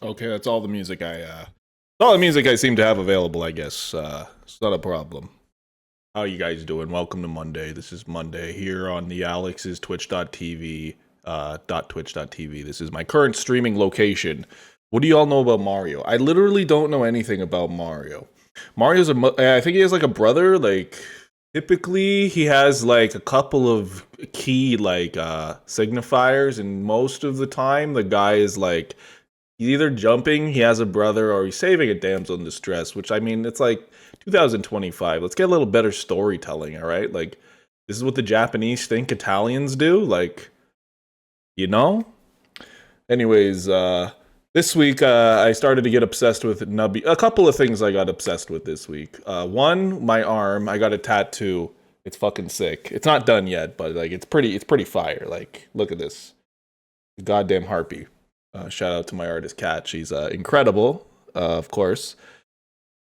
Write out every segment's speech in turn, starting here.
Okay, that's all the music I seem to have available, I guess. It's not a problem. How you guys doing? Welcome to Monday. This is Monday here on the Alex's Twitch.tv, .twitch.tv. This is my current streaming location. What do you all know about Mario? I literally don't know anything about Mario. I think he has like a brother, like typically he has like a couple of key like signifiers, and most of the time the guy is like he's either jumping, he has a brother, or he's saving a damsel in distress, which, I mean, it's like 2025. Let's get a little better storytelling, all right? Like, this is what the Japanese think Italians do? Like, you know? Anyways, this week, I started to get obsessed with Nubby. A couple of things I got obsessed with this week. One, my arm, I got a tattoo. It's fucking sick. It's not done yet, but, like, it's pretty fire. Like, look at this. Goddamn harpy. Shout out to my artist Kat. She's incredible, of course.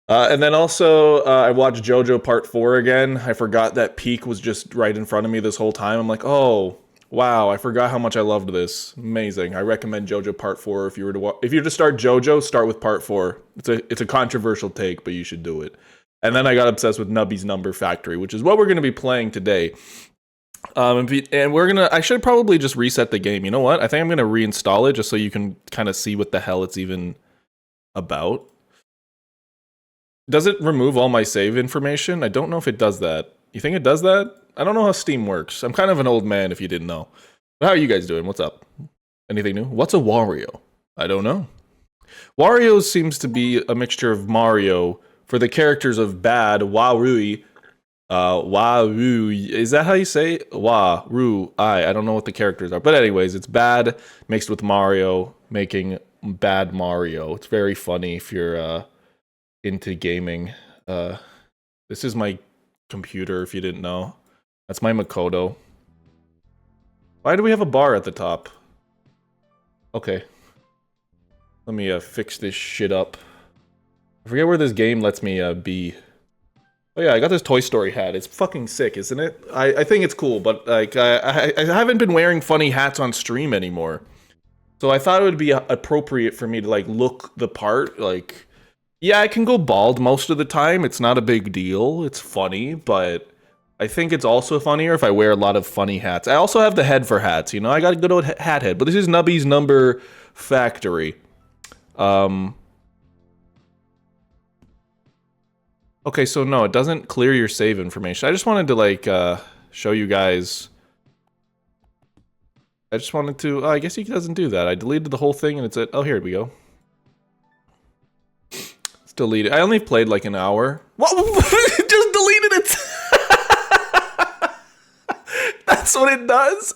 And then also, I watched JoJo Part 4 again. I forgot that Peak was just right in front of me this whole time. I'm like, oh, wow, I forgot how much I loved this. Amazing. I recommend JoJo Part 4. If you were to start JoJo, start with Part 4. It's a controversial take, but you should do it. And then I got obsessed with Nubby's Number Factory, which is what we're going to be playing today. And I should probably just reset the game. You know what? I think I'm gonna reinstall it just so you can kind of see what the hell it's even about. Does it remove all my save information? I don't know if it does that. You think it does that? I don't know how Steam works. I'm kind of an old man if you didn't know. But how are you guys doing? What's up? Anything new? What's a Wario? I don't know. Wario seems to be a mixture of Mario for the characters of Bad, Warui, Waru, is that how you say Waru? I don't know what the characters are, but anyways, it's Bad mixed with Mario, making Bad Mario. It's very funny if you're into gaming. This is my computer, if you didn't know. That's my Makoto. Why do we have a bar at the top? Okay, let me fix this shit up. I forget where this game lets me be. Oh yeah, I got this Toy Story hat. It's fucking sick, isn't it? I think it's cool, but like I haven't been wearing funny hats on stream anymore. So I thought it would be appropriate for me to like look the part. Like, yeah, I can go bald most of the time. It's not a big deal. It's funny, but I think it's also funnier if I wear a lot of funny hats. I also have the head for hats, you know? I got a good old hat head, but this is Nubby's Number Factory. Okay, so no, it doesn't clear your save information. I just wanted to, like, show you guys. I just wanted to... Oh, I guess he doesn't do that. I deleted the whole thing and it's at... Oh, here we go. It's deleted. I only played, like, an hour. What? Just deleted it! That's what it does?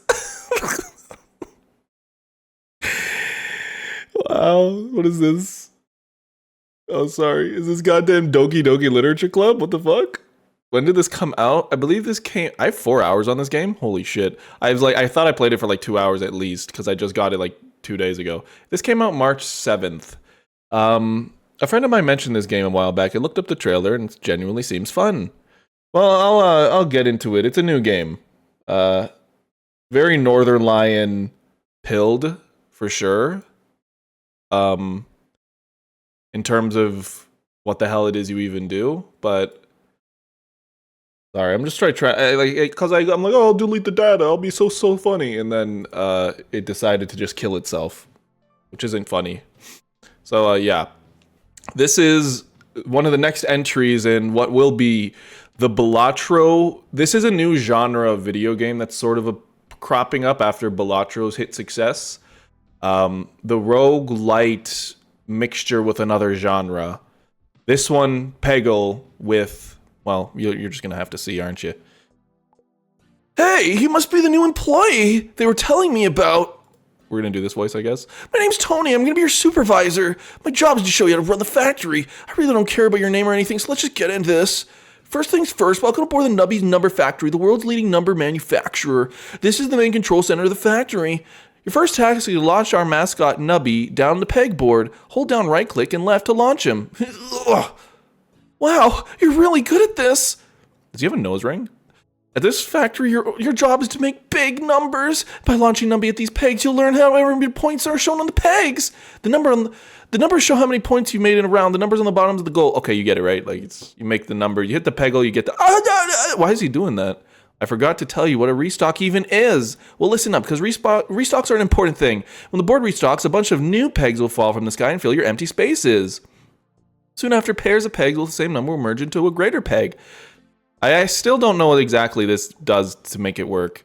Wow, what is this? Oh, sorry. Is this goddamn Doki Doki Literature Club? What the fuck? When did this come out? I believe this came... I have 4 hours on this game? Holy shit. I thought I played it for like 2 hours at least, because I just got it like 2 days ago. This came out March 7th. A friend of mine mentioned this game a while back. I looked up the trailer and it genuinely seems fun. Well, I'll get into it. It's a new game. Very Northern Lion pilled, for sure. In terms of what the hell it is you even do, but sorry, I'm just trying like because I'm like, oh, I'll delete the data, I'll be so funny, and then it decided to just kill itself, which isn't funny. So yeah, this is one of the next entries in what will be the Balatro. This is a new genre of video game that's sort of cropping up after Balatro's hit success. The roguelite mixture with another genre. This one, Peggle, with... Well, you're just gonna have to see, aren't you? Hey, you must be the new employee they were telling me about. We're gonna do this voice, I guess. My name's Tony, I'm gonna be your supervisor. My job is to show you how to run the factory. I really don't care about your name or anything, so let's just get into this. First things first, welcome aboard the Nubby's Number Factory, the world's leading number manufacturer. This is the main control center of the factory. Your first task is to launch our mascot Nubby down the pegboard. Hold down right click and left to launch him. Wow, you're really good at this. Does he have a nose ring? At this factory, your job is to make big numbers. By launching Nubby at these pegs, you'll learn how many points are shown on the pegs. The numbers show how many points you made in a round. The numbers on the bottoms of the goal. Okay, you get it, right? Like, you make the number, you hit the peggle, you get the... Why is he doing that? I forgot to tell you what a restock even is. Well, listen up, because restocks are an important thing. When the board restocks, a bunch of new pegs will fall from the sky and fill your empty spaces. Soon after, pairs of pegs with the same number will merge into a greater peg. I still don't know what exactly this does to make it work,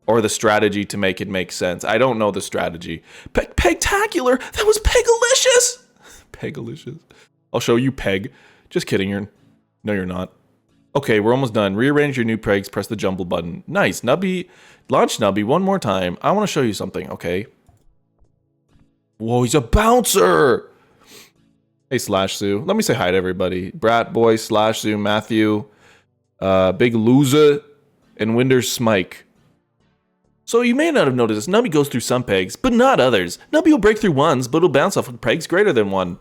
or the strategy to make it make sense. I don't know the strategy. Pegtacular! That was Pegalicious! Pegalicious. I'll show you, Peg. Just kidding, no, you're not. Okay, we're almost done. Rearrange your new pegs, press the jumble button. Nice, Nubby. Launch Nubby one more time. I want to show you something, okay? Whoa, he's a bouncer! Hey, Slash Zoo. Let me say hi to everybody. Brat Boy, Slash Zoo, Matthew... Big Loser, and Winder's Smike. So you may not have noticed this. Nubby goes through some pegs, but not others. Nubby will break through ones, but it'll bounce off of pegs greater than one.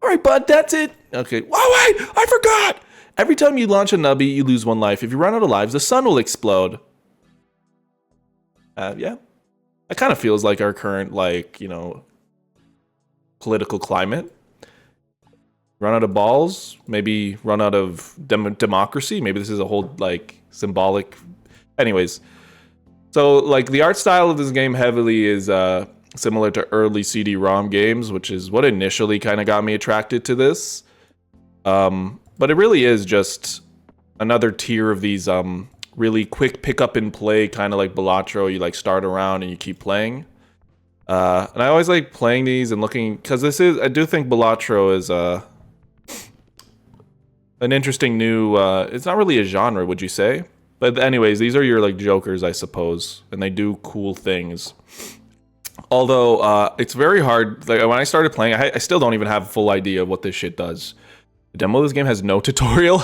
Alright, bud, that's it. Okay. Oh, wait! I forgot! Every time you launch a Nubby, you lose one life. If you run out of lives, the sun will explode. Yeah. That kind of feels like our current, like, you know, political climate. Run out of balls, maybe run out of democracy. Maybe this is a whole, like, symbolic... Anyways. So, like, the art style of this game heavily is similar to early CD-ROM games, which is what initially kind of got me attracted to this. But it really is just another tier of these really quick pick-up-and-play, kind of like Balatro. You, like, start around and you keep playing. And I always like playing these and looking... Because this is... I do think Balatro is... an interesting new, it's not really a genre, would you say? But anyways, these are your, like, jokers, I suppose. And they do cool things. Although, it's very hard. Like, when I started playing, I still don't even have a full idea of what this shit does. The demo of this game has no tutorial.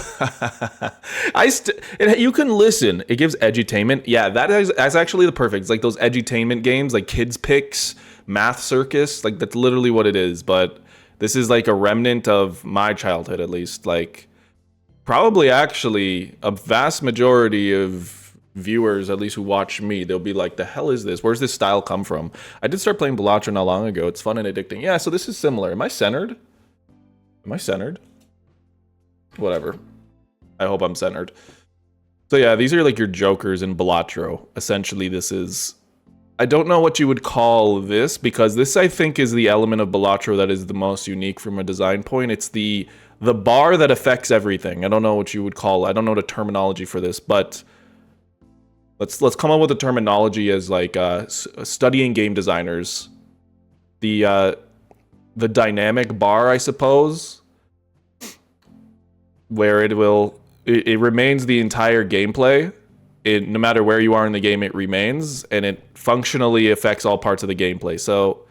You can listen. It gives edutainment. Yeah, that's actually the perfect. It's like those edutainment games, like Kids Picks, Math Circus. Like, that's literally what it is. But this is, like, a remnant of my childhood, at least. Like... Probably, actually, a vast majority of viewers, at least who watch me, they'll be like, the hell is this? Where's this style come from? I did start playing Balatro not long ago. It's fun and addicting. Yeah, so this is similar. Am I centered? Am I centered? Whatever. I hope I'm centered. So yeah, these are like your jokers in Balatro. Essentially, this is... I don't know what you would call this, because this, I think, is the element of Balatro that is the most unique from a design point. It's the bar that affects everything. I don't know what you would call it. I don't know the terminology for this, but let's come up with a terminology as like studying game designers. The dynamic bar, I suppose, where it remains the entire gameplay. No matter where you are in the game, it remains, and it functionally affects all parts of the gameplay. So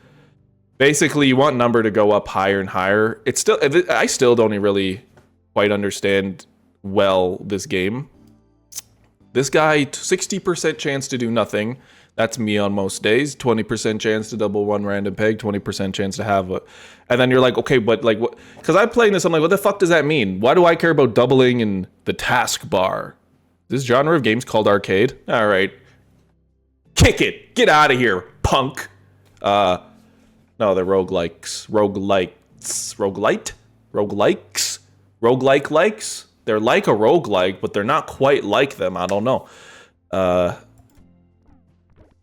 basically, you want number to go up higher and higher. I still don't really quite understand well this game. This guy, 60% chance to do nothing. That's me on most days. 20% chance to double one random peg. 20% chance to have a... And then you're like, okay, but like, what? Because I'm playing this, I'm like, what the fuck does that mean? Why do I care about doubling in the task bar? This genre of games called arcade? All right. Kick it. Get out of here, punk. No, they're roguelikes. Roguelike likes? They're like a roguelike, but they're not quite like them. I don't know.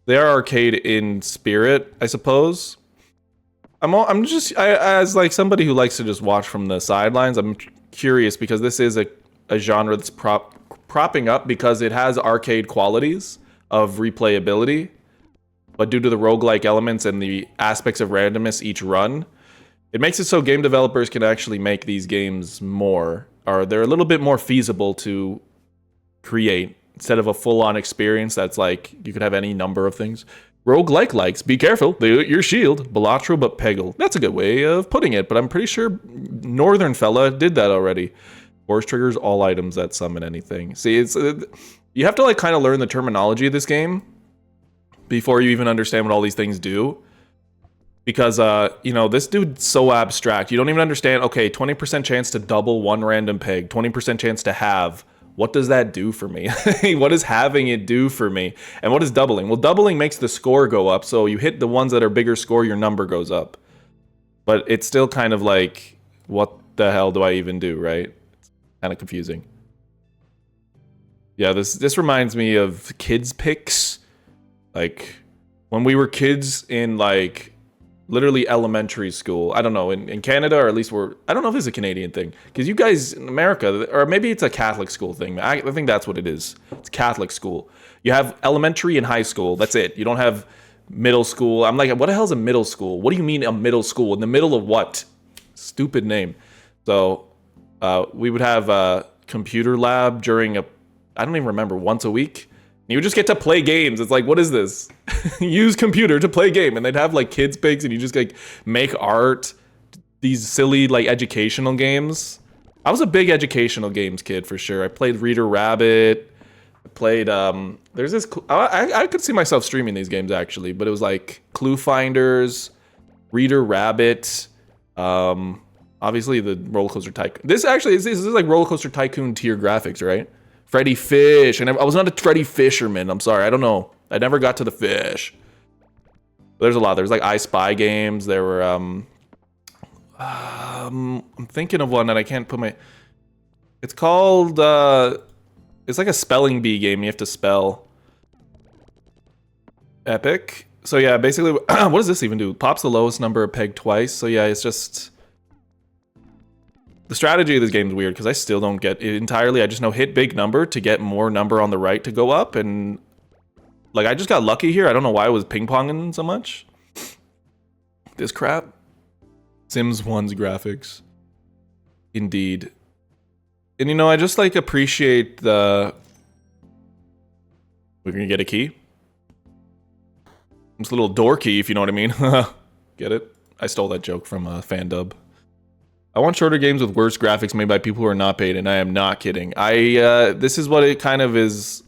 They're arcade in spirit, I suppose. As like somebody who likes to just watch from the sidelines, I'm curious because this is a genre that's propping up because it has arcade qualities of replayability, but due to the roguelike elements and the aspects of randomness each run, it makes it so game developers can actually make these games more, or they're a little bit more feasible to create instead of a full-on experience that's like you could have any number of things. Roguelike likes, be careful, your shield, Balatro but Peggle. That's a good way of putting it, but I'm pretty sure Northern Fella did that already. Force triggers all items that summon anything. See, it's you have to like kind of learn the terminology of this game before you even understand what all these things do. Because, you know, this dude's so abstract. You don't even understand, okay, 20% chance to double one random peg, 20% chance to have what does that do for me? What is having it do for me? And what is doubling? Well, doubling makes the score go up. So you hit the ones that are bigger score, your number goes up. But it's still kind of like, what the hell do I even do, right? It's kind of confusing. Yeah, this reminds me of kids' picks. Like, when we were kids in, like, literally elementary school. I don't know, in Canada, or at least I don't know if it's a Canadian thing. Because you guys in America, or maybe it's a Catholic school thing. I think that's what it is. It's Catholic school. You have elementary and high school. That's it. You don't have middle school. I'm like, what the hell's a middle school? What do you mean a middle school? In the middle of what? Stupid name. So we would have a computer lab during I don't even remember, once a week. You just get to play games. It's like, what is this? Use computer to play game. And they'd have like kids pigs and you just like make art, these silly like educational games. I was a big educational games kid for sure. I played Reader Rabbit. I played, there's this, I could see myself streaming these games actually, but it was like Clue Finders, Reader Rabbit, obviously the Roller Coaster Tycoon. This is like Roller Coaster Tycoon tier graphics, right? Freddy Fish, and I was not a Freddy Fisherman. I'm sorry, I don't know. I never got to the fish. But there's a lot. There's like I Spy games. There were I'm thinking of one that I can't put my. It's called it's like a spelling bee game. You have to spell. Epic. So yeah, basically, what does this even do? Pops the lowest number of peg twice. So yeah, it's just. The strategy of this game is weird because I still don't get it entirely. I just know hit big number to get more number on the right to go up. And like, I just got lucky here. I don't know why I was ping-ponging so much. This crap. Sims 1's graphics. Indeed. And you know, I just like appreciate the... We're gonna get a key. It's a little door key, if you know what I mean. Get it? I stole that joke from Fandub. I want shorter games with worse graphics made by people who are not paid, and I am not kidding. This is what it kind of is.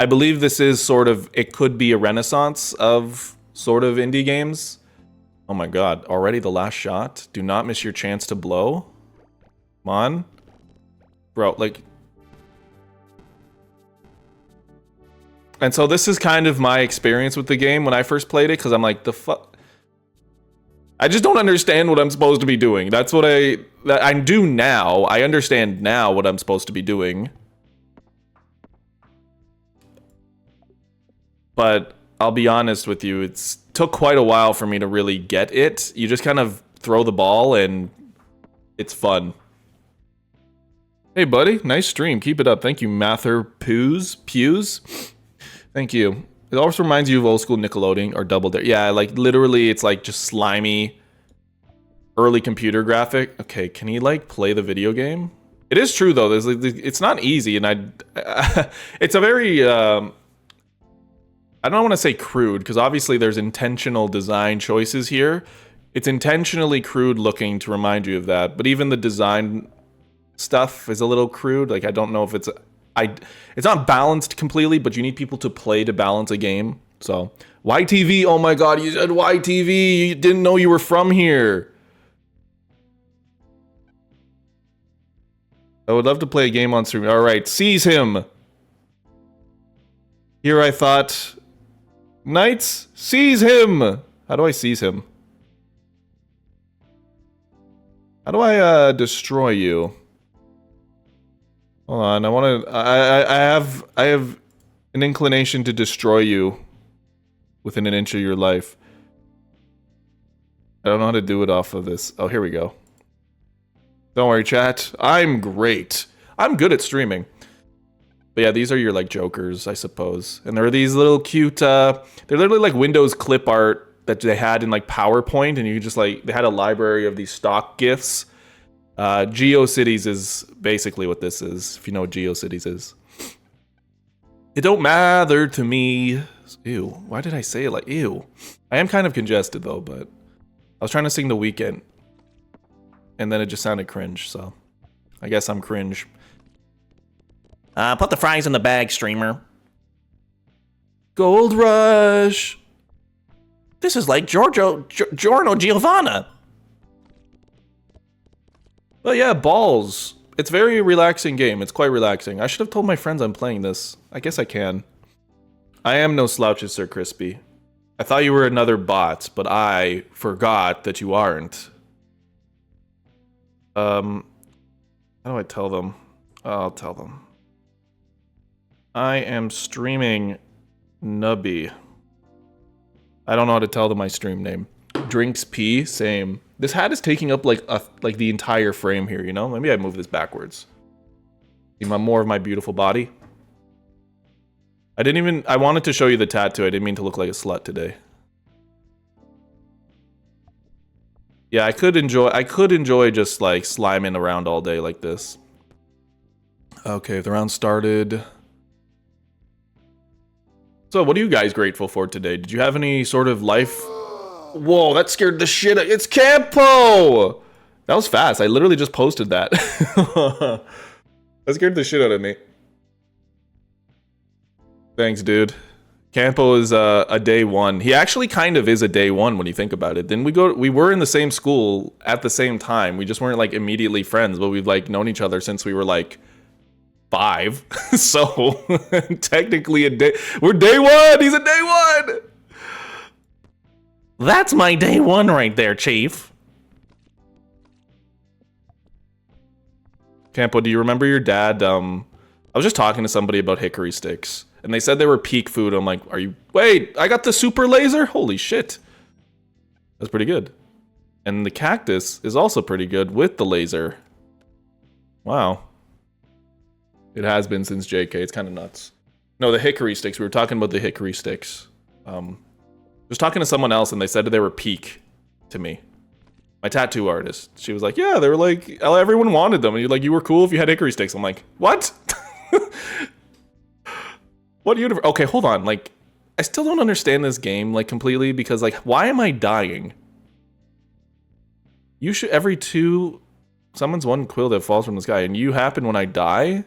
I believe this is sort of, it could be a renaissance of sort of indie games. Oh my god, already the last shot? Do not miss your chance to blow. Come on. Bro, like... And so this is kind of my experience with the game when I first played it, because I'm like, the fuck... I just don't understand what I'm supposed to be doing. That's what I do now. I understand now what I'm supposed to be doing. But I'll be honest with you, it took quite a while for me to really get it. You just kind of throw the ball and it's fun. Hey buddy, nice stream. Keep it up. Thank you, Mather Pews. Thank you. It also reminds you of old school Nickelodeon or Double Dare. Yeah, like literally it's like just slimy early computer graphic. Okay, can he like play the video game? It is true though. There's like, it's not easy, and it's a very I don't want to say crude because obviously there's intentional design choices here. It's intentionally crude looking to remind you of that, but even the design stuff is a little crude. Like I don't know if it's not balanced completely, but you need people to play to balance a game. So, YTV, oh my god, you said YTV, you didn't know you were from here. I would love to play a game on stream. Alright, seize him. Here I thought, Knights, seize him. How do I seize him? How do I destroy you? Hold on, I have an inclination to destroy you within an inch of your life. I don't know how to do it off of this. Oh, here we go. Don't worry, chat. I'm great. I'm good at streaming. But yeah, these are your like jokers, I suppose. And there are these little cute, they're literally like Windows clip art that they had in like PowerPoint, and you just like, they had a library of these stock GIFs. GeoCities is basically what this is, if you know what GeoCities is. It don't matter to me. Ew, why did I say it like, ew? I am kind of congested though, but I was trying to sing The Weeknd. And then it just sounded cringe, so I guess I'm cringe. Put the fries in the bag, streamer. Gold Rush. This is like Giorno Giovanna. But yeah, balls. It's a very relaxing game. It's quite relaxing. I should have told my friends I'm playing this. I guess I can. I am no slouches, Sir Crispy. I thought you were another bot, but I forgot that you aren't. How do I tell them? I'll tell them. I am streaming Nubby. I don't know how to tell them my stream name. Drinks P, same. This hat is taking up like the entire frame here, you know? Maybe I move this backwards. See more of my beautiful body. I wanted to show you the tattoo. I didn't mean to look like a slut today. Yeah, I could enjoy just like sliming around all day like this. Okay, the round started. So, what are you guys grateful for today? Did you have any sort of life? Whoa, that scared the shit out. It's Campo! That was fast. I literally just posted that. That scared the shit out of me. Thanks, dude. Campo is a day one. He actually kind of is a day one when you think about it. Then we were in the same school at the same time. We just weren't like immediately friends, but we've like known each other since we were like 5. So technically we're day one. He's a day one. That's my day one right there, Chief. Campo, do you remember your dad? I was just talking to somebody about hickory sticks, and they said they were peak food. I'm like, wait, I got the super laser? Holy shit. That's pretty good. And the cactus is also pretty good with the laser. Wow. It has been since JK. It's kind of nuts. No, the hickory sticks. We were talking about the hickory sticks. I was talking to someone else, and they said they were peak to me. My tattoo artist. She was like, yeah, they were like, everyone wanted them. And you're like, you were cool if you had hickory sticks. I'm like, what? What universe? Okay, hold on. Like, I still don't understand this game, like, completely, because, like, why am I dying? You should, every 2, summons 1 quill that falls from the sky, and you happen when I die?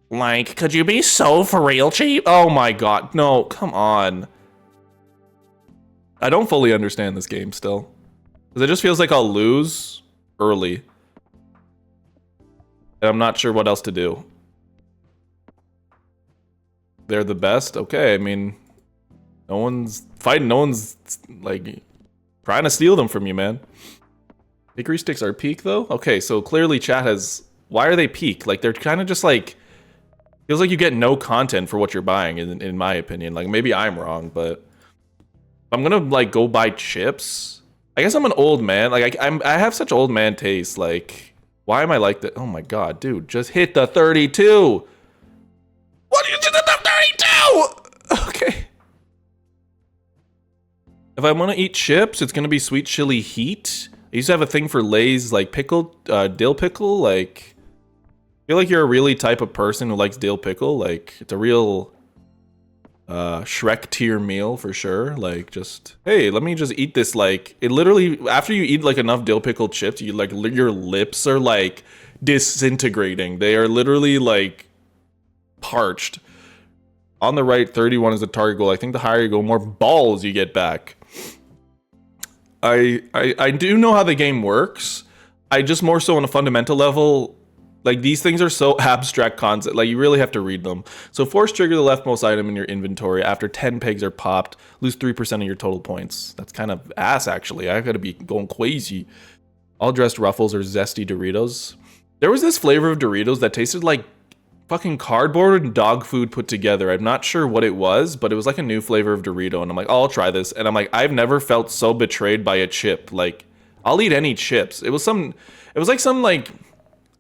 Like, could you be so for real, cheap? Oh my god, no, come on. I don't fully understand this game still. Because it just feels like I'll lose early. And I'm not sure what else to do. They're the best? Okay, I mean, no one's fighting, no one's, like, trying to steal them from you, man. Hickory sticks are peak, though? Okay, so clearly chat has... Why are they peak? Like, they're kind of just, like... Feels like you get no content for what you're buying, in my opinion. Like, maybe I'm wrong, but... I'm gonna, like, go buy chips. I guess I'm an old man. Like, I have such old man taste. Like, why am I like that? Oh my god, dude, just hit the 32. What did you do to the 32? Okay. If I want to eat chips, it's gonna be sweet chili heat. I used to have a thing for Lay's, like, pickle, dill pickle. Like, I feel like you're a really type of person who likes dill pickle. Like, it's a real... Shrek tier meal for sure. Like, just, hey, let me just eat this. Like, it literally, after you eat like enough dill pickle chips, you like, your lips are like disintegrating. They are literally like parched. On the right, 31 is the target goal. I think the higher you go, more balls you get back. I do know how the game works. I just more so on a fundamental level. Like, these things are so abstract concept. Like, you really have to read them. So, force trigger the leftmost item in your inventory. After 10 pegs are popped, lose 3% of your total points. That's kind of ass, actually. I gotta be going crazy. All dressed Ruffles or zesty Doritos. There was this flavor of Doritos that tasted like fucking cardboard and dog food put together. I'm not sure what it was, but it was like a new flavor of Dorito. And I'm like, oh, I'll try this. And I'm like, I've never felt so betrayed by a chip. Like, I'll eat any chips. It was like some, like...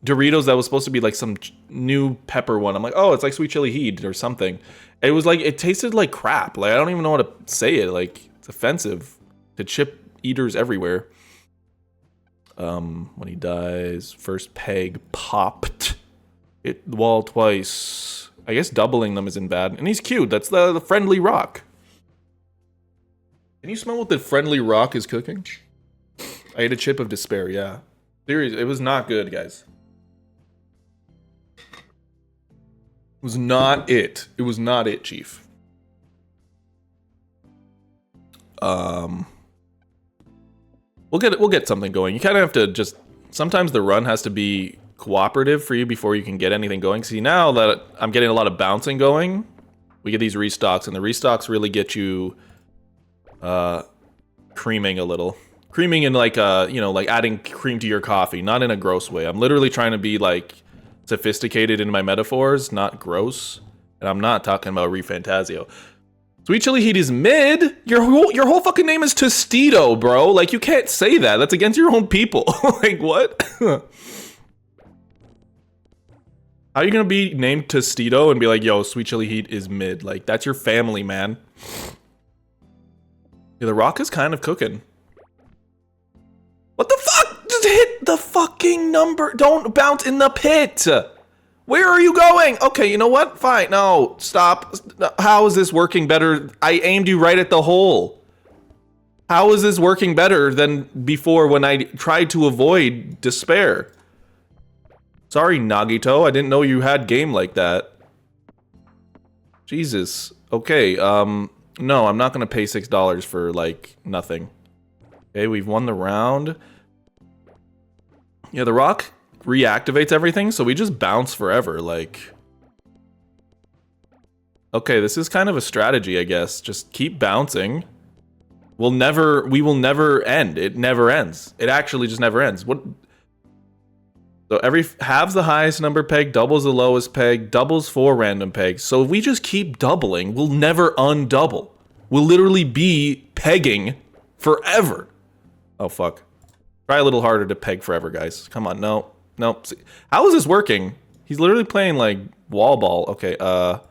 Doritos that was supposed to be like some new pepper one. I'm like, oh, it's like sweet chili heat or something. It was like, it tasted like crap. Like, I don't even know how to say it. Like, it's offensive to chip eaters everywhere. When he dies, first peg popped. Hit the wall twice. I guess doubling them isn't bad. And he's cute. That's the friendly rock. Can you smell what the friendly rock is cooking? I ate a chip of despair, yeah. Seriously, it was not good, guys. It was not it. It was not it, Chief. We'll get something going. You kind of have to just... Sometimes the run has to be cooperative for you before you can get anything going. See, now that I'm getting a lot of bouncing going, we get these restocks, and the restocks really get you creaming a little. Creaming in like you know, like adding cream to your coffee, not in a gross way. I'm literally trying to be like sophisticated in my metaphors, not gross. And I'm not talking about ReFantazio. Sweet Chili Heat is mid. Your whole fucking name is Tostito, bro. Like, you can't say that. That's against your own people. Like, what? How are you gonna be named Tostito and be like, yo, Sweet Chili Heat is mid? Like, that's your family, man. Yeah, The Rock is kind of cooking. What the fuck? Just hit the fucking number. Don't bounce in the pit. Where are you going? Okay, you know what? Fine. No, stop. How is this working better? I aimed you right at the hole. How is this working better than before when I tried to avoid despair? Sorry, Nagito. I didn't know you had game like that. Jesus. Okay, no, I'm not gonna pay $6 for, like, nothing. Okay, we've won the round. Yeah, The Rock reactivates everything, so we just bounce forever, like... Okay, this is kind of a strategy, I guess. Just keep bouncing. We will never end. It never ends. It actually just never ends. What? So halves the highest number peg, doubles the lowest peg, doubles 4 random pegs. So if we just keep doubling, we'll never undouble. We'll literally be pegging forever. Oh, fuck. Try a little harder to peg forever, guys. Come on, no. See, how is this working? He's literally playing, like, wall ball. Okay, no,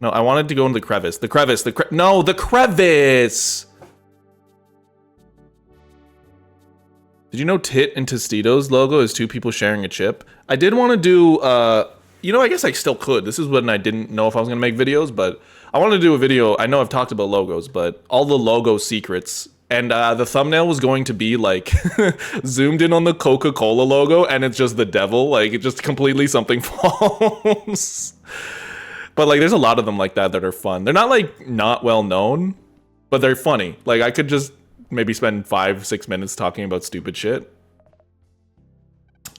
I wanted to go into the crevice. The crevice. No, the crevice! Did you know Tit and Tostitos logo is 2 people sharing a chip? I did want to do, you know, I guess I still could. This is when I didn't know if I was going to make videos, but I wanted to do a video. I know I've talked about logos, but all the logo secrets. And the thumbnail was going to be, like, zoomed in on the Coca-Cola logo, and it's just the devil. Like, it's just completely something false. But, like, there's a lot of them like that are fun. They're not, like, not well known, but they're funny. Like, I could just maybe spend 5-6 minutes talking about stupid shit.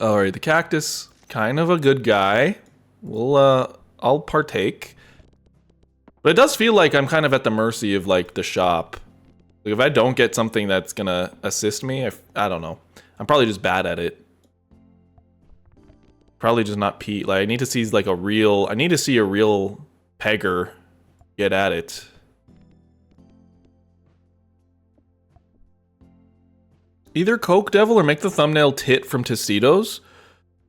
Alright, the cactus. Kind of a good guy. I'll partake. But it does feel like I'm kind of at the mercy of, like, the shop. Like, if I don't get something that's gonna assist me, I don't know. I'm probably just bad at it. Probably just not Pete. Like, I need to see like a real pegger get at it. Either Coke Devil or make the thumbnail Tit from Tostitos.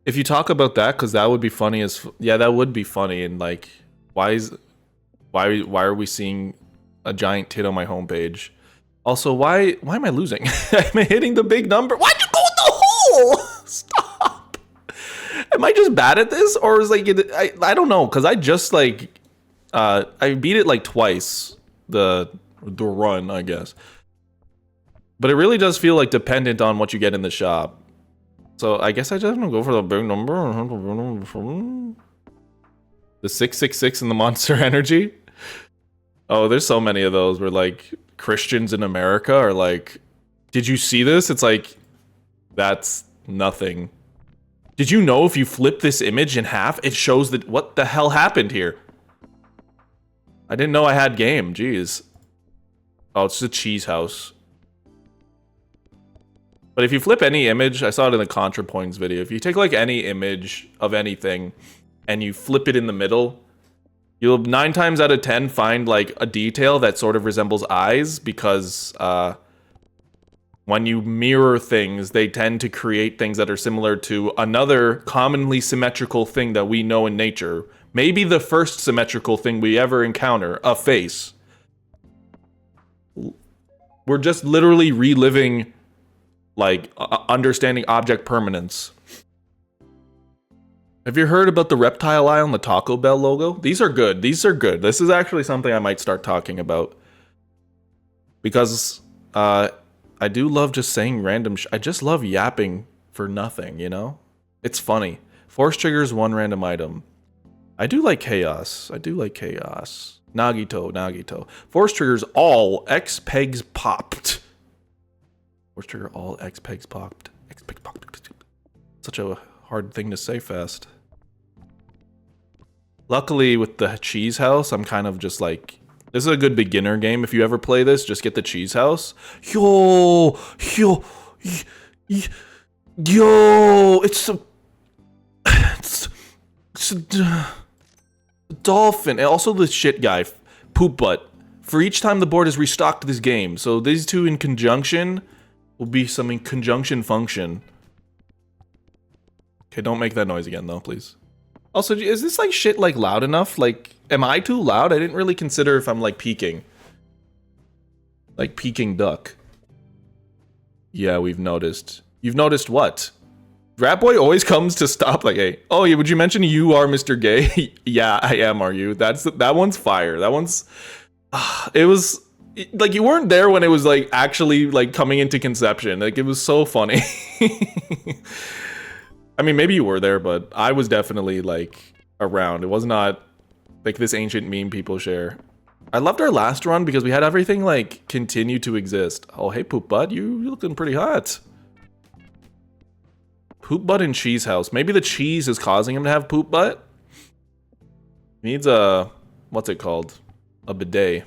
If you talk about that, because that would be funny as... Yeah, that would be funny. And, like, why are we seeing a giant tit on my homepage? Also, why am I losing? I'm hitting the big number. Why'd you go in the hole? Stop. Am I just bad at this? Or is, like... I don't know, because I just, like... I beat it, like, twice. The run, I guess. But it really does feel like dependent on what you get in the shop. So I guess I just don't go for the big number. The 666 in the Monster Energy. Oh, there's so many of those where like Christians in America are like, did you see this? It's like, that's nothing. Did you know if you flip this image in half, it shows that what the hell happened here? I didn't know I had game. Jeez. Oh, it's the cheese house. But if you flip any image, I saw it in the ContraPoints video, if you take like any image of anything and you flip it in the middle, you'll 9 times out of 10 find like a detail that sort of resembles eyes, because when you mirror things, they tend to create things that are similar to another commonly symmetrical thing that we know in nature. Maybe the first symmetrical thing we ever encounter, a face. We're just literally reliving like understanding object permanence. Have you heard about the reptile eye on the Taco Bell logo? These are good. These are good. This is actually something I might start talking about. Because I do love just saying random I just love yapping for nothing, you know? It's funny. Force triggers 1 random item. I do like chaos. I do like chaos. Nagito. Force triggers all X pegs popped. Force trigger all X pegs popped. X pegs popped. Such a hard thing to say fast. Luckily, with the cheese house, I'm kind of just like, this is a good beginner game. If you ever play this, just get the cheese house. Yo, it's a dolphin. And also the shit guy, Poop Butt. For each time the board is restocked this game. So these two in conjunction will be some in conjunction function. Okay, don't make that noise again though, please. Also, is this like shit like loud enough? Like, am I too loud? I didn't really consider if I'm like peaking. Like Peking duck. Yeah, we've noticed. You've noticed what? Rat Boy always comes to stop like, hey, oh yeah, would you mention you are Mr. Gay? Yeah, I am, are you? That one's fire. That one's, it was, like you weren't there when it was like actually like coming into conception. Like it was so funny. I mean, maybe you were there, but I was definitely like around. It was not like this ancient meme people share. I loved our last run because we had everything like continue to exist. Oh, hey, Poop Butt, you're looking pretty hot. Poop Butt and Cheese House. Maybe the cheese is causing him to have Poop Butt. He needs a, what's it called? A bidet.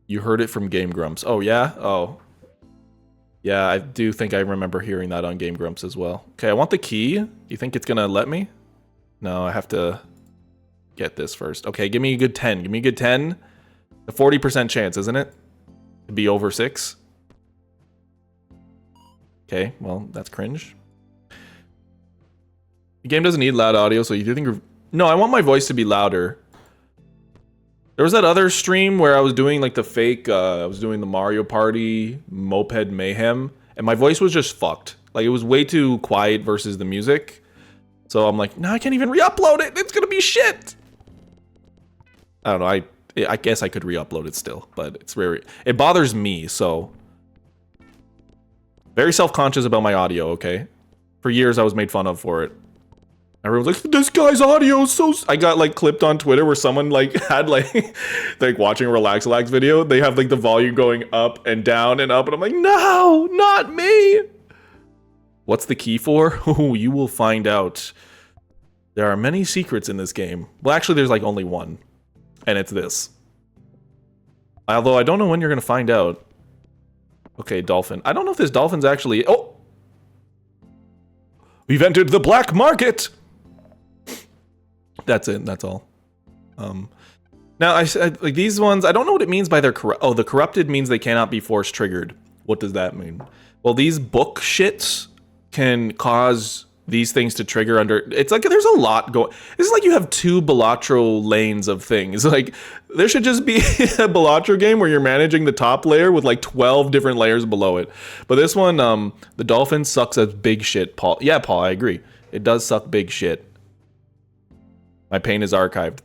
You heard it from Game Grumps. Oh, yeah? Oh. Yeah, I do think I remember hearing that on Game Grumps as well. Okay, I want the key. Do you think it's gonna let me? No, I have to get this first. Okay, give me a good 10. Give me a good 10. A 40% chance, isn't it? To be over 6. Okay, well, that's cringe. The game doesn't need loud audio, so you do think... No, I want my voice to be louder. There was that other stream where I was doing like the fake, I was doing the Mario Party Moped Mayhem, and my voice was just fucked. Like it was way too quiet versus the music. So I'm like, no, I can't even re-upload it. It's gonna be shit. I don't know. I guess I could re-upload it still, but it's very, it bothers me. So very self-conscious about my audio. Okay, for years I was made fun of for it. Everyone's like, this guy's audio is so... I got like clipped on Twitter where someone like had like watching a RelaxAlax video. They have like the volume going up and down and up. And I'm like, no, not me. What's the key for? Oh, you will find out. There are many secrets in this game. Well, actually, there's like only one. And it's this. Although I don't know when you're going to find out. Okay, dolphin. I don't know if this dolphin's actually... Oh! We've entered the black market! That's it. That's all. Now I like these ones. I don't know what it means by their the corrupted means they cannot be force triggered. What does that mean? Well, these book shits can cause these things to trigger under. It's like there's a lot going. This is like you have 2 Balatro lanes of things. Like there should just be a Balatro game where you're managing the top layer with like 12 different layers below it. But this one, the dolphin sucks as big shit. Paul, yeah, Paul, I agree. It does suck big shit. My pain is archived.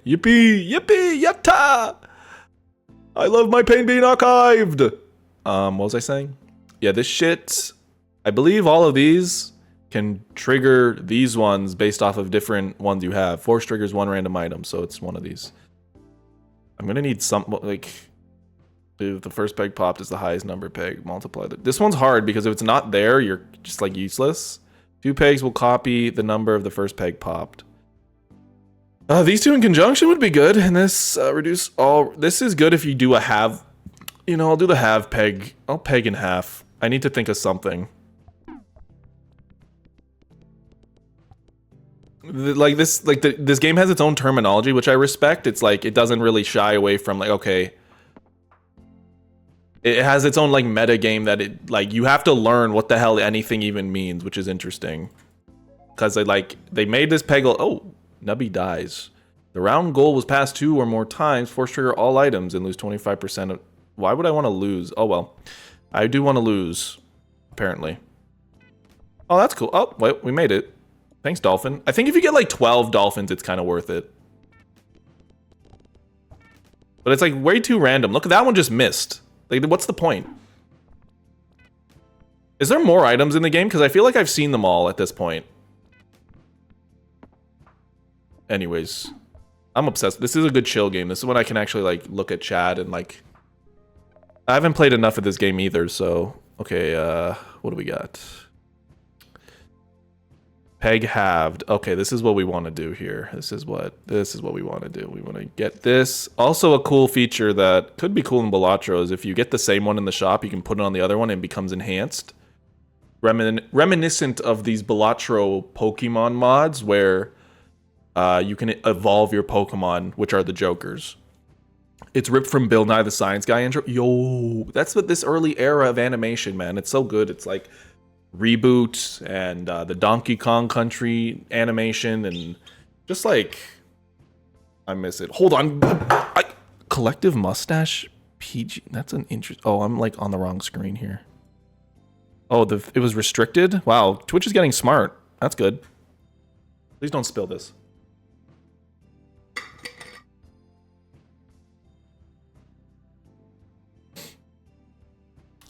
Yippee! Yippee! Yatta! I love my pain being archived! What was I saying? Yeah, this shit... I believe all of these can trigger these ones based off of different ones you have. Force triggers 1 random item, so it's one of these. I'm gonna need some... like... If the first peg popped is the highest number peg, multiply that. This one's hard because if it's not there, you're just like useless. 2 pegs will copy the number of the first peg popped. These 2 in conjunction would be good, and this reduce all. This is good if you do a halve. You know, I'll do the halve peg. I'll peg in half. I need to think of something. Like this, this game has its own terminology, which I respect. It's like it doesn't really shy away from like okay. It has its own like meta game that it like you have to learn what the hell anything even means, which is interesting. Because they made this peg. Oh. Nubby dies. The round goal was passed 2 or more times. Force trigger all items and lose 25% of... Why would I want to lose? Oh, well. I do want to lose, apparently. Oh, that's cool. Oh, wait, we made it. Thanks, dolphin. I think if you get like 12 dolphins, it's kind of worth it. But it's like way too random. Look, that one just missed. Like, what's the point? Is there more items in the game? Because I feel like I've seen them all at this point. Anyways, I'm obsessed. This is a good chill game. This is when I can actually like look at chat and like... I haven't played enough of this game either, so Okay, what do we got? Peg halved. Okay, this is what we want to do here. This is what we want to do. We want to get this. Also, a cool feature that could be cool in Balatro is if you get the same one in the shop, you can put it on the other one and it becomes enhanced. Reminiscent of these Balatro Pokemon mods where you can evolve your Pokemon, which are the Jokers. It's ripped from Bill Nye the Science Guy intro. Yo, that's what this early era of animation, man. It's so good. It's like Reboot and the Donkey Kong Country animation, and just like I miss it. Hold on, Collective Mustache PG. That's an interest. Oh, I'm like on the wrong screen here. Oh, it was restricted. Wow, Twitch is getting smart. That's good. Please don't spill this.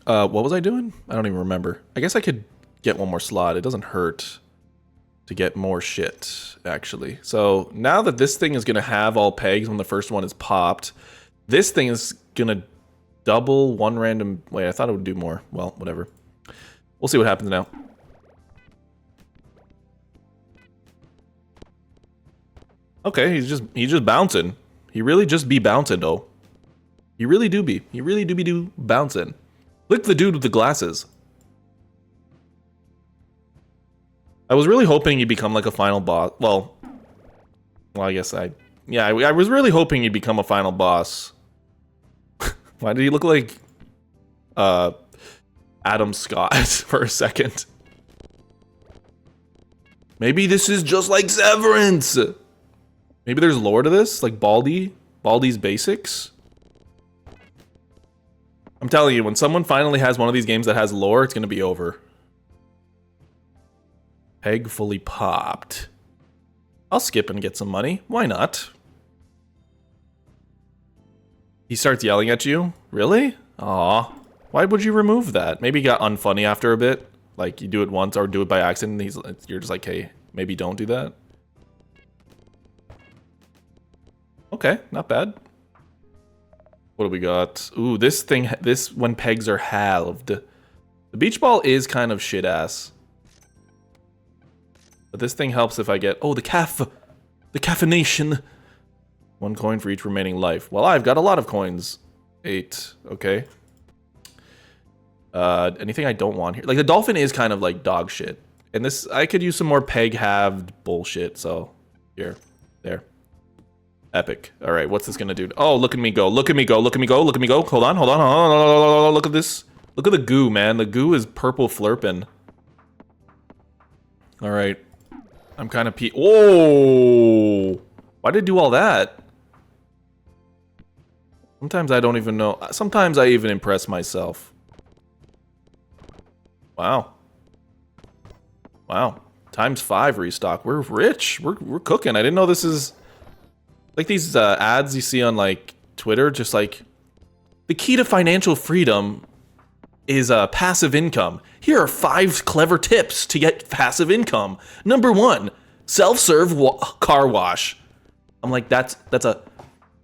What was I doing? I don't even remember. I guess I could get one more slot. It doesn't hurt to get more shit, actually. So now that this thing is going to have all pegs when the first one is popped, this thing is going to double one random... Wait, I thought it would do more. Well, whatever. We'll see what happens now. Okay, he's just bouncing. He really just be bouncing, though. He really do be bouncing. Look at the dude with the glasses. I was really hoping he'd become like a final boss. Well, I guess I was really hoping he'd become a final boss. Why did he look like Adam Scott for a second? Maybe this is just like Severance. Maybe there's lore to this, like Baldi's Basics. I'm telling you, when someone finally has one of these games that has lore, it's gonna be over. Peg fully popped. I'll skip and get some money. Why not? He starts yelling at you? Really? Aw. Why would you remove that? Maybe he got unfunny after a bit. Like, you do it once or do it by accident, and you're just like, hey, maybe don't do that. Okay, not bad. What do we got? Ooh, this when pegs are halved. The beach ball is kind of shit ass. But this thing helps if I get, oh, the caffeination. 1 coin for each remaining life. Well, I've got a lot of coins. 8, okay. Anything I don't want here? Like, the dolphin is kind of like dog shit. And this, I could use some more peg halved bullshit, so here, there. Epic. All right, what's this gonna do? Oh, look at me go! Look at me go! Look at me go! Look at me go! Hold on! Look at this! Look at the goo, man. The goo is purple flirpin'. All right, I'm kind of Oh! Why did it do all that? Sometimes I don't even know. Sometimes I even impress myself. Wow. Wow. ×5 restock. We're rich. We're cooking. I didn't know this is. Like these ads you see on like Twitter, just like the key to financial freedom is passive income. Here are 5 clever tips to get passive income. Number 1, self-serve car wash. I'm like, it's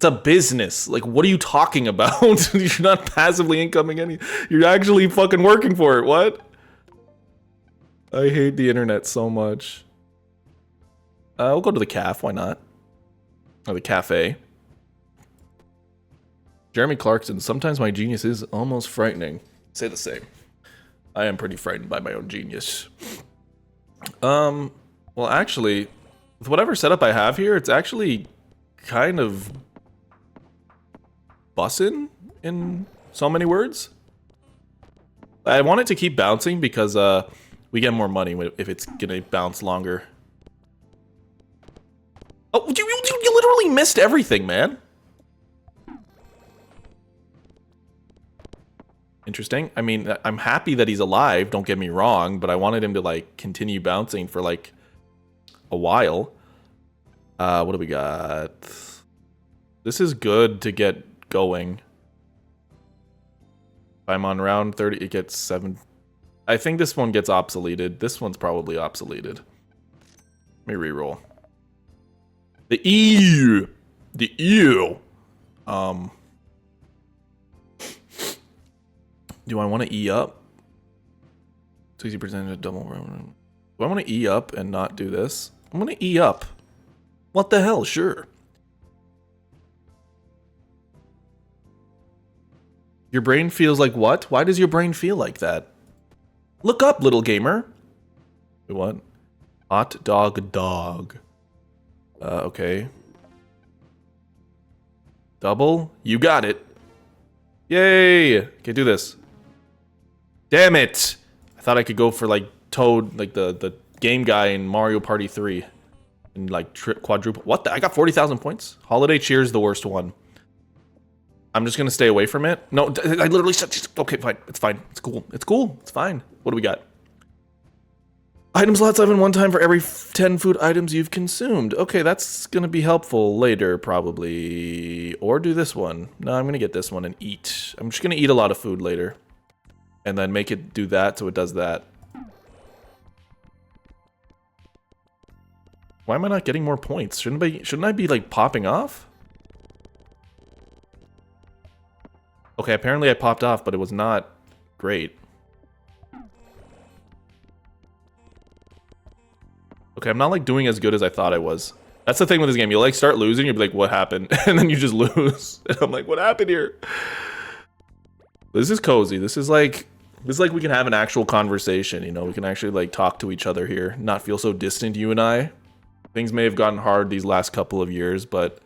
a business. Like, what are you talking about? You're not passively incoming any. You're actually fucking working for it. What? I hate the internet so much. We'll go to the calf. Why not? Or the cafe. Jeremy Clarkson, sometimes my genius is almost frightening. Say the same. I am pretty frightened by my own genius. Well, actually, with whatever setup I have here, it's actually kind of bussin' in so many words. I want it to keep bouncing because we get more money if it's gonna bounce longer. Oh, you literally missed everything, man. Interesting. I mean, I'm happy that he's alive, don't get me wrong, but I wanted him to, like, continue bouncing for, like, a while. What do we got? This is good to get going. If I'm on round 30, it gets 7. I think this one gets obsoleted. This one's probably obsoleted. Let me reroll. The E. The E. Do I want to E up? 60% of double. Do I want to E up and not do this? I'm going to E up. What the hell? Sure. Your brain feels like what? Why does your brain feel like that? Look up, little gamer. Wait, what? Hot dog dog. Okay. Double? You got it. Yay! Okay, do this. Damn it! I thought I could go for like Toad, like the game guy in Mario Party 3. And like quadruple. What the? I got 40,000 points? Holiday Cheer is the worst one. I'm just gonna stay away from it. No, I literally said, okay, fine. It's fine. It's cool. It's cool. It's fine. What do we got? Item slot 7 one time for every 10 food items you've consumed. Okay, that's gonna be helpful later, probably. Or do this one. No, I'm gonna get this one and eat. I'm just gonna eat a lot of food later. And then make it do that so it does that. Why am I not getting more points? Shouldn't I be like popping off? Okay, apparently I popped off, but it was not great. Okay, I'm not like doing as good as I thought I was. That's the thing with this game. You'll like start losing, you'll be like, what happened? And then you just lose. And I'm like, what happened here? This is cozy. This is like we can have an actual conversation, you know? We can actually like talk to each other here, not feel so distant, you and I. Things may have gotten hard these last couple of years, but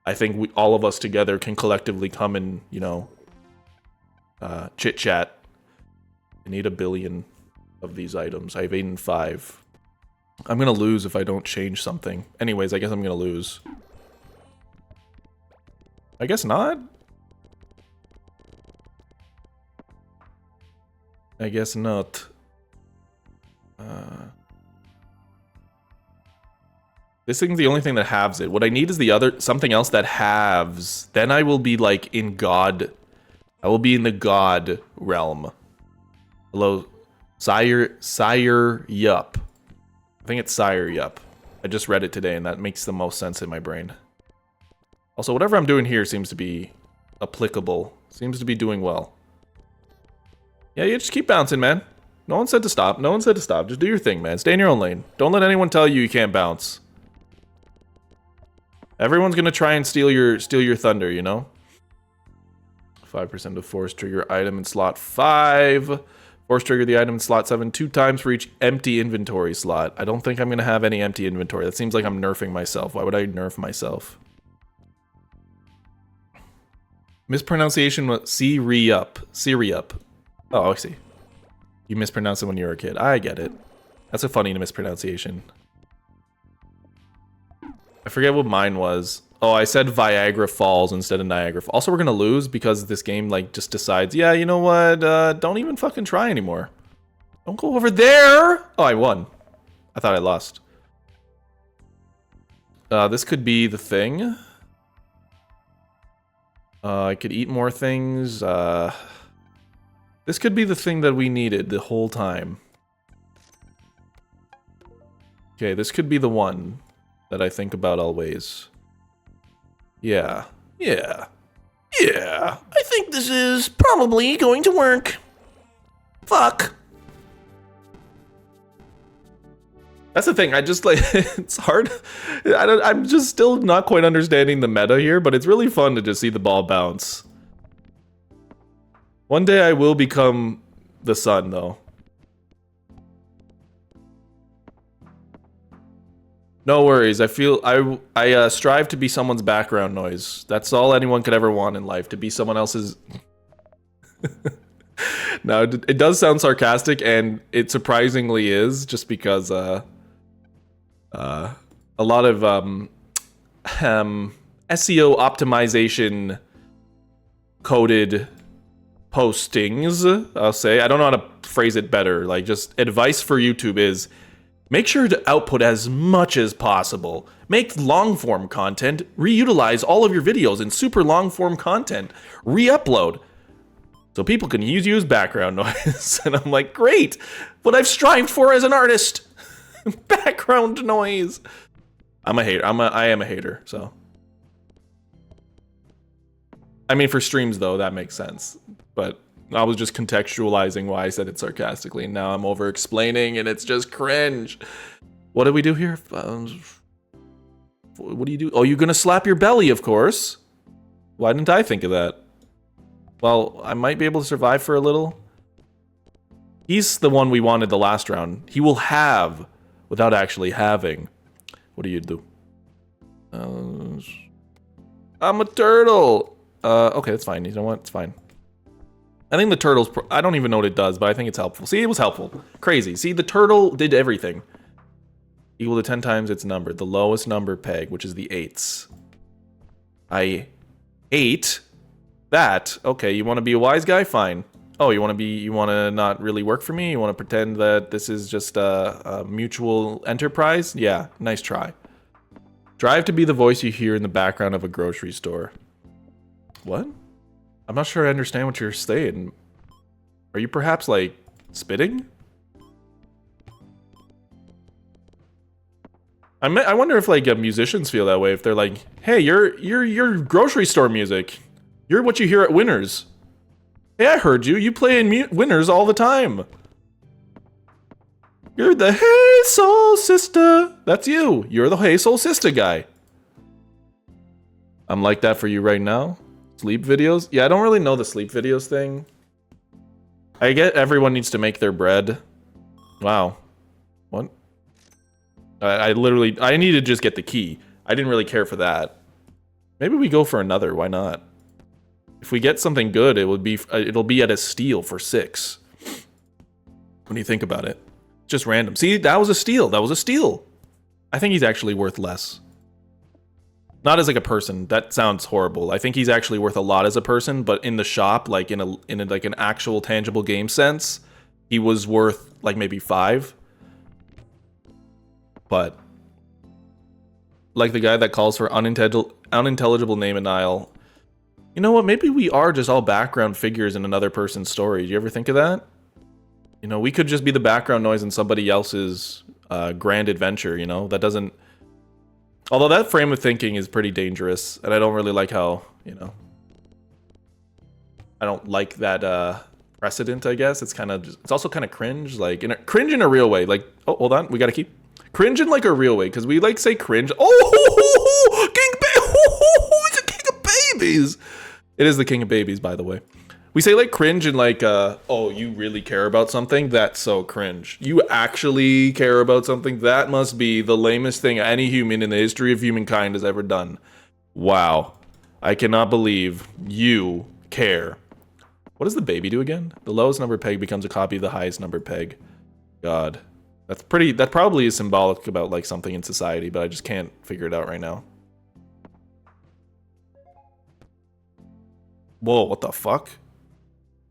I think all of us together can collectively come and, you know, chit chat. I need 1 billion of these items. I have 8 and 5. I'm gonna lose if I don't change something. Anyways, I guess I'm gonna lose. I guess not. I guess not. This thing's the only thing that halves it. What I need is the other something else that halves. Then I will be like in God. I will be in the God realm. Hello, Sire Yup. I think it's Sire Yup. I just read it today and that makes the most sense in my brain. Also, whatever I'm doing here seems to be applicable. Seems to be doing well. Yeah, you just keep bouncing, man. No one said to stop. No one said to stop. Just do your thing, man. Stay in your own lane. Don't let anyone tell you can't bounce. Everyone's gonna try and steal your thunder, you know? 5% of force trigger item in slot 5. Force trigger the item in slot 7 2 times for each empty inventory slot. I don't think I'm gonna have any empty inventory. That seems like I'm nerfing myself. Why would I nerf myself? Mispronunciation was Siri-up. Siri-up. Oh, I see. You mispronounced it when you were a kid. I get it. That's a funny mispronunciation. I forget what mine was. Oh, I said Viagra Falls instead of Niagara Falls. Also, we're gonna lose because this game like just decides, yeah, you know what? Don't even fucking try anymore. Don't go over there. Oh, I won. I thought I lost. This could be the thing. I could eat more things. This could be the thing that we needed the whole time. Okay, this could be the one that I think about always. Yeah. Yeah. Yeah. I think this is probably going to work. Fuck. That's the thing, I just like, it's hard. I'm just still not quite understanding the meta here, but it's really fun to just see the ball bounce. One day I will become the sun, though. No worries. I feel I strive to be someone's background noise. That's all anyone could ever want in life, to be someone else's. No, it does sound sarcastic, and it surprisingly is, just because a lot of SEO optimization coded postings, I'll say. I don't know how to phrase it better. Like, just advice for YouTube is, make sure to output as much as possible. Make long-form content. Reutilize all of your videos in super long-form content. Re-upload. So people can use you as background noise. And I'm like, great! What I've strived for as an artist! Background noise! I'm a hater. I am a hater, so. I mean, for streams, though, that makes sense. But I was just contextualizing why I said it sarcastically. And now I'm over explaining and it's just cringe. What did we do here? What do you do? Oh, you're gonna slap your belly, of course. Why didn't I think of that? Well, I might be able to survive for a little. He's the one we wanted the last round. He will have without actually having. What do you do? I'm a turtle. Okay, that's fine. You know what? It's fine. I think the turtle's... I don't even know what it does, but I think it's helpful. See, it was helpful. Crazy. See, the turtle did everything. Equal to 10 times its number. The lowest number peg, which is the 8s. I ate that. Okay, you want to be a wise guy? Fine. Oh, you want to not really work for me? You want to pretend that this is just a mutual enterprise? Yeah, nice try. Strive to be the voice you hear in the background of a grocery store. What? I'm not sure I understand what you're saying. Are you perhaps, like, spitting? I wonder if, like, musicians feel that way. If they're like, hey, you're grocery store music. You're what you hear at Winners. Hey, I heard you. You play in Winners all the time. You're the Hey Soul Sister. That's you. You're the Hey Soul Sister guy. I'm like that for you right now. Sleep videos? Yeah, I don't really know the sleep videos thing. I get everyone needs to make their bread. Wow. What? I need to just get the key. I didn't really care for that. Maybe we go for another. Why not? If we get something good, it'll be at a steal for 6. When you think about it. Just random. See, that was a steal. That was a steal. I think he's actually worth less. Not as like a person. That sounds horrible. I think he's actually worth a lot as a person, but in the shop, like in like an actual tangible game sense, he was worth like maybe 5. But like the guy that calls for unintelligible name and Nile. You know what? Maybe we are just all background figures in another person's story. Do you ever think of that? You know, we could just be the background noise in somebody else's grand adventure, you know? That doesn't... Although that frame of thinking is pretty dangerous, and I don't really like how, you know... I don't like that precedent, I guess. It's kind of... It's also kind of cringe, like... Cringe in a real way. Like, oh, hold on. We gotta keep... Cringe in like a real way, because we like say cringe... Oh! King He's a king of babies! It is the king of babies, by the way. We say like cringe and like, oh, you really care about something? That's so cringe. You actually care about something? That must be the lamest thing any human in the history of humankind has ever done. Wow. I cannot believe you care. What does the baby do again? The lowest number peg becomes a copy of the highest number peg. God. That probably is symbolic about like something in society, but I just can't figure it out right now. Whoa, what the fuck?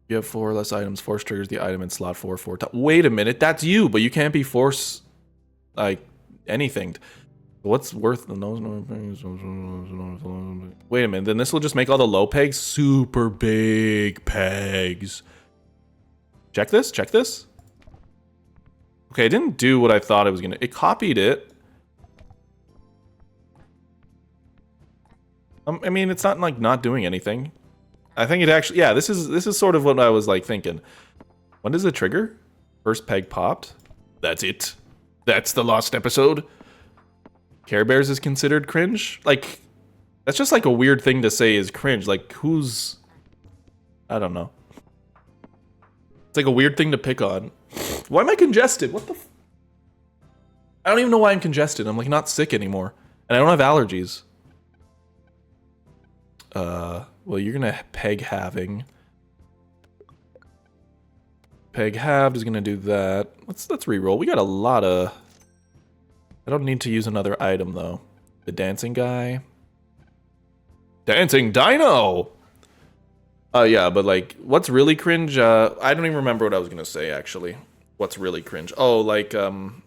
You have 4 or less items. Force triggers the item in slot 4 times. Wait a minute, that's you, but you can't be force like anything. What's worth the nose? Wait a minute, then this will just make all the low pegs super big pegs. Check this, check this. Okay, it didn't do what I thought it was gonna. It copied it. I mean, it's not like not doing anything. I think it actually, yeah, this is sort of what I was like thinking. When does it trigger? First peg popped. That's it. That's the lost episode. Care Bears is considered cringe? Like, that's just like a weird thing to say is cringe. Like, who's... I don't know. It's like a weird thing to pick on. Why am I congested? What the f... I don't even know why I'm congested. I'm like not sick anymore. And I don't have allergies. Well, you're gonna peg halving. Peg halved is gonna do that. Let's re-roll. We got a lot of... I don't need to use another item though. The dancing guy. Dancing dino! Yeah, but like, what's really cringe? I don't even remember what I was gonna say actually. What's really cringe? Oh, like, I don't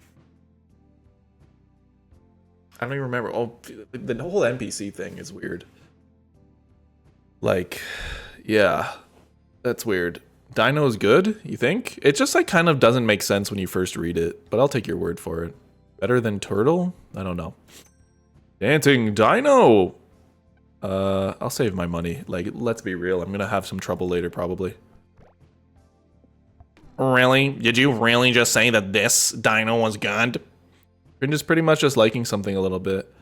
even remember. Oh, the whole NPC thing is weird. Like, yeah, that's weird. Dino's good, you think? It just like kind of doesn't make sense when you first read it, but I'll take your word for it. Better than turtle? I don't know. Dancing dino! I'll save my money. Like, let's be real, I'm gonna have some trouble later probably. Really? Did you really just say that this dino was good? Cringe is pretty much just liking something a little bit.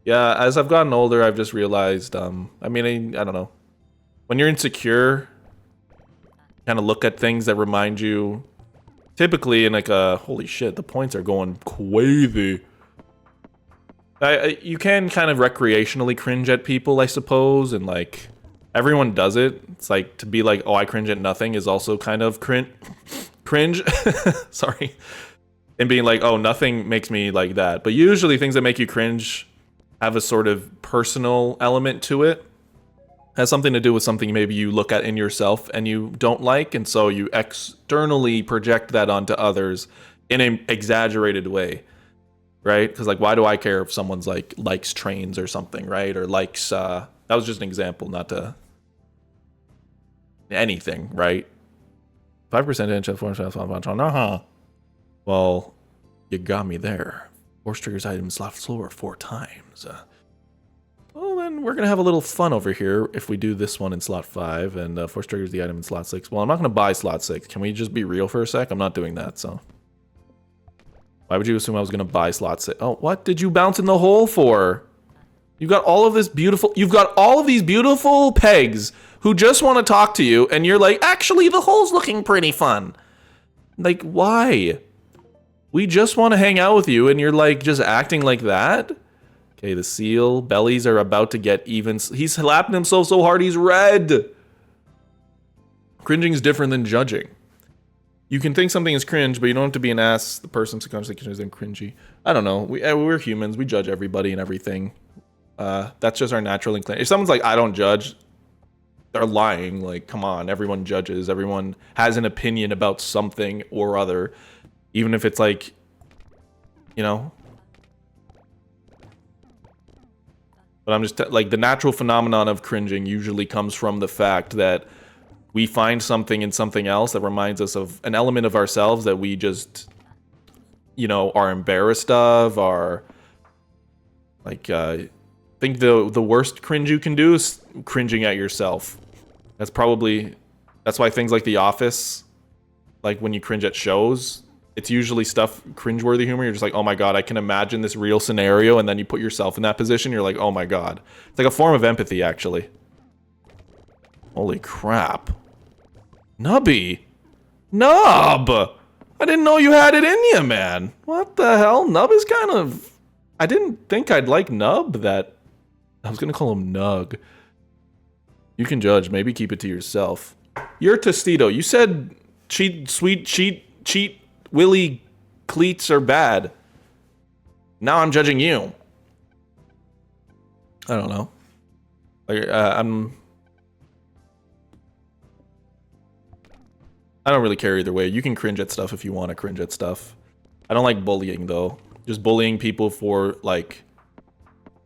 Yeah, as I've gotten older, I've just realized, I mean, I don't know. When you're insecure, kind of look at things that remind you, typically in like a, holy shit, the points are going crazy. You can kind of recreationally cringe at people, I suppose, and like, everyone does it. It's like, to be like, oh, I cringe at nothing is also kind of cringe. Sorry. And being like, oh, nothing makes me like that. But usually things that make you cringe have a sort of personal element to it. Has something to do with something maybe you look at in yourself and you don't like, and so you externally project that onto others in an exaggerated way, right? Because like, why do I care if someone's like likes trains or something, right? Or likes that was just an example, not to anything, right? 5% inch of 4%. Well, you got me there. Force triggers item slot slower 4 times. Well, then we're going to have a little fun over here if we do this one in slot 5, and force triggers the item in slot 6. Well, I'm not going to buy slot 6. Can we just be real for a sec? I'm not doing that, so. Why would you assume I was going to buy slot 6? Oh, what did you bounce in the hole for? You've got all of these beautiful pegs who just want to talk to you, and you're like, actually, the hole's looking pretty fun. Like, why? We just want to hang out with you, and you're like, just acting like that? Okay, the seal bellies are about to get even. He's slapping himself so hard he's red. Cringing is different than judging. You can think something is cringe, but you don't have to be an ass. The person subconsciously considers them cringy. I don't know. We're humans. We judge everybody and everything. That's just our natural inclination. If someone's like, I don't judge, they're lying. Like, come on. Everyone judges. Everyone has an opinion about something or other. Even if it's like, you know. But I'm just like, the natural phenomenon of cringing usually comes from the fact that we find something in something else that reminds us of an element of ourselves that we just, you know, are embarrassed of, or like, I think the worst cringe you can do is cringing at yourself. That's why things like The Office, like when you cringe at shows, it's usually stuff, cringeworthy humor. You're just like, oh my god, I can imagine this real scenario, and then you put yourself in that position, you're like, oh my god. It's like a form of empathy, actually. Holy crap. Nubby! Nub! I didn't know you had it in you, man. What the hell? Nub is kind of... I didn't think I'd like Nub that... I was gonna call him Nug. You can judge. Maybe keep it to yourself. You're Tostito. You said cheat Willy cleats are bad. Now I'm judging you. I don't know. Like, I don't really care either way. You can cringe at stuff if you want to cringe at stuff. I don't like bullying, though. Just bullying people for, like...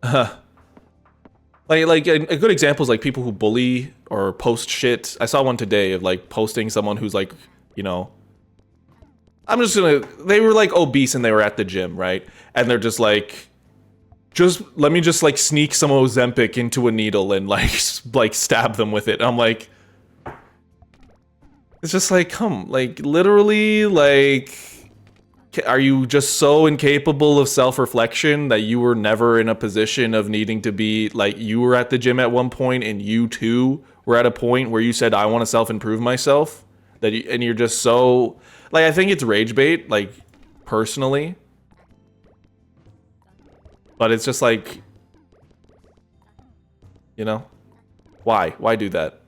like a good example is, like, people who bully or post shit. I saw one today of, like, posting someone who's, like, you know... I'm just gonna... They were, like, obese and they were at the gym, right? And they're just, like... let me just, like, sneak some Ozempic into a needle and, like, stab them with it. And I'm like... It's just like, like, literally, like... Are you just so incapable of self-reflection that you were never in a position of needing to be... Like, you were at the gym at one point and you, too, were at a point where you said, I want to self-improve myself? And you're just so... Like, I think it's rage bait, like, personally. But it's just like... You know? Why? Why do that?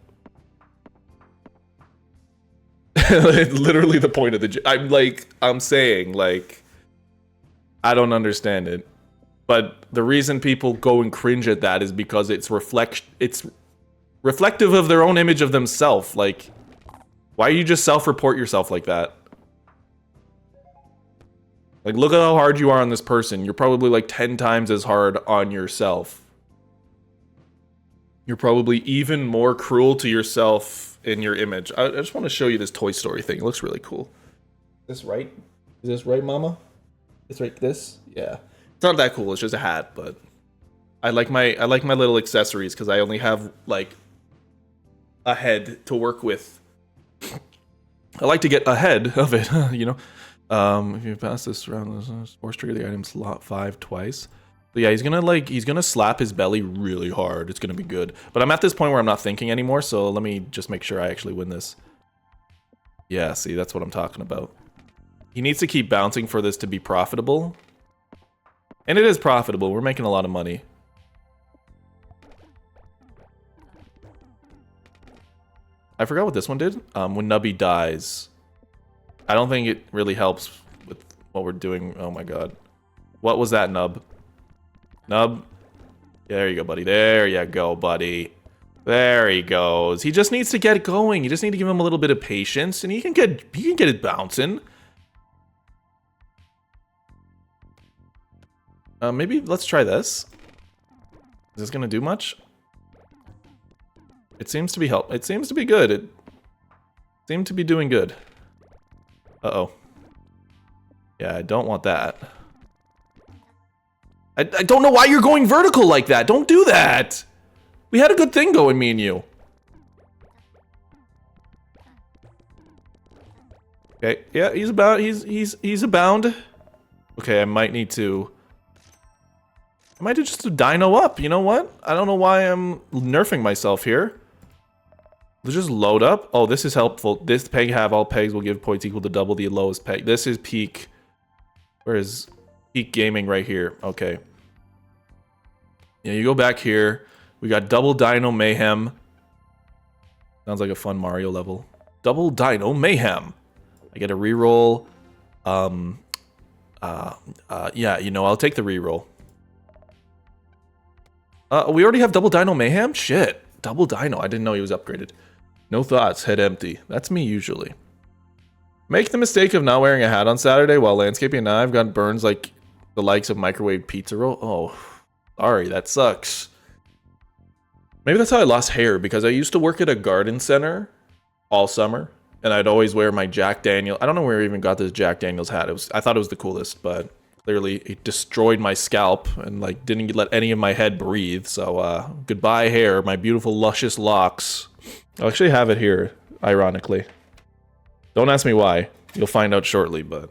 Literally the point of the... I'm saying, like... I don't understand it. But the reason people go and cringe at that is because it's reflective of their own image of themselves. Like, why do you just self-report yourself like that? Like, look at how hard you are on this person. You're probably like 10 times as hard on yourself. You're probably even more cruel to yourself in your image. I just want to show you this Toy Story thing. It looks really cool. Is this right? Is this right, Mama? It's right. This? Yeah. It's not that cool. It's just a hat, but I like my little accessories because I only have like a head to work with. I like to get ahead of it, you know. If you pass this round, force trigger the item slot 5 twice. So yeah, he's gonna slap his belly really hard. It's gonna be good. But I'm at this point where I'm not thinking anymore, so let me just make sure I actually win this. Yeah, see, that's what I'm talking about. He needs to keep bouncing for this to be profitable. And it is profitable. We're making a lot of money. I forgot what this one did. When Nubby dies. I don't think it really helps with what we're doing. Oh my god. What was that, Nub? Nub? Yeah, there you go, buddy. There you go, buddy. There he goes. He just needs to get going. You just need to give him a little bit of patience, and he can get it bouncing. Maybe let's try this. Is this gonna do much? It seems to be It seems to be good. It seemed to be doing good. Uh-oh. Yeah, I don't want that. I don't know why you're going vertical like that. Don't do that. We had a good thing going, me and you. Okay, yeah, he's abound. Okay, I might just dino up. You know what? I don't know why I'm nerfing myself here. Let's just load up. Oh, this is helpful. This peg have all pegs will give points equal to double the lowest peg. This is peak. Where is peak gaming right here? Okay. Yeah, you go back here. We got double dino mayhem. Sounds like a fun Mario level. Double dino mayhem. I get a reroll. Yeah, you know, I'll take the reroll. We already have double dino mayhem? Shit. Double dino. I didn't know he was upgraded. No thoughts, head empty. That's me usually. Make the mistake of not wearing a hat on Saturday while landscaping. Now I've got burns like the likes of microwave pizza roll. Oh, sorry, that sucks. Maybe that's how I lost hair, because I used to work at a garden center all summer, and I'd always wear my Jack Daniel. I don't know where I even got this Jack Daniels hat. I thought it was the coolest, but clearly it destroyed my scalp and like didn't let any of my head breathe. So goodbye hair, my beautiful luscious locks. I actually have it here, ironically. Don't ask me why. You'll find out shortly, but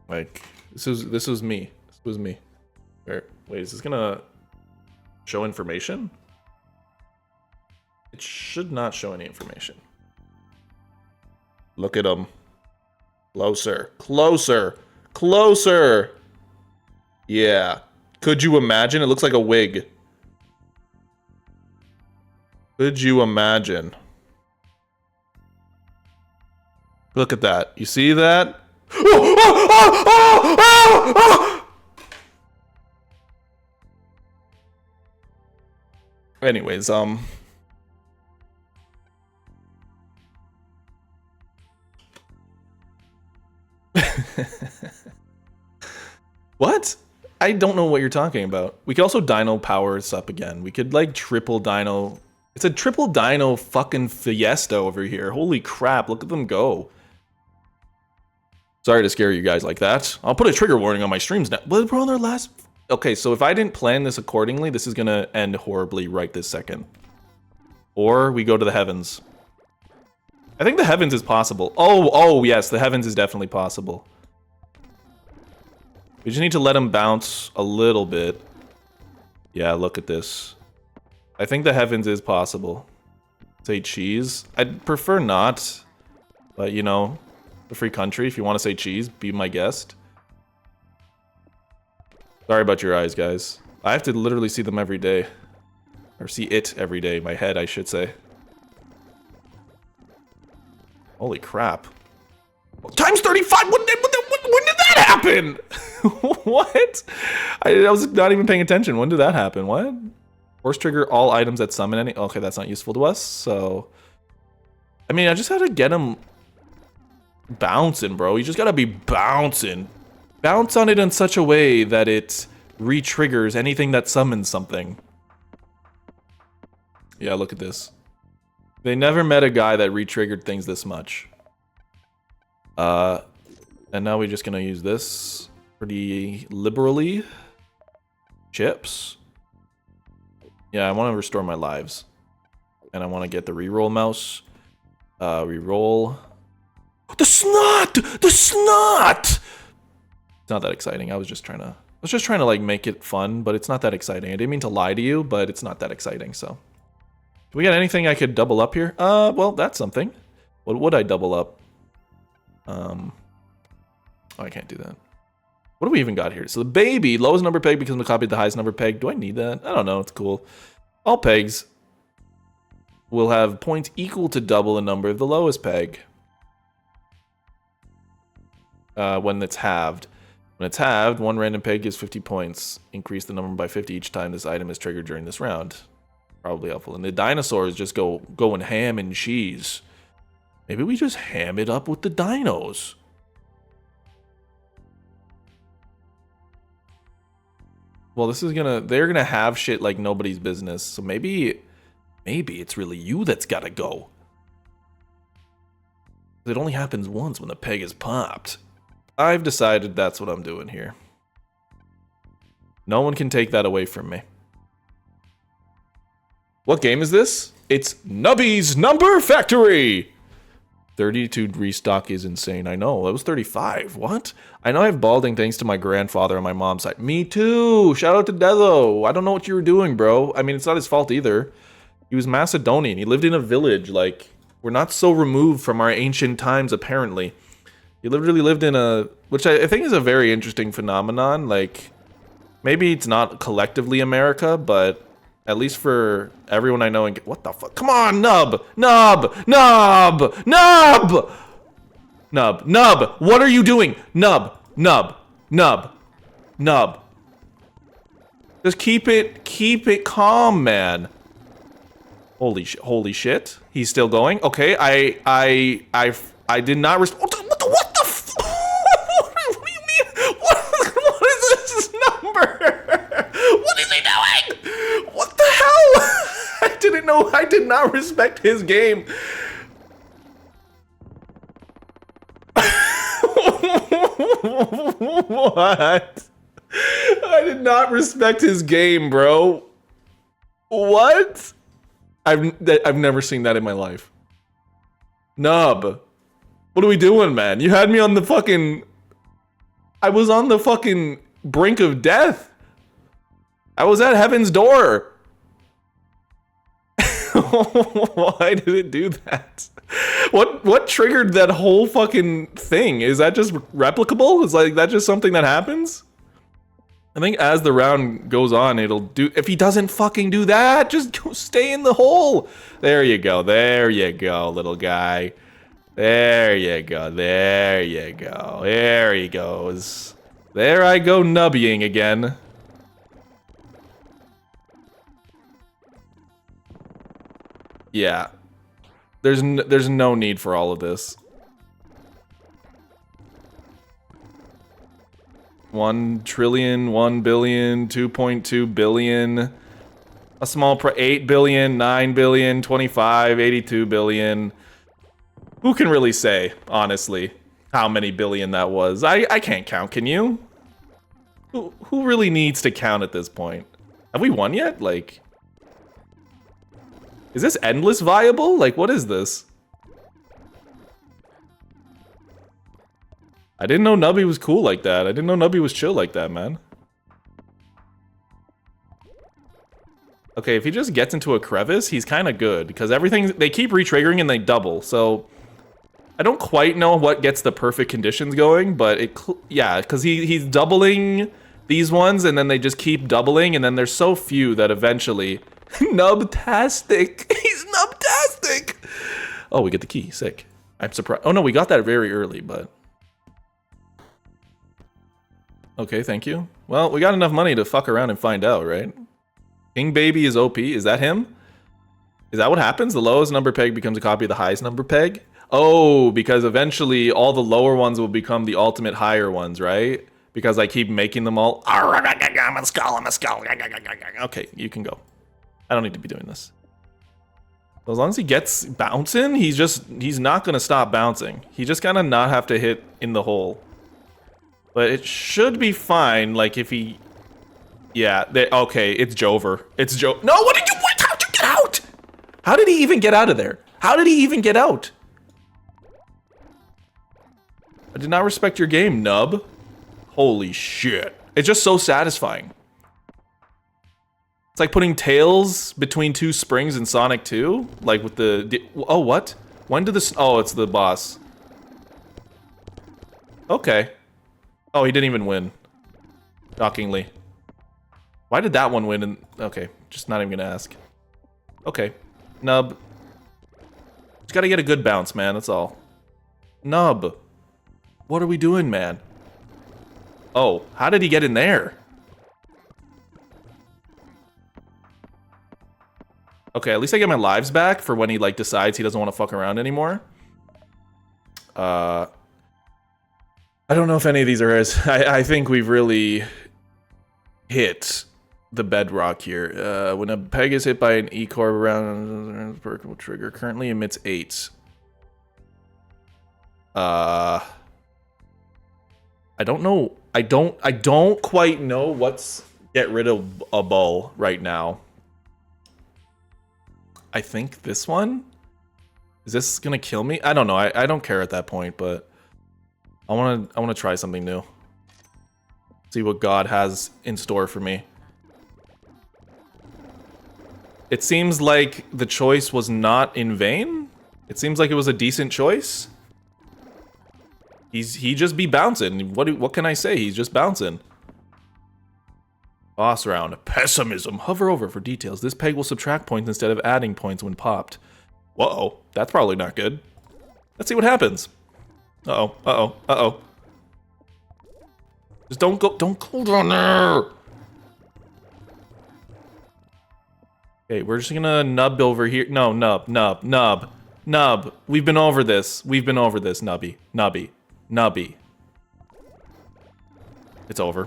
like this was me. This was me. Wait, is this gonna show information? It should not show any information. Look at him. Closer. Closer. Closer. Yeah. Could you imagine? It looks like a wig. Could you imagine? Look at that. You see that? Anyways, What? I don't know what you're talking about. We could also dino power us up again. We could like triple dino. It's a triple dino fucking fiesta over here. Holy crap, look at them go. Sorry to scare you guys like that. I'll put a trigger warning on my streams now. But we're on our last... Okay, so if I didn't plan this accordingly, this is gonna end horribly right this second. Or we go to the heavens. I think the heavens is possible. Oh yes, the heavens is definitely possible. We just need to let him bounce a little bit. Yeah, look at this. I think the heavens is possible. Say cheese. I'd prefer not. But, you know, a free country. If you want to say cheese, be my guest. Sorry about your eyes, guys. I have to literally see them every day. Or see it every day. My head, I should say. Holy crap. Times 35! When did that happen? What? I was not even paying attention. When did that happen? What? Force trigger all items that summon any... Okay, that's not useful to us, so... I mean, I just had to get him bouncing, bro. You just gotta be bouncing. Bounce on it in such a way that it re-triggers anything that summons something. Yeah, look at this. They never met a guy that re-triggered things this much. And now we're just gonna use this pretty liberally. Chips. Yeah, I want to restore my lives. And I want to get the reroll mouse. Reroll. The snot! The snot! It's not that exciting. I was just trying to like make it fun, but it's not that exciting. I didn't mean to lie to you, but it's not that exciting, so. Do we got anything I could double up here? Well, that's something. What would I double up? Oh, I can't do that. What do we even got here? So the baby, lowest number peg becomes a copy of the highest number peg. Do I need that? I don't know. It's cool. All pegs will have points equal to double the number of the lowest peg when it's halved. When it's halved, one random peg gives 50 points. Increase the number by 50 each time this item is triggered during this round. Probably helpful. And the dinosaurs just going ham and cheese. Maybe we just ham it up with the dinos. Well, they're gonna have shit like nobody's business. So maybe it's really you that's gotta go. It only happens once when the peg is popped. I've decided that's what I'm doing here. No one can take that away from me. What game is this? It's Nubby's Number Factory! 32 restock is insane. I know. That was 35. What? I know I have balding thanks to my grandfather on my mom's side. Me too! Shout out to Dezo. I don't know what you were doing, bro. I mean, it's not his fault either. He was Macedonian. He lived in a village. Like, we're not so removed from our ancient times, apparently. He literally lived in a... Which I think is a very interesting phenomenon. Like, maybe it's not collectively America, but... At least for everyone I know. What the fuck? Come on, Nub! Nub! Nub! Nub! Nub! Nub! What are you doing? Nub! Nub! Nub! Nub! Just keep it calm, man. Holy shit. He's still going? Okay, I did not respond. What the what do you mean? What is this number? What is he doing? What the hell? I didn't know. I did not respect his game. What? I did not respect his game, bro. What? I've never seen that in my life. Nub. What are we doing, man? You had me on the fucking... I was on the fucking brink of death. I was at heaven's door. Why did it do that? What triggered that whole fucking thing? Is that just replicable? Is like that just something that happens? I think as the round goes on, it'll do... If he doesn't fucking do that, just go stay in the hole. There you go. There you go, little guy. There you go. There you go. There he goes. There I go nubbying again. Yeah. There's no need for all of this. 1 trillion, 1 billion, 2.2 billion, a small 8 billion, 9 billion, 25, 82 billion. Who can really say, honestly, how many billion that was? I can't count, can you? Who really needs to count at this point? Have we won yet? Like, is this endless viable? Like, what is this? I didn't know Nubby was cool like that. I didn't know Nubby was chill like that, man. Okay, if he just gets into a crevice, he's kind of good. Because everything... They keep re-triggering and they double, so... I don't quite know what gets the perfect conditions going, but it... Yeah, because he's doubling these ones, and then they just keep doubling, and then there's so few that eventually... Nubtastic! He's nubtastic! Oh, we get the key. Sick. I'm surprised. Oh, no, we got that very early, but... Okay, thank you. Well, we got enough money to fuck around and find out, right? King Baby is OP. Is that him? Is that what happens? The lowest number peg becomes a copy of the highest number peg? Oh, because eventually all the lower ones will become the ultimate higher ones, right? Because I keep making them all... I'm a skull, I'm a skull. Okay, you can go. I don't need to be doing this. As long as he gets bouncing, he's not going to stop bouncing. He just kind of not have to hit in the hole. But it should be fine, like if he... Yeah, okay, it's Jover. It's No, what did you... How'd you get out? How did he even get out of there? How did he even get out? I did not respect your game, nub. Holy shit. It's just so satisfying. It's like putting tails between two springs in Sonic 2. Like with the... Oh, what? When did this... Oh, it's the boss. Okay. Oh, he didn't even win. Shockingly. Why did that one win? And okay, just not even gonna ask. Okay. Nub. Just gotta get a good bounce, man. That's all. Nub. What are we doing, man? Oh, how did he get in there? Okay, at least I get my lives back for when he, like, decides he doesn't want to fuck around anymore. I don't know if any of these are as... I think we've really hit the bedrock here. When a peg is hit by an E-Corp around vertical trigger, currently emits 8. I don't know. I don't quite know what's get rid of a ball right now. I think this one? Is this gonna kill me? I don't know. I don't care at that point, but I wanna try something new. See what God has in store for me. It seems like the choice was not in vain. It seems like it was a decent choice. He just be bouncing. What can I say? He's just bouncing. Boss round. Pessimism. Hover over for details. This peg will subtract points instead of adding points when popped. Whoa, that's probably not good. Let's see what happens. Uh-oh, uh-oh, uh-oh. Just don't go down there! Okay, we're just gonna nub over here. No, nub. We've been over this, Nubby. Nubby. It's over.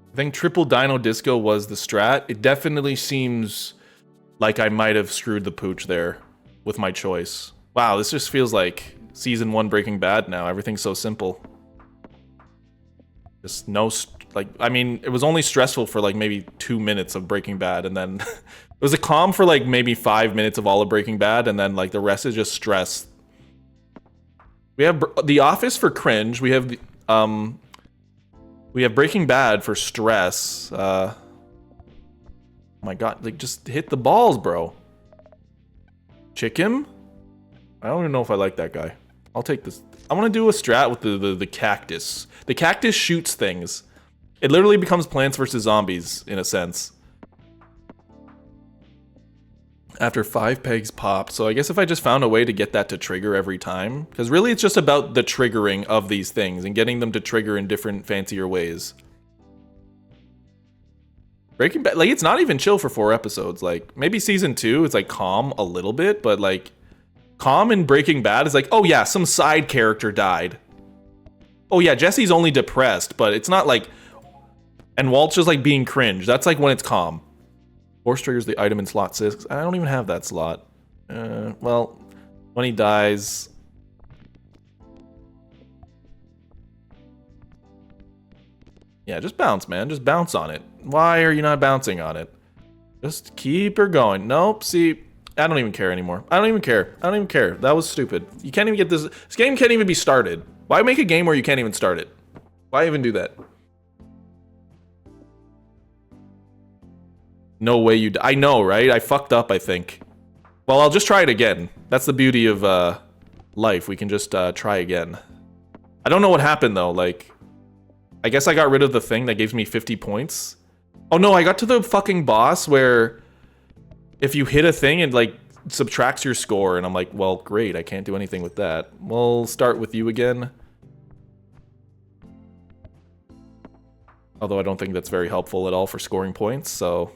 I think Triple Dino Disco was the strat. It definitely seems like I might have screwed the pooch there with my choice. Wow, this just feels like Season 1 Breaking Bad now. Everything's so simple. Just no, like, I mean, it was only stressful for like maybe 2 minutes of Breaking Bad, and then it was a calm for like maybe 5 minutes of all of Breaking Bad, and then like the rest is just stress. We have The Office for cringe. We have Breaking Bad for stress. Oh my god, like, just hit the balls, bro. Chicken? I don't even know if I like that guy. I'll take this. I want to do a strat with the cactus. The cactus shoots things. It literally becomes Plants vs. Zombies, in a sense. After 5 pegs popped. So I guess if I just found a way to get that to trigger every time. Because really it's just about the triggering of these things and getting them to trigger in different, fancier ways. Breaking Bad, like, it's not even chill for 4 episodes. Like, maybe season 2 it's like calm a little bit, but like, calm in Breaking Bad is like, oh yeah, some side character died. Oh yeah, Jesse's only depressed, but it's not like, and Walt's just like being cringe. That's like when it's calm. Force triggers the item in slot 6. I don't even have that slot. Well, when he dies... Yeah, just bounce, man. Just bounce on it. Why are you not bouncing on it? Just keep her going. Nope, see... I don't even care anymore. I don't even care. I don't even care. That was stupid. You can't even get this... This game can't even be started. Why make a game where you can't even start it? Why even do that? No way you... I know, right? I fucked up, I think. Well, I'll just try it again. That's the beauty of life. We can just try again. I don't know what happened, though. Like, I guess I got rid of the thing that gives me 50 points. Oh, no, I got to the fucking boss where if you hit a thing, it, like, subtracts your score. And I'm like, well, great. I can't do anything with that. We'll start with you again. Although I don't think that's very helpful at all for scoring points, so...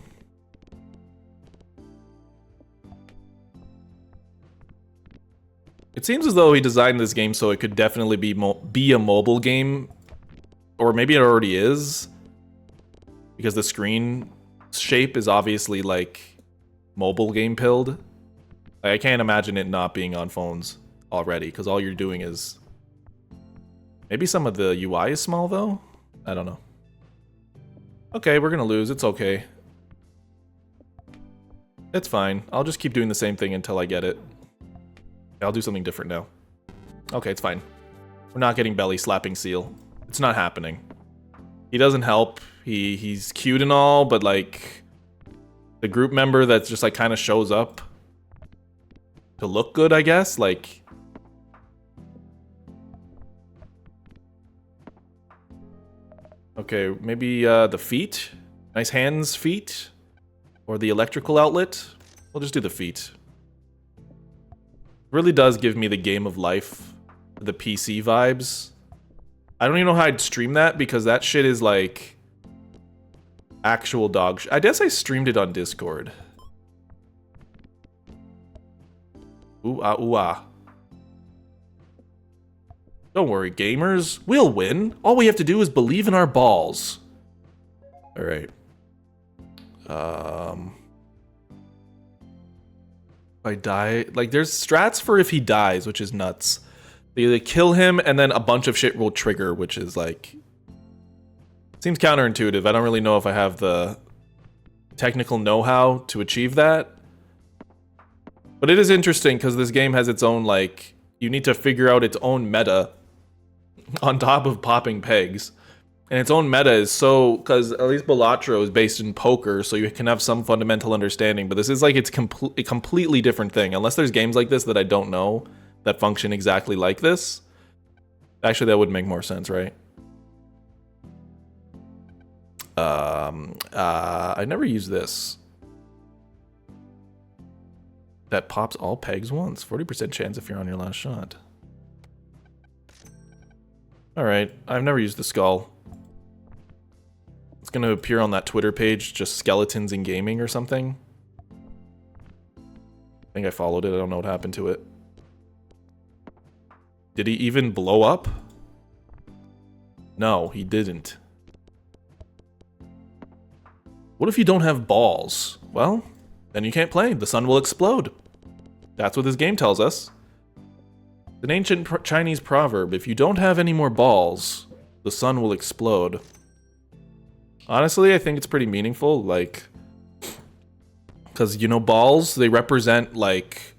It seems as though he designed this game so it could definitely be a mobile game. Or maybe it already is. Because the screen shape is obviously, like, mobile game pilled. I can't imagine it not being on phones already, because all you're doing is... Maybe some of the UI is small, though? I don't know. Okay, we're gonna lose. It's okay. It's fine. I'll just keep doing the same thing until I get it. I'll do something different now. Okay, it's fine. We're not getting belly slapping Seal. It's not happening. He doesn't help. He's cute and all, but like the group member that just like kind of shows up to look good, I guess. Like, okay, maybe the feet. Nice hands, feet, or the electrical outlet. We'll just do the feet. Really does give me the game of life, the PC vibes. I don't even know how I'd stream that because that shit is like actual dog shit. I guess I streamed it on Discord. Ooh ah ooh ah. Don't worry, gamers. We'll win. All we have to do is believe in our balls. All right. I die, like there's strats for if he dies, which is nuts. They either kill him and then a bunch of shit will trigger, which is like seems counterintuitive. I don't really know if I have the technical know-how to achieve that. But it is interesting because this game has its own like you need to figure out its own meta on top of popping pegs. And its own meta is so, because at least Balatro is based in poker, so you can have some fundamental understanding, but this is like it's a completely different thing. Unless there's games like this that I don't know that function exactly like this. Actually, that would make more sense, right? I never used this. That pops all pegs once. 40% chance if you're on your last shot. Alright, I've never used the skull. It's gonna appear on that Twitter page, just skeletons in gaming or something. I think I followed it, I don't know what happened to it. Did he even blow up? No, he didn't. What if you don't have balls? Well, then you can't play, the sun will explode. That's what this game tells us. It's an ancient Chinese proverb, if you don't have any more balls, the sun will explode. Honestly, I think it's pretty meaningful, like, because, you know, balls, they represent, like,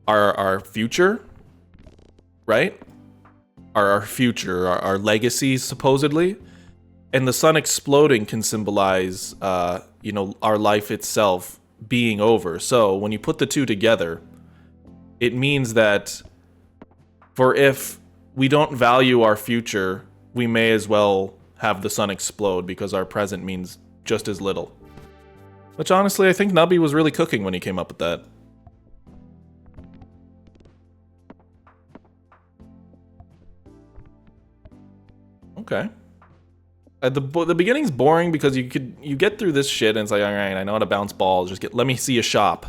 our future, right? Our future, our legacy, supposedly. And the sun exploding can symbolize, you know, our life itself being over. So, when you put the two together, it means that for if we don't value our future, we may as well have the sun explode because our present means just as little. Which honestly, I think Nubby was really cooking when he came up with that. Okay. At the beginning's boring because you get through this shit and it's like, all right, I know how to bounce balls. Just let me see a shop.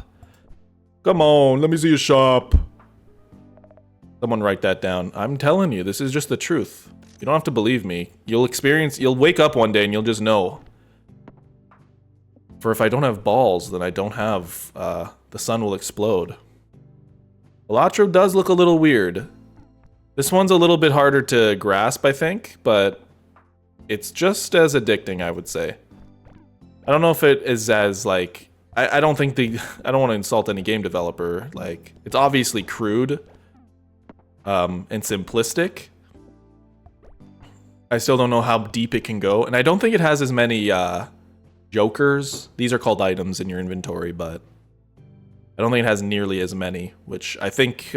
Come on, let me see a shop. Someone write that down. I'm telling you, this is just the truth. You don't have to believe me. You'll wake up one day and you'll just know. For if I don't have balls, then I don't have, the sun will explode. Balatro does look a little weird. This one's a little bit harder to grasp, I think, but it's just as addicting, I would say. I don't know if it is as, like, I don't think I don't want to insult any game developer. Like, it's obviously crude, and simplistic. I still don't know how deep it can go, and I don't think it has as many, jokers. These are called items in your inventory, but I don't think it has nearly as many, which I think,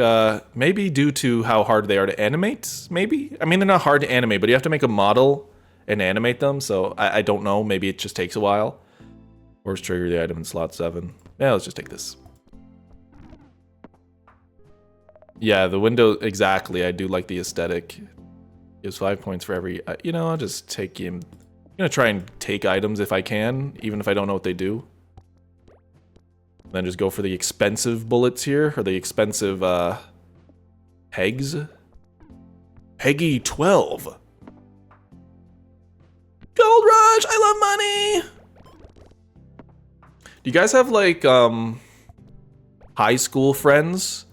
maybe due to how hard they are to animate, maybe? I mean, they're not hard to animate, but you have to make a model and animate them, so I don't know. Maybe it just takes a while. Force trigger the item in slot 7. Yeah, let's just take this. Yeah, the window, exactly. I do like the aesthetic. Gives 5 points for every, you know, I'll just take him. I'm gonna try and take items if I can, even if I don't know what they do. Then just go for the expensive bullets here, or the expensive, pegs. Peggy 12. Gold Rush, I love money! Do you guys have, like, high school friends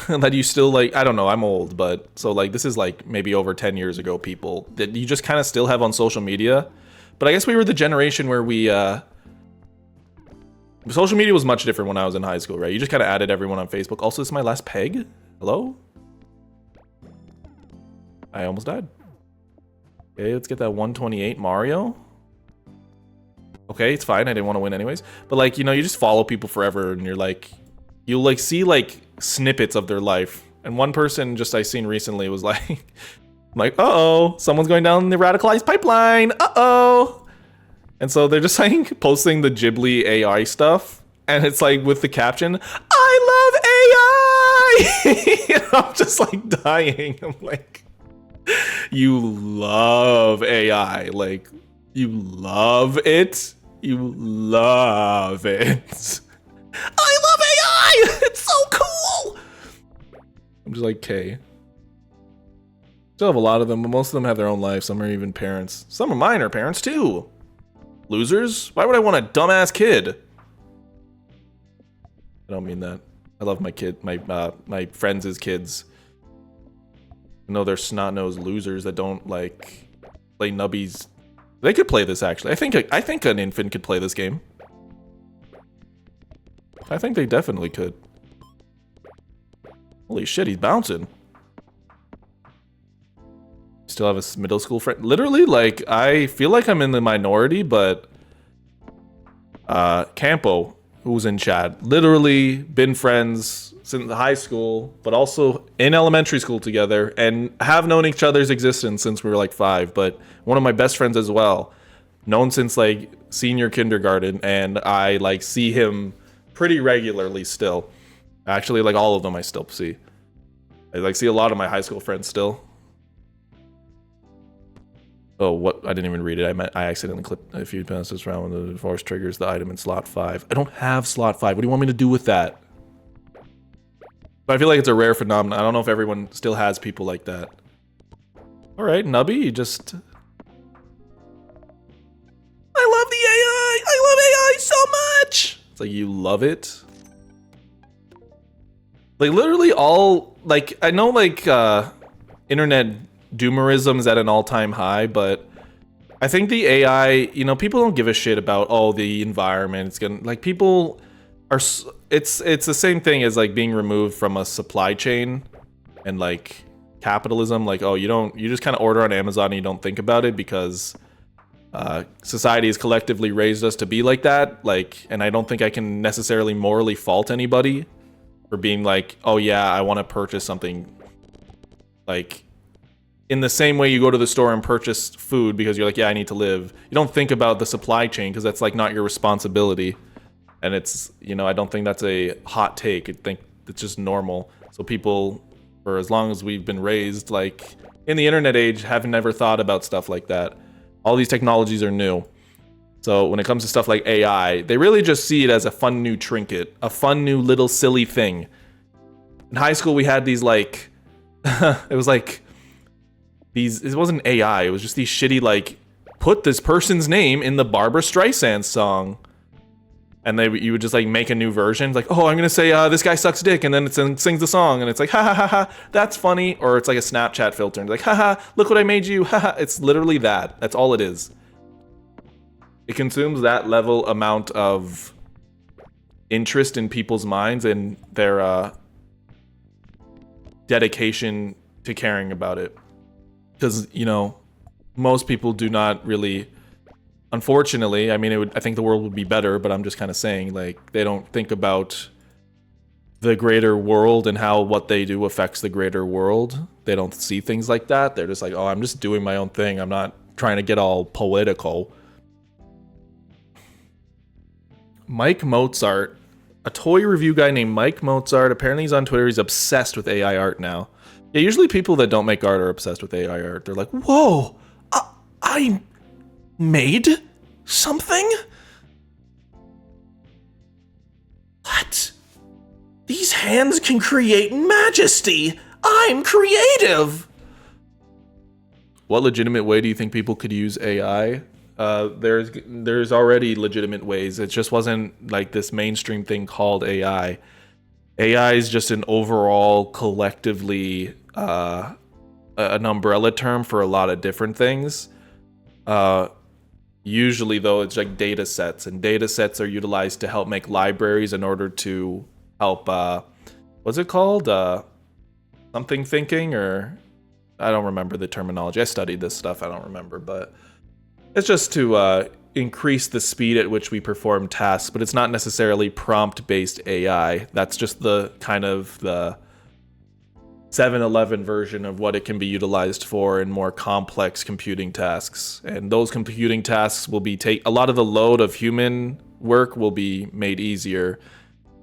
that you still, like, I don't know, I'm old, but, so, like, this is, like, maybe over 10 years ago people that you just kind of still have on social media, But I guess we were the generation where we social media was much different when I was in high school, right? You just kind of added everyone on Facebook. Also, this is my last peg. Hello? I almost died. Okay, let's get that 128 Mario. Okay, it's fine. I didn't want to win anyways. But like, you know, you just follow people forever and you're like, you'll like see like snippets of their life. And one person just I seen recently was like, I'm like, uh-oh, someone's going down the radicalized pipeline. Uh-oh. And so they're just like posting the Ghibli AI stuff. And it's like with the caption, I love AI. And I'm just like dying. I'm like, you love AI. Like, you love it. You love it. I love AI. It's so cool. I'm just like, okay. Still have a lot of them, but most of them have their own life. Some are even parents. Some of mine are parents too. Losers? Why would I want a dumbass kid? I don't mean that. I love my kid, my friends' kids. I know they're snot-nosed losers that don't like play nubbies. They could play this actually. I think an infant could play this game. I think they definitely could. Holy shit, he's bouncing. Still have a middle school friend. Literally, like, I feel like I'm in the minority, but Campo, who's in chat, literally been friends since high school, but also in elementary school together, and have known each other's existence since we were like 5. But one of my best friends as well, known since like senior kindergarten, and I like see him pretty regularly still. Actually, like all of them I still see. I like see a lot of my high school friends still. Oh, what? I didn't even read it. I accidentally clicked a few passes around when the force triggers the item in slot 5. I don't have slot 5. What do you want me to do with that? But I feel like it's a rare phenomenon. I don't know if everyone still has people like that. All right, Nubby, you just... I love the AI! I love AI so much! It's like, you love it? Like, literally all... Like, I know, like, internet doomerism is at an all-time high, but I think the AI, you know, people don't give a shit about, oh, the environment. It's gonna... Like, people are... It's the same thing as, like, being removed from a supply chain and, like, capitalism. Like, oh, you just kind of order on Amazon and you don't think about it because... society has collectively raised us to be like that, like, and I don't think I can necessarily morally fault anybody for being like, oh yeah, I want to purchase something. Like, in the same way you go to the store and purchase food because you're like, yeah, I need to live. You don't think about the supply chain because that's like not your responsibility. And it's, you know, I don't think that's a hot take. I think it's just normal. So people, for as long as we've been raised, like, in the internet age, have never thought about stuff like that. All these technologies are new. So when it comes to stuff like AI, they really just see it as a fun new trinket, a fun new little silly thing. In high school, we had these like, it was like, it wasn't AI, it was just these shitty like, put this person's name in the Barbara Streisand song. And you would just like make a new version. Like, oh, I'm gonna say this guy sucks dick, and then it sings the song, and it's like, ha ha ha ha, that's funny. Or it's like a Snapchat filter, and it's like, ha ha, look what I made you, ha ha. It's literally that. That's all it is. It consumes that level amount of interest in people's minds and their dedication to caring about it. Because, you know, most people do not really... Unfortunately, I mean, I think the world would be better, but I'm just kind of saying, like, they don't think about the greater world and how what they do affects the greater world. They don't see things like that. They're just like, oh, I'm just doing my own thing. I'm not trying to get all political. Mike Mozart, a toy review guy named Mike Mozart. Apparently he's on Twitter. He's obsessed with AI art now. Yeah, usually people that don't make art are obsessed with AI art. They're like, whoa, I made something? What? These hands can create majesty. I'm creative. What legitimate way do you think people could use AI? There's already legitimate ways. It just wasn't like this mainstream thing called AI. AI is just an overall collectively an umbrella term for a lot of different things. Usually, though, it's like data sets, and data sets are utilized to help make libraries in order to help, what's it called? Something thinking, or I don't remember the terminology. I studied this stuff, I don't remember, but it's just to increase the speed at which we perform tasks, but it's not necessarily prompt-based AI. That's just the kind of the 7-Eleven version of what it can be utilized for in more complex computing tasks. And those computing tasks will be a lot of the load of human work will be made easier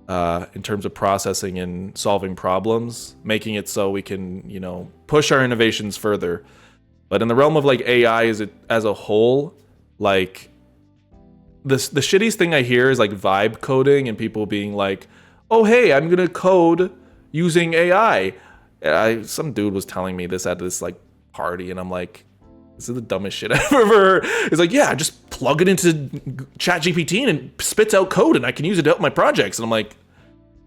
in terms of processing and solving problems, making it so we can, push our innovations further. But in the realm of like AI as a whole, like the shittiest thing I hear is like vibe coding and people being like, "Oh hey, I'm gonna code using AI." Some dude was telling me this at this like party, and I'm like, this is the dumbest shit I've ever heard. It's like, yeah, just plug it into ChatGPT and it spits out code, and I can use it to help my projects. And I'm like,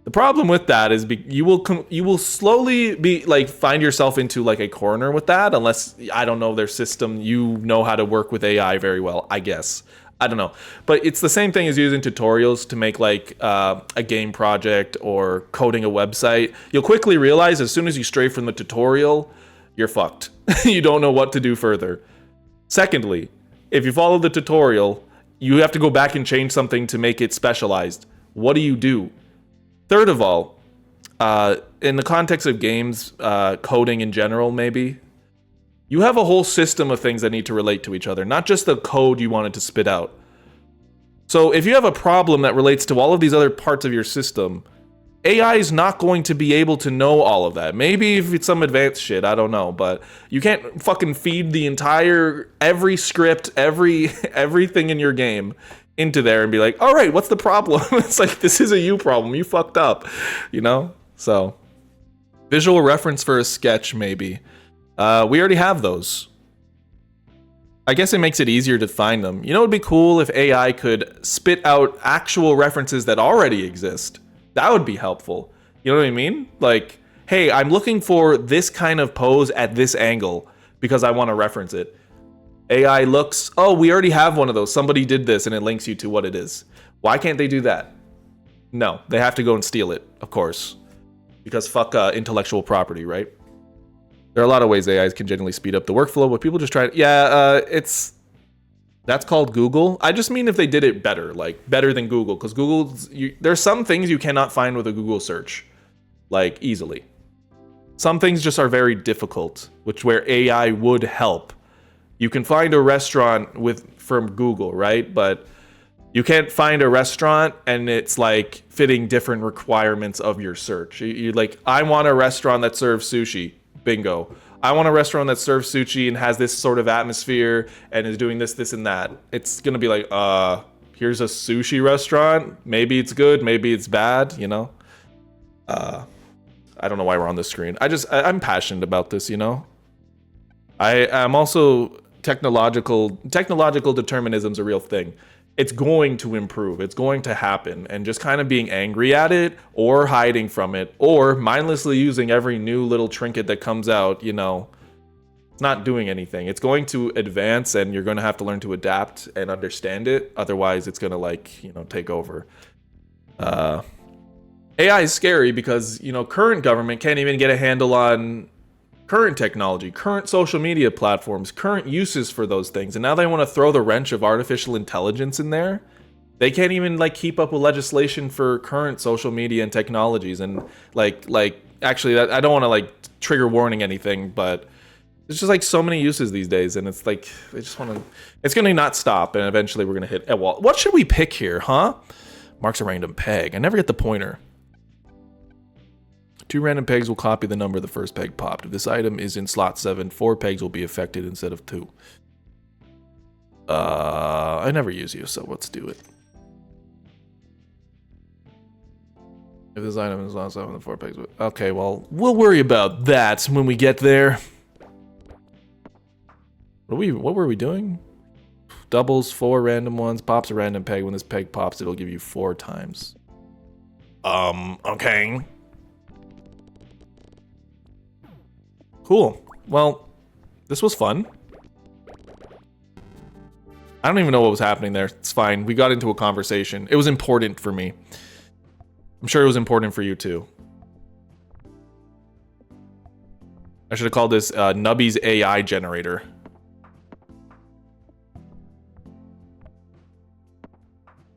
the problem with that is you will slowly be like find yourself into like a corner with that, unless I don't know their system. You know how to work with AI very well, I guess. I don't know, but it's the same thing as using tutorials to make like a game project or coding a website. You'll quickly realize as soon as you stray from the tutorial, you're fucked. You don't know what to do further. Secondly, if you follow the tutorial, you have to go back and change something to make it specialized. What do? Third of all, in the context of games, coding in general, maybe, you have a whole system of things that need to relate to each other, not just the code you wanted to spit out. So if you have a problem that relates to all of these other parts of your system, AI is not going to be able to know all of that. Maybe if it's some advanced shit, I don't know, but you can't fucking feed the every script, everything in your game into there and be like, all right, what's the problem? It's like, this is a you problem. You fucked up, So visual reference for a sketch, maybe. We already have those. I guess it makes it easier to find them. It'd be cool if AI could spit out actual references that already exist. That would be helpful. You know what I mean? Like, hey, I'm looking for this kind of pose at this angle because I want to reference it. AI looks, oh, we already have one of those. Somebody did this, and it links you to what it is. Why can't they do that? No, they have to go and steal it, of course. Because fuck intellectual property, right? There are a lot of ways AIs can generally speed up the workflow, but people just try to, that's called Google. I just mean if they did it better, like better than Google, because there's some things you cannot find with a Google search, like easily. Some things just are very difficult, where AI would help. You can find a restaurant from Google, right? But you can't find a restaurant and it's like fitting different requirements of your search. You're like, I want a restaurant that serves sushi. Bingo. I want a restaurant that serves sushi and has this sort of atmosphere and is doing this, and that. It's gonna be like, here's a sushi restaurant. Maybe it's good, maybe it's bad, I don't know why we're on this screen. I'm passionate about this, I'm also technological determinism's a real thing. It's going to improve. It's going to happen. And just kind of being angry at it or hiding from it or mindlessly using every new little trinket that comes out, it's not doing anything. It's going to advance and you're going to have to learn to adapt and understand it. Otherwise, it's going to take over. AI is scary because, current government can't even get a handle on current technology, current social media platforms, current uses for those things. And now they want to throw the wrench of artificial intelligence in there. They can't even keep up with legislation for current social media and technologies. And actually, I don't want to trigger warning anything, but there's just so many uses these days. And it's they just want to, it's going to not stop. And eventually we're going to hit a wall. What should we pick here, huh? Marks a random peg. I never get the pointer. 2 random pegs will copy the number the first peg popped. If this item is in slot 7, 4 pegs will be affected instead of 2. I never use you, so let's do it. If this item is slot 7, then 4 pegs will... Okay, well, we'll worry about that when we get there. What were we doing? Doubles, 4 random ones, pops a random peg. When this peg pops, it'll give you 4 times. Okay. Cool. Well, this was fun. I don't even know what was happening there. It's fine. We got into a conversation. It was important for me. I'm sure it was important for you too. I should have called this Nubby's AI generator.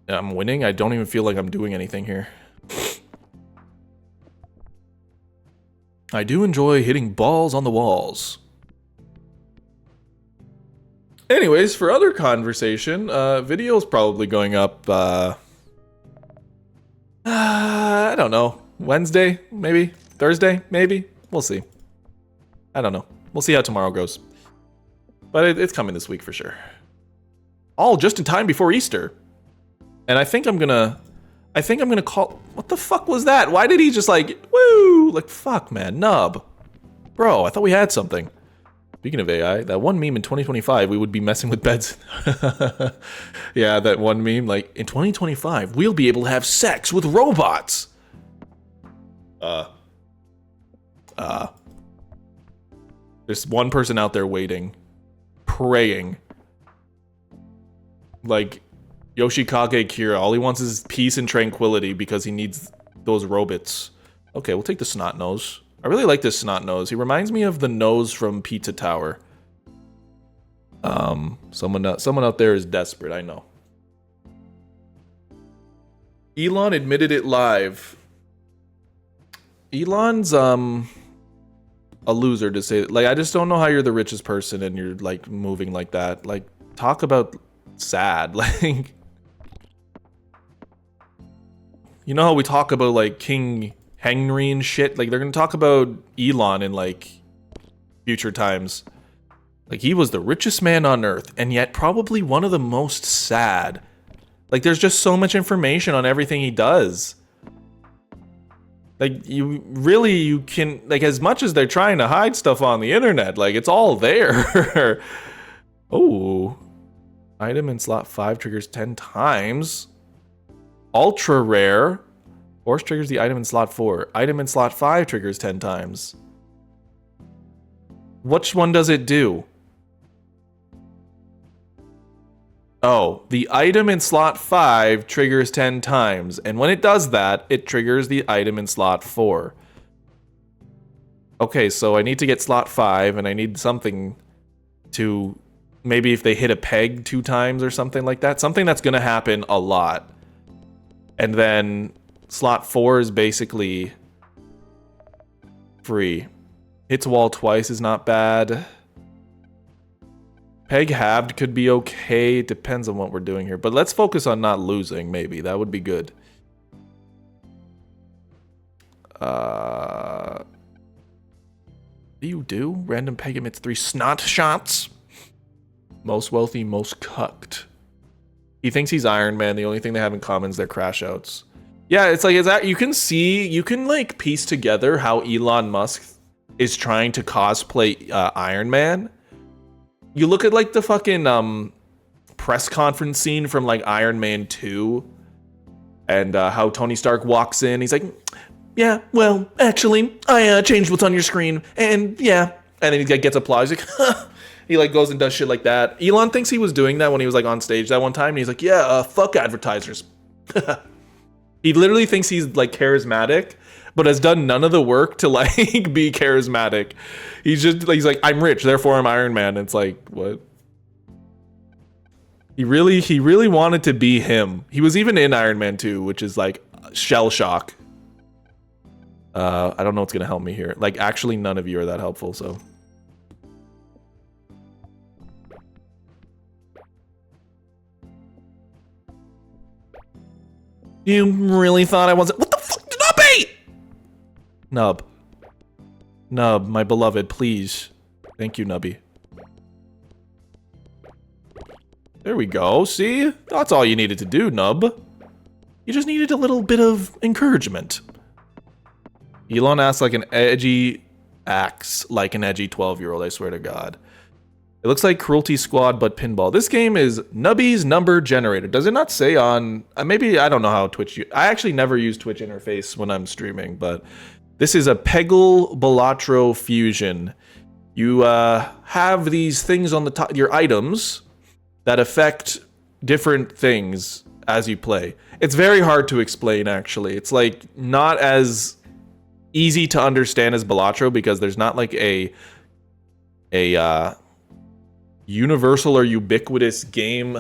I'm winning? I don't even feel like I'm doing anything here. I do enjoy hitting balls on the walls. Anyways, for other conversation, video's probably going up, I don't know. Wednesday, maybe? Thursday, maybe? We'll see. I don't know. We'll see how tomorrow goes. But it's coming this week for sure. All just in time before Easter. And I think I'm gonna call... What the fuck was that? Why did he just like, woo? Like, fuck, man. Nub. Bro, I thought we had something. Speaking of AI, that one meme in 2025, we would be messing with beds. Yeah, that one meme, like, in 2025, we'll be able to have sex with robots. There's one person out there waiting, praying. Like, Yoshikage Kira, all he wants is peace and tranquility because he needs those robots. Okay, we'll take the snot nose. I really like this snot nose. He reminds me of the nose from Pizza Tower. Someone out there is desperate, I know. Elon admitted it live. Elon's a loser to say. Like, I just don't know how you're the richest person and you're like moving like that. Like, talk about sad. Like, you know how we talk about like King Henry and shit? Like, they're gonna talk about Elon in like future times. Like, he was the richest man on earth and yet probably one of the most sad. Like, there's just so much information on everything he does. Like, you can, like, as much as they're trying to hide stuff on the internet, like, it's all there. Oh. Item in slot 5 triggers 10 times. Ultra rare. Force triggers the item in slot 4. Item in slot 5 triggers 10 times. Which one does it do? Oh, the item in slot 5 triggers 10 times. And when it does that, it triggers the item in slot 4. Okay, so I need to get slot 5, and I need something to... Maybe if they hit a peg 2 times or something like that. Something that's going to happen a lot. And then slot 4 is basically free. Hits wall twice is not bad. Peg halved could be okay. It depends on what we're doing here. But let's focus on not losing, maybe. That would be good. What do you do? Random peg emits 3 snot shots. Most wealthy, most cucked. He thinks he's Iron Man. The only thing they have in common is their crash outs. Yeah, it's like, is that, you can like piece together how Elon Musk is trying to cosplay Iron Man. You look at like the fucking press conference scene from like Iron Man 2 and how Tony Stark walks in. He's like, yeah, well, actually, I changed what's on your screen and yeah. And then he like, gets applause. He's like, huh. He like goes and does shit like that. Elon thinks he was doing that when he was like on stage that one time. And he's like, yeah, fuck advertisers. He literally thinks he's like charismatic, but has done none of the work to like be charismatic. He's like, I'm rich, therefore I'm Iron Man. It's like, what? He really wanted to be him. He was even in Iron Man 2, which is like shell shock. I don't know what's gonna help me here. Like, actually, none of you are that helpful, so. You really thought I wasn't? What the fuck? Nubby! Nub, my beloved, please. Thank you, Nubby. There we go. See? That's all you needed to do, Nub. You just needed a little bit of encouragement. Elon acts like an edgy 12-year-old, I swear to God. It looks like Cruelty Squad, but pinball. This game is Nubby's number generator. Does it not say on... maybe, I don't know how Twitch... I actually never use Twitch interface when I'm streaming, but... This is a Peggle Balatro fusion. You have these things on the top... Your items that affect different things as you play. It's very hard to explain, actually. It's like not as easy to understand as Balatro because there's not like a universal or ubiquitous game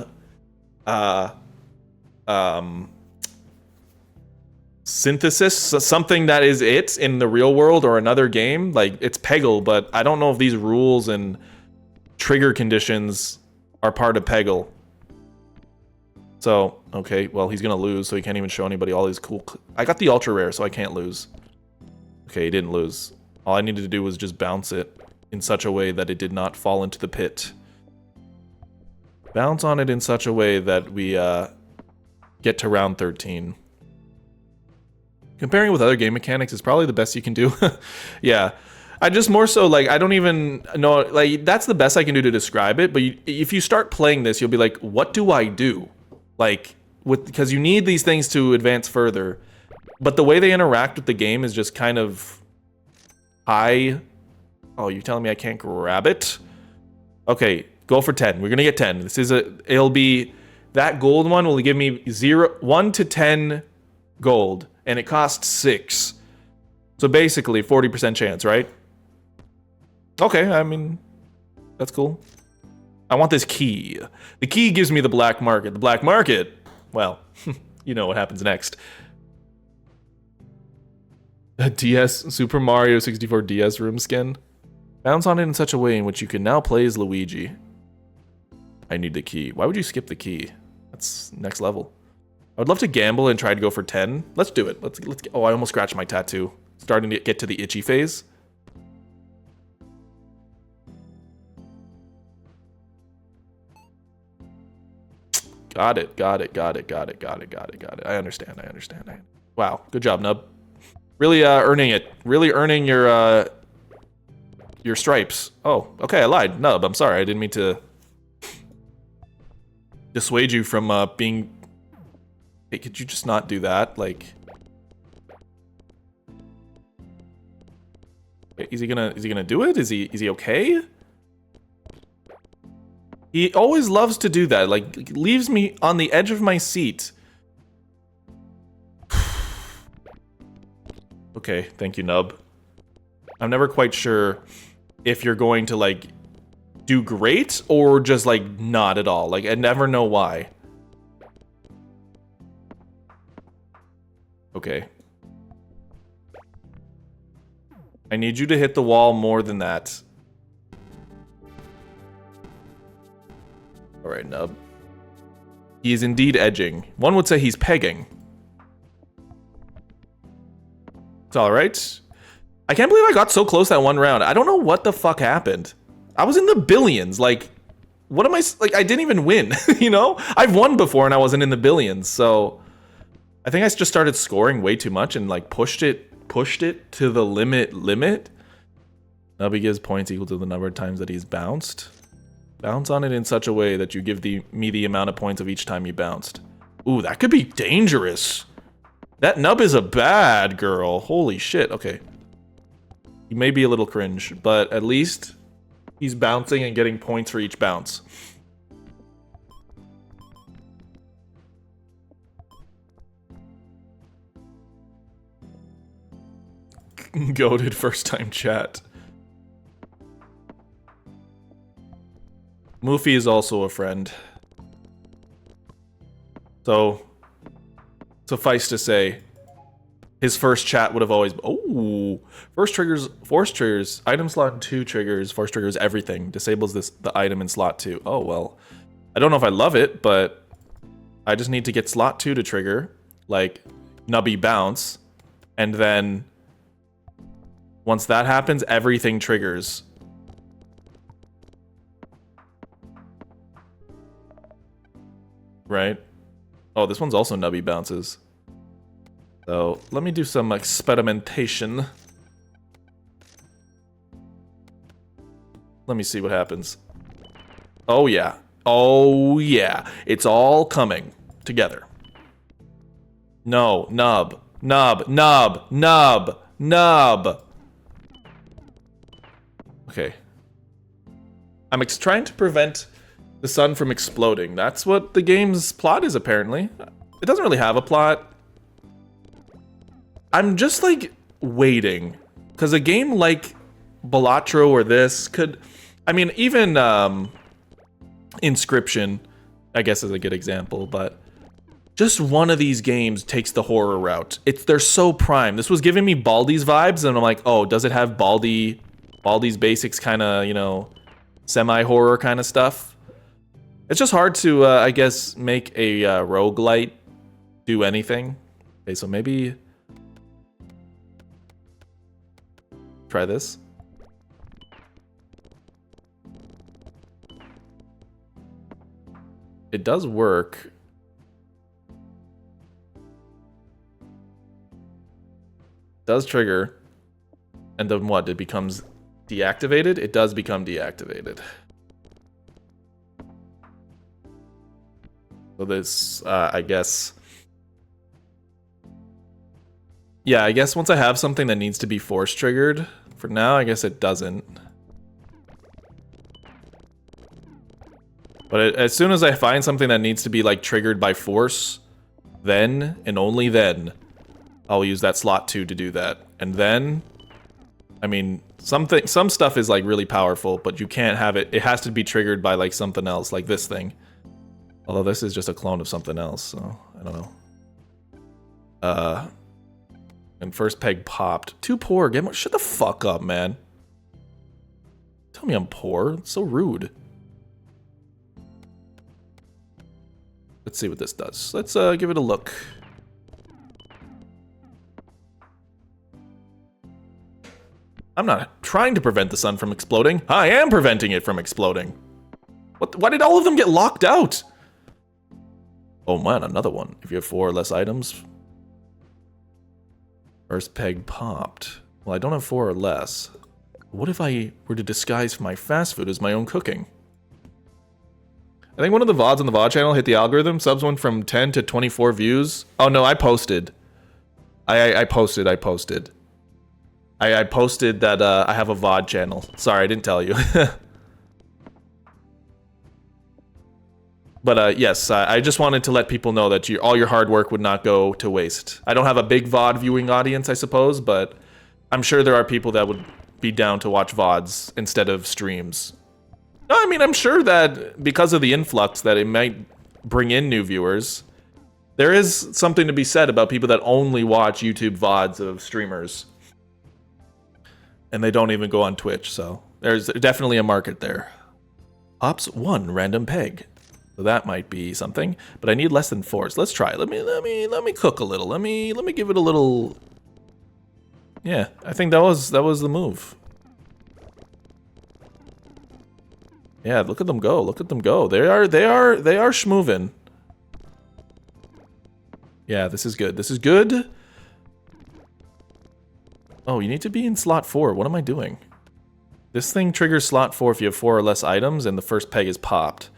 synthesis, something that is it in the real world or another game. Like it's Peggle, but I don't know if these rules and trigger conditions are part of Peggle. So, okay, well, he's gonna lose, so he can't even show anybody all his cool... I got the ultra rare, so I can't lose. Okay, he didn't lose. All I needed to do was just bounce it in such a way that it did not fall into the pit. Bounce on it in such a way that we get to round 13. Comparing with other game mechanics is probably the best you can do. Yeah. I just more so, like, I don't even know, like, that's the best I can do to describe it, but if you start playing this, you'll be like, what do I do? Like, because you need these things to advance further, but the way they interact with the game is just kind of high. Oh, you're telling me I can't grab it? Okay, go for 10. We're gonna get 10. It'll be, that gold one will give me 1 to 10 gold, and it costs 6. So basically, 40% chance, right? Okay, I mean, that's cool. I want this key. The key gives me the black market. The black market, well, you know what happens next. A DS, Super Mario 64 DS room skin. Bounce on it in such a way in which you can now play as Luigi. I need the key. Why would you skip the key? That's next level. I would love to gamble and try to go for 10. Let's do it. Let's. Oh, I almost scratched my tattoo. Starting to get to the itchy phase. Got it. I understand. Wow, good job, Nub. Really earning it. Really earning your stripes. Oh, okay, I lied. Nub, I'm sorry. I didn't mean to dissuade you from being... Hey, could you just not do that? Like... Wait, is he gonna do it? Is he okay? He always loves to do that, like, leaves me on the edge of my seat. Okay, thank you, Nub. I'm never quite sure if you're going to, like, do great or just, like, not at all. Like, I never know why. Okay. I need you to hit the wall more than that. Alright, Nub. He is indeed edging. One would say he's pegging. It's alright. I can't believe I got so close that one round. I don't know what the fuck happened. I was in the billions. Like, what am I... Like, I didn't even win, you know? I've won before and I wasn't in the billions, so... I think I just started scoring way too much and, like, pushed it to the limit. Nubby gives points equal to the number of times that he's bounced. Bounce on it in such a way that you give me the amount of points of each time you bounced. Ooh, that could be dangerous. That Nub is a bad girl. Holy shit. Okay. He may be a little cringe, but at least he's bouncing and getting points for each bounce. Goated first time chat. Moofy is also a friend. So, suffice to say, his first chat would have always... Oh! Force triggers, item slot 2 triggers, force triggers everything. Disables the item in slot 2. Oh, well. I don't know if I love it, but I just need to get slot 2 to trigger, like Nubby bounce, and then once that happens, everything triggers. Right? Oh, this one's also Nubby bounces. So, let me do some experimentation. Let me see what happens. Oh, yeah. Oh, yeah. It's all coming together. No, Nub. Okay. I'm trying to prevent the sun from exploding. That's what the game's plot is, apparently. It doesn't really have a plot. I'm just, like, waiting. Because a game like Balatro or this could... I mean, even Inscription, I guess, is a good example, but... just one of these games takes the horror route. They're so prime. This was giving me Baldi's vibes, and I'm like, oh, does it have Baldi's Basics kind of, you know, semi-horror kind of stuff? It's just hard to, I guess, make a roguelite do anything. Okay, so maybe... try this. It does work. Does trigger, and then what? It becomes deactivated? It does become deactivated. So this, I guess... yeah, I guess once I have something that needs to be force triggered, for now, I guess it doesn't. But as soon as I find something that needs to be, like, triggered by force, then, and only then, I'll use that slot 2 to do that. And then, I mean, some stuff is, like, really powerful, but you can't have it. It has to be triggered by, like, something else, like this thing. Although this is just a clone of something else, so I don't know. And first peg popped. Too poor. Shut the fuck up, man. Tell me I'm poor. It's so rude. Let's see what this does. Let's give it a look. I'm not trying to prevent the sun from exploding. I am preventing it from exploding. Why did all of them get locked out? Oh man, another one. If you have 4 or less items. First peg popped. Well, I don't have 4 or less. What if I were to disguise my fast food as my own cooking? I think one of the VODs on the VOD channel hit the algorithm. Subs went from 10 to 24 views. Oh no, I posted. I posted. I posted that I have a VOD channel. Sorry, I didn't tell you. But yes, I just wanted to let people know that all your hard work would not go to waste. I don't have a big VOD viewing audience, I suppose, but I'm sure there are people that would be down to watch VODs instead of streams. No, I mean, I'm sure that because of the influx that it might bring in new viewers, there is something to be said about people that only watch YouTube VODs of streamers. And they don't even go on Twitch, so there's definitely a market there. Ops 1 random peg. So that might be something, but I need less than 4. So let's try it. Let me cook a little. Let me give it a little. Yeah, I think that was the move. Yeah, look at them go. Look at them go. They are schmoovin'. Yeah, this is good. This is good. Oh, you need to be in slot 4. What am I doing? This thing triggers slot 4 if you have 4 or less items and the first peg is popped.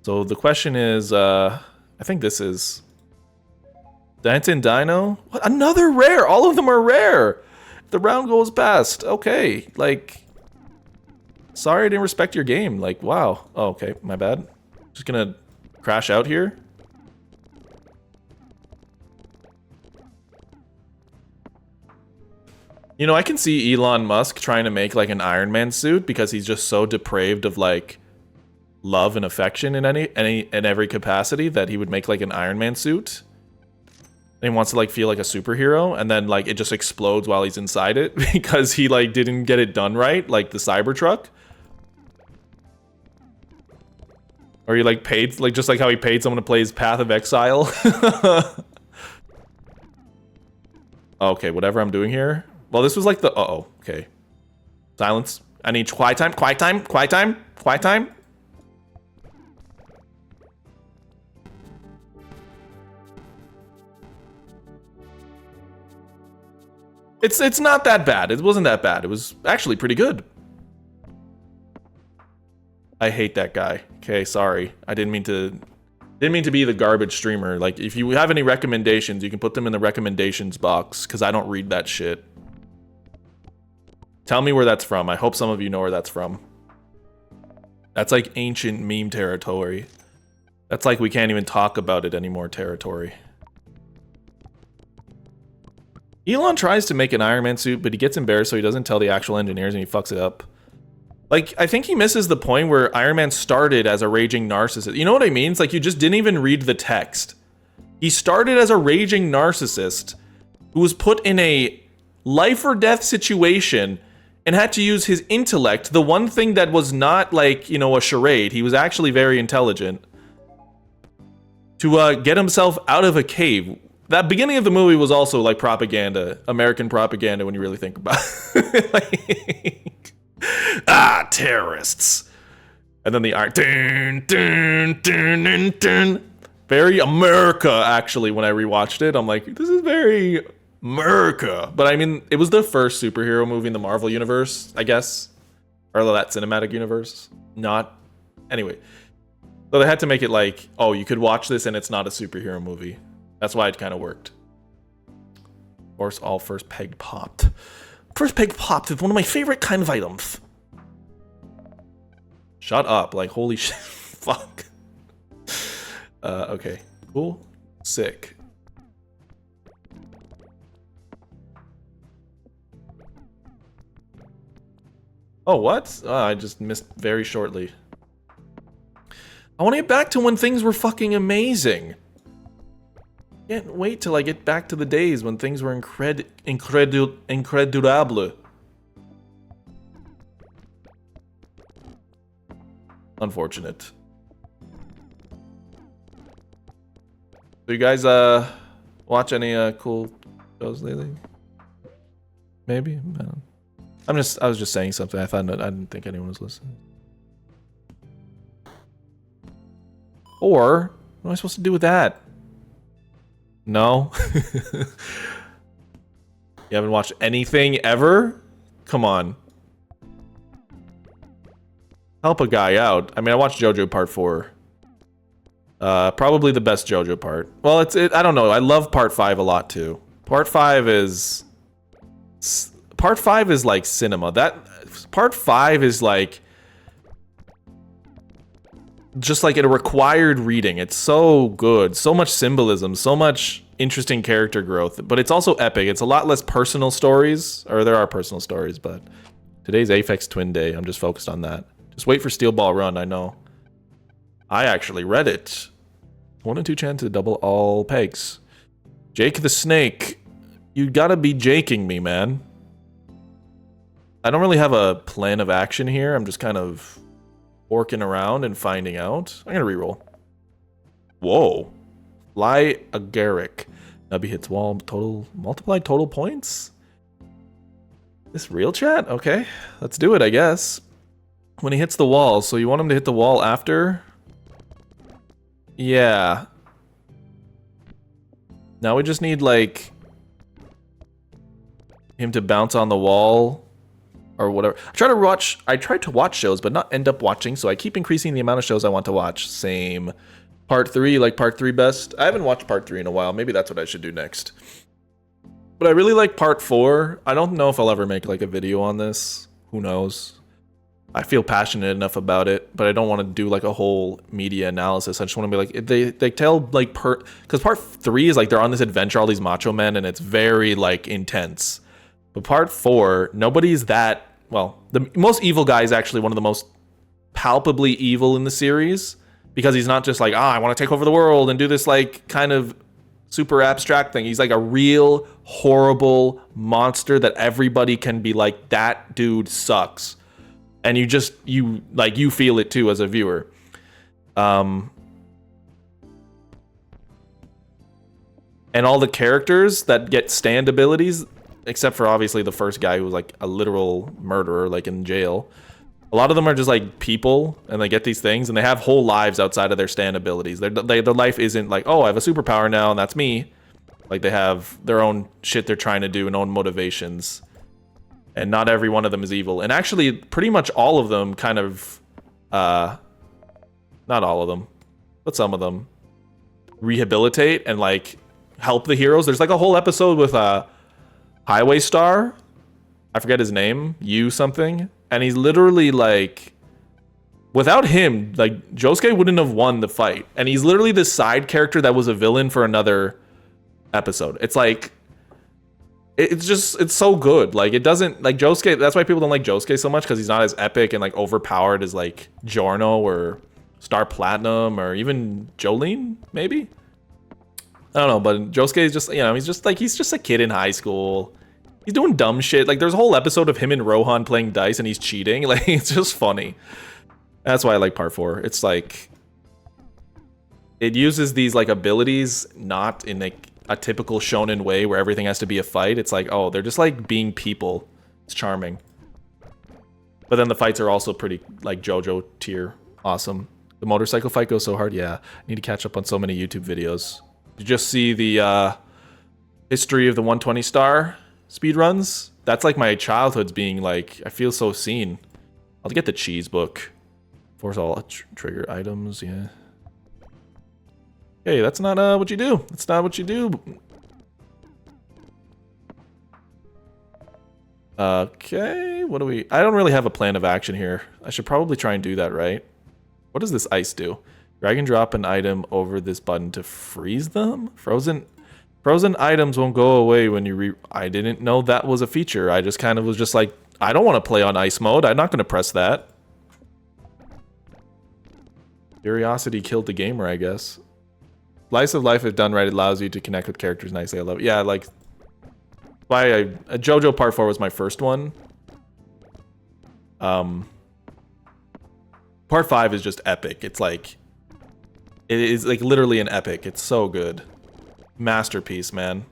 So the question is, I think this is... Dancing Dino? What? Another rare! All of them are rare! If the round goes past, okay. Like... Sorry I didn't respect your game. Like, wow. Oh, okay, my bad. Just gonna crash out here. You know, I can see Elon Musk trying to make, like, an Iron Man suit because he's just so depraved of, like... love and affection in every capacity that he would make like an Iron Man suit. And he wants to like feel like a superhero, and then like it just explodes while he's inside it because he like didn't get it done right, like the Cybertruck. Or he like paid, like just like how he paid someone to play his Path of Exile. Okay, whatever I'm doing here. Well, this was like the okay. Silence. I need quiet time, quiet time, quiet time, quiet time. It's not that bad. It wasn't that bad. It was actually pretty good. I hate that guy. Okay, sorry. I didn't mean to be the garbage streamer. Like, if you have any recommendations, you can put them in the recommendations box, because I don't read that shit. Tell me where that's from. I hope some of you know where that's from. That's like ancient meme territory. That's like we can't even talk about it anymore territory. Elon tries to make an Iron Man suit, but he gets embarrassed, so he doesn't tell the actual engineers and he fucks it up. Like, I think he misses the point where Iron Man started as a raging narcissist. You know what I mean? It's like you just didn't even read the text. He started as a raging narcissist who was put in a life or death situation and had to use his intellect, the one thing that was not like, you know, a charade. He was actually very intelligent, to get himself out of a cave. That beginning of the movie was also like propaganda, American propaganda when you really think about it. Like, terrorists. And then the art, dun, dun, dun, dun, dun. Very America, actually, when I rewatched it. I'm like, this is very America. But I mean, it was the first superhero movie in the Marvel universe, I guess. Or that cinematic universe. Not. Anyway. So they had to make it like, oh, you could watch this and it's not a superhero movie. That's why it kind of worked. Of course, all first peg popped. First peg popped is one of my favorite kind of items. Shut up. Like, holy shit. Fuck. Okay. Cool. Sick. Oh, what? I just missed very shortly. I want to get back to when things were fucking amazing. Can't wait till I get back to the days when things were incredulable. Unfortunate. So you guys watch any cool shows lately? Maybe? I was just saying something. I didn't think anyone was listening. Or what am I supposed to do with that? No? You haven't watched anything ever? Come on. Help a guy out. I mean, I watched JoJo Part 4. Probably the best JoJo part. Well, I don't know. I love Part 5 a lot too. Part 5 is like cinema. Part 5 is like just like a required reading. It's so good. So much symbolism, so much interesting character growth, but it's also epic. It's a lot less personal stories, or there are personal stories, but today's Aphex Twin Day. I'm just focused on that. Just wait for Steel Ball Run, I know. I actually read it. 1 and 2 chance to double all pegs. Jake the Snake. You gotta be jaking me, man. I don't really have a plan of action here. I'm just kind of working around and finding out. I'm gonna reroll. Whoa. Fly Agaric. Nubby hits wall. Multiply total points? This real chat? Okay. Let's do it, I guess. When he hits the wall, so you want him to hit the wall after? Yeah. Now we just need, like, him to bounce on the wall or whatever. I tried to watch shows, but not end up watching, so I keep increasing the amount of shows I want to watch. Same. Part 3, like Part 3 best. I haven't watched Part 3 in a while. Maybe that's what I should do next. But I really like Part 4. I don't know if I'll ever make, like, a video on this. Who knows? I feel passionate enough about it, but I don't want to do like a whole media analysis. I just want to be like, they tell like because Part 3 is like they're on this adventure, all these macho men, and it's very like intense. But Part 4, nobody's that, well, the most evil guy is actually one of the most palpably evil in the series, because he's not just like, I want to take over the world and do this like kind of super abstract thing. He's like a real horrible monster that everybody can be like, that dude sucks. And you feel it too as a viewer. And all the characters that get stand abilities, except for obviously the first guy who was like a literal murderer, like in jail. A lot of them are just like people, and they get these things, and they have whole lives outside of their stand abilities. Their life isn't like, oh, I have a superpower now, and that's me. Like they have their own shit they're trying to do and own motivations. And not every one of them is evil. And actually, pretty much all of them kind of, not all of them, but some of them, rehabilitate and like help the heroes. There's like a whole episode with Highway Star. I forget his name, something. And he's literally like Without him, like, Josuke wouldn't have won the fight. And he's literally this side character that was a villain for another episode. It's like, it's so good. Like, it doesn't, like, Josuke, that's why people don't like Josuke so much, because he's not as epic and, like, overpowered as, like, Giorno or Star Platinum or even Jolene, maybe? I don't know, but Josuke is just, you know, he's just a kid in high school. He's doing dumb shit. Like, there's a whole episode of him and Rohan playing dice and he's cheating. Like, it's just funny. That's why I like part 4. It's like, it uses these like abilities not in like a typical shonen way where everything has to be a fight. It's like, oh, they're just like being people. It's charming. But then the fights are also pretty like JoJo tier awesome. The motorcycle fight goes so hard. Yeah, I need to catch up on so many YouTube videos. You just see the history of the 120 star speedruns. That's like my childhood's being like, I feel so seen. I'll get the cheese book. Force all trigger items, yeah. Hey, that's not what you do. That's not what you do. Okay, what do we... I don't really have a plan of action here. I should probably try and do that, right? What does this ice do? Drag and drop an item over this button to freeze them? Frozen items won't go away when you I didn't know that was a feature. I just kind of was just like, I don't want to play on ice mode. I'm not going to press that. Curiosity killed the gamer, I guess. Slice of life, if done right, it allows you to connect with characters nicely. I love it. Yeah, like... Why JoJo Part 4 was my first one. Part 5 is just epic. It's like... It is like literally an epic. It's so good. Masterpiece, man.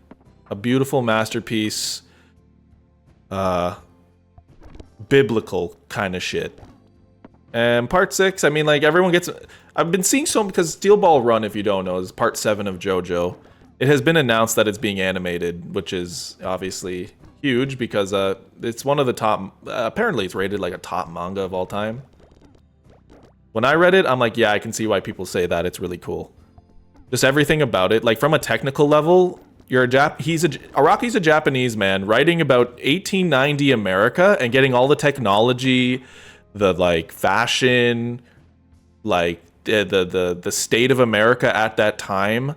A beautiful masterpiece. Biblical kind of shit. And part 6, I mean, like, everyone gets... I've been seeing some... Because Steel Ball Run, if you don't know, is part 7 of JoJo. It has been announced that it's being animated, which is obviously huge, because it's one of the top... apparently, it's rated like a top manga of all time. When I read it, I'm like, yeah, I can see why people say that. It's really cool. Just everything about it. Like, from a technical level, Araki's a Japanese man writing about 1890 America and getting all the technology... the like fashion, like the state of America at that time,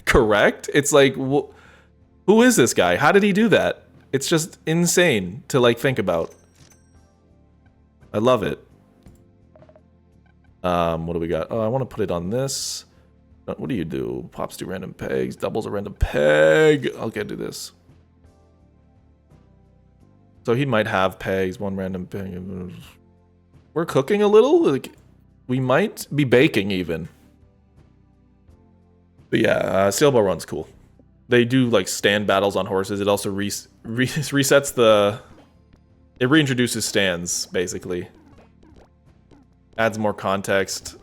correct? It's like, who is this guy? How did he do that? It's just insane to like think about. I love it. What do we got? Oh, I want to put it on this. What do you do? Pops do random pegs, doubles a random peg. Okay, do this. So he might have pegs, one random peg. We're cooking a little, like we might be baking even. But yeah, Steel Ball Run's cool. They do like stand battles on horses. It also resets the... It reintroduces stands, basically. Adds more context.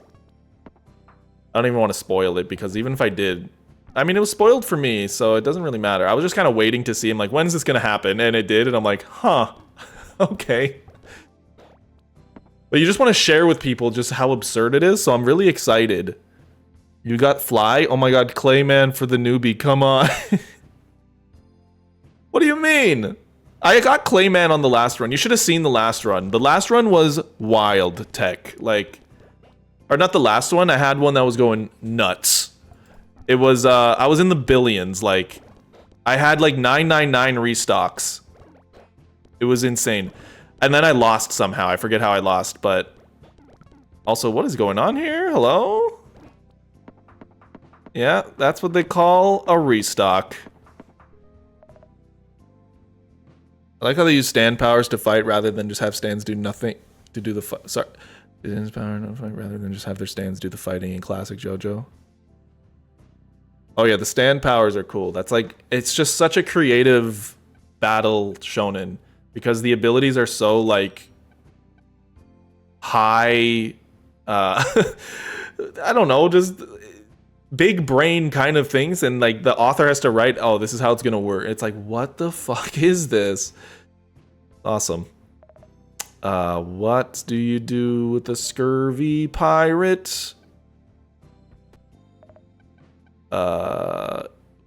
I don't even want to spoil it, because even if I did... I mean, it was spoiled for me, so it doesn't really matter. I was just kind of waiting to see him, like, when's this going to happen? And it did, and I'm like, huh, okay. But you just want to share with people just how absurd it is, so I'm really excited. You got Fly? Oh my god, Clayman for the newbie, come on. What do you mean? I got Clayman on the last run. You should have seen the last run. The last run was wild tech. Like, or not the last one, I had one that was going nuts. It was, I was in the billions, like, I had like 999 restocks. It was insane. And then I lost somehow. I forget how I lost, but... Also, what is going on here? Hello? Yeah, that's what they call a restock. I like how they use stand powers to fight rather than just have stands do nothing to do the fight. Sorry. Stands power to fight rather than just have their stands do the fighting in classic JoJo. Oh yeah, the stand powers are cool. That's like... It's just such a creative battle shonen. Because the abilities are so, like, high, I don't know, just big brain kind of things. And, like, the author has to write, oh, this is how it's going to work. It's like, what the fuck is this? Awesome. What do you do with the scurvy pirate?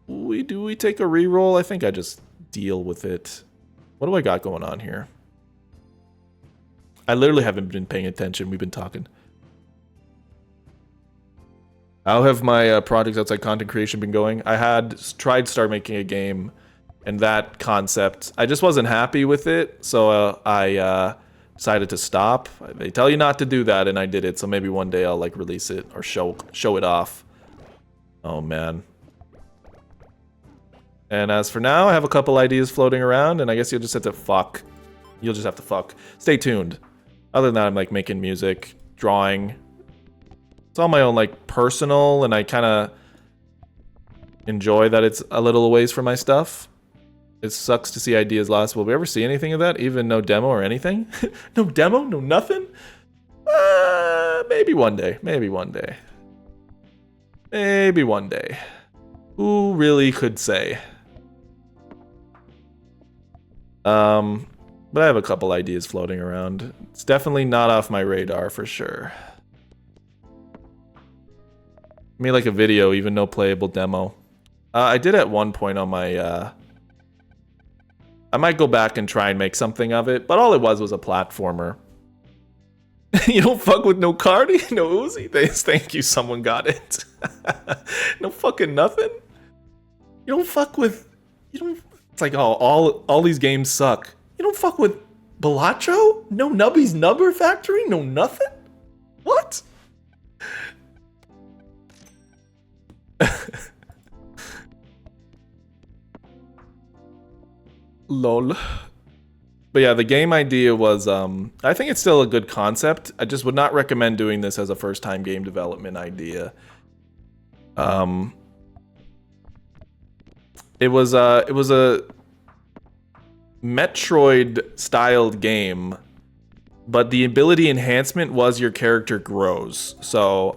We take a reroll? I think I just deal with it. What do I got going on here? I literally haven't been paying attention. We've been talking. How have my projects outside content creation been going? I had tried to start making a game, and that concept, I just wasn't happy with it, so I decided to stop. They tell you not to do that, and I did it, so maybe one day I'll like release it or show it off. Oh man. And as for now, I have a couple ideas floating around, and I guess you'll just have to fuck. You'll just have to fuck. Stay tuned. Other than that, I'm like making music, drawing. It's all my own like personal, and I kind of enjoy that it's a little ways from my stuff. It sucks to see ideas lost. Will we ever see anything of that? Even no demo or anything? No demo? No nothing? Maybe one day. Maybe one day. Maybe one day. Who really could say? But I have a couple ideas floating around. It's definitely not off my radar for sure. Me like a video, even no playable demo. I did at one point on my, I might go back and try and make something of it, but all it was a platformer. You don't fuck with no Cardi? No Uzi? Thank you, someone got it. No fucking nothing? You don't fuck with, you don't, it's like, oh, all these games suck. You don't fuck with Balacho? No Nubby's Nubber Factory? No nothing? What? Lol. But yeah, the game idea was, I think it's still a good concept. I just would not recommend doing this as a first-time game development idea. It was a Metroid-styled game, but the ability enhancement was your character grows. So,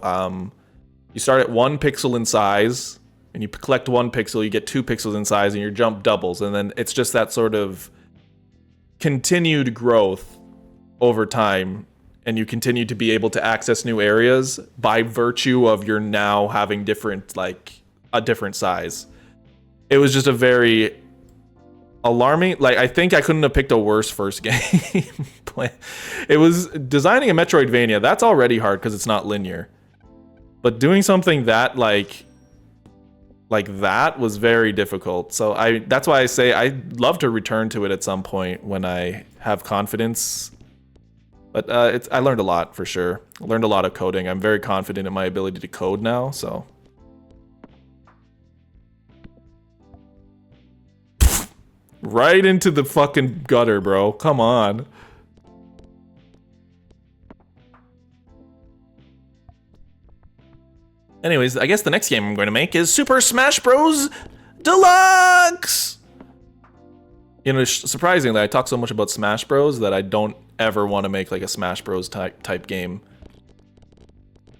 you start at 1 pixel in size, and you collect 1 pixel, you get 2 pixels in size, and your jump doubles, and then it's just that sort of continued growth over time, and you continue to be able to access new areas by virtue of your now having different, like, a different size. It was just a very alarming, like, I think I couldn't have picked a worse first game. It was designing a Metroidvania, that's already hard because it's not linear. But doing something that like that was very difficult. So that's why I say I'd love to return to it at some point when I have confidence. But I learned a lot for sure. I learned a lot of coding. I'm very confident in my ability to code now, so. Right into the fucking gutter, bro. Come on. Anyways, I guess the next game I'm going to make is Super Smash Bros. Deluxe! You know, surprisingly, I talk so much about Smash Bros. That I don't ever want to make like a Smash Bros. type game.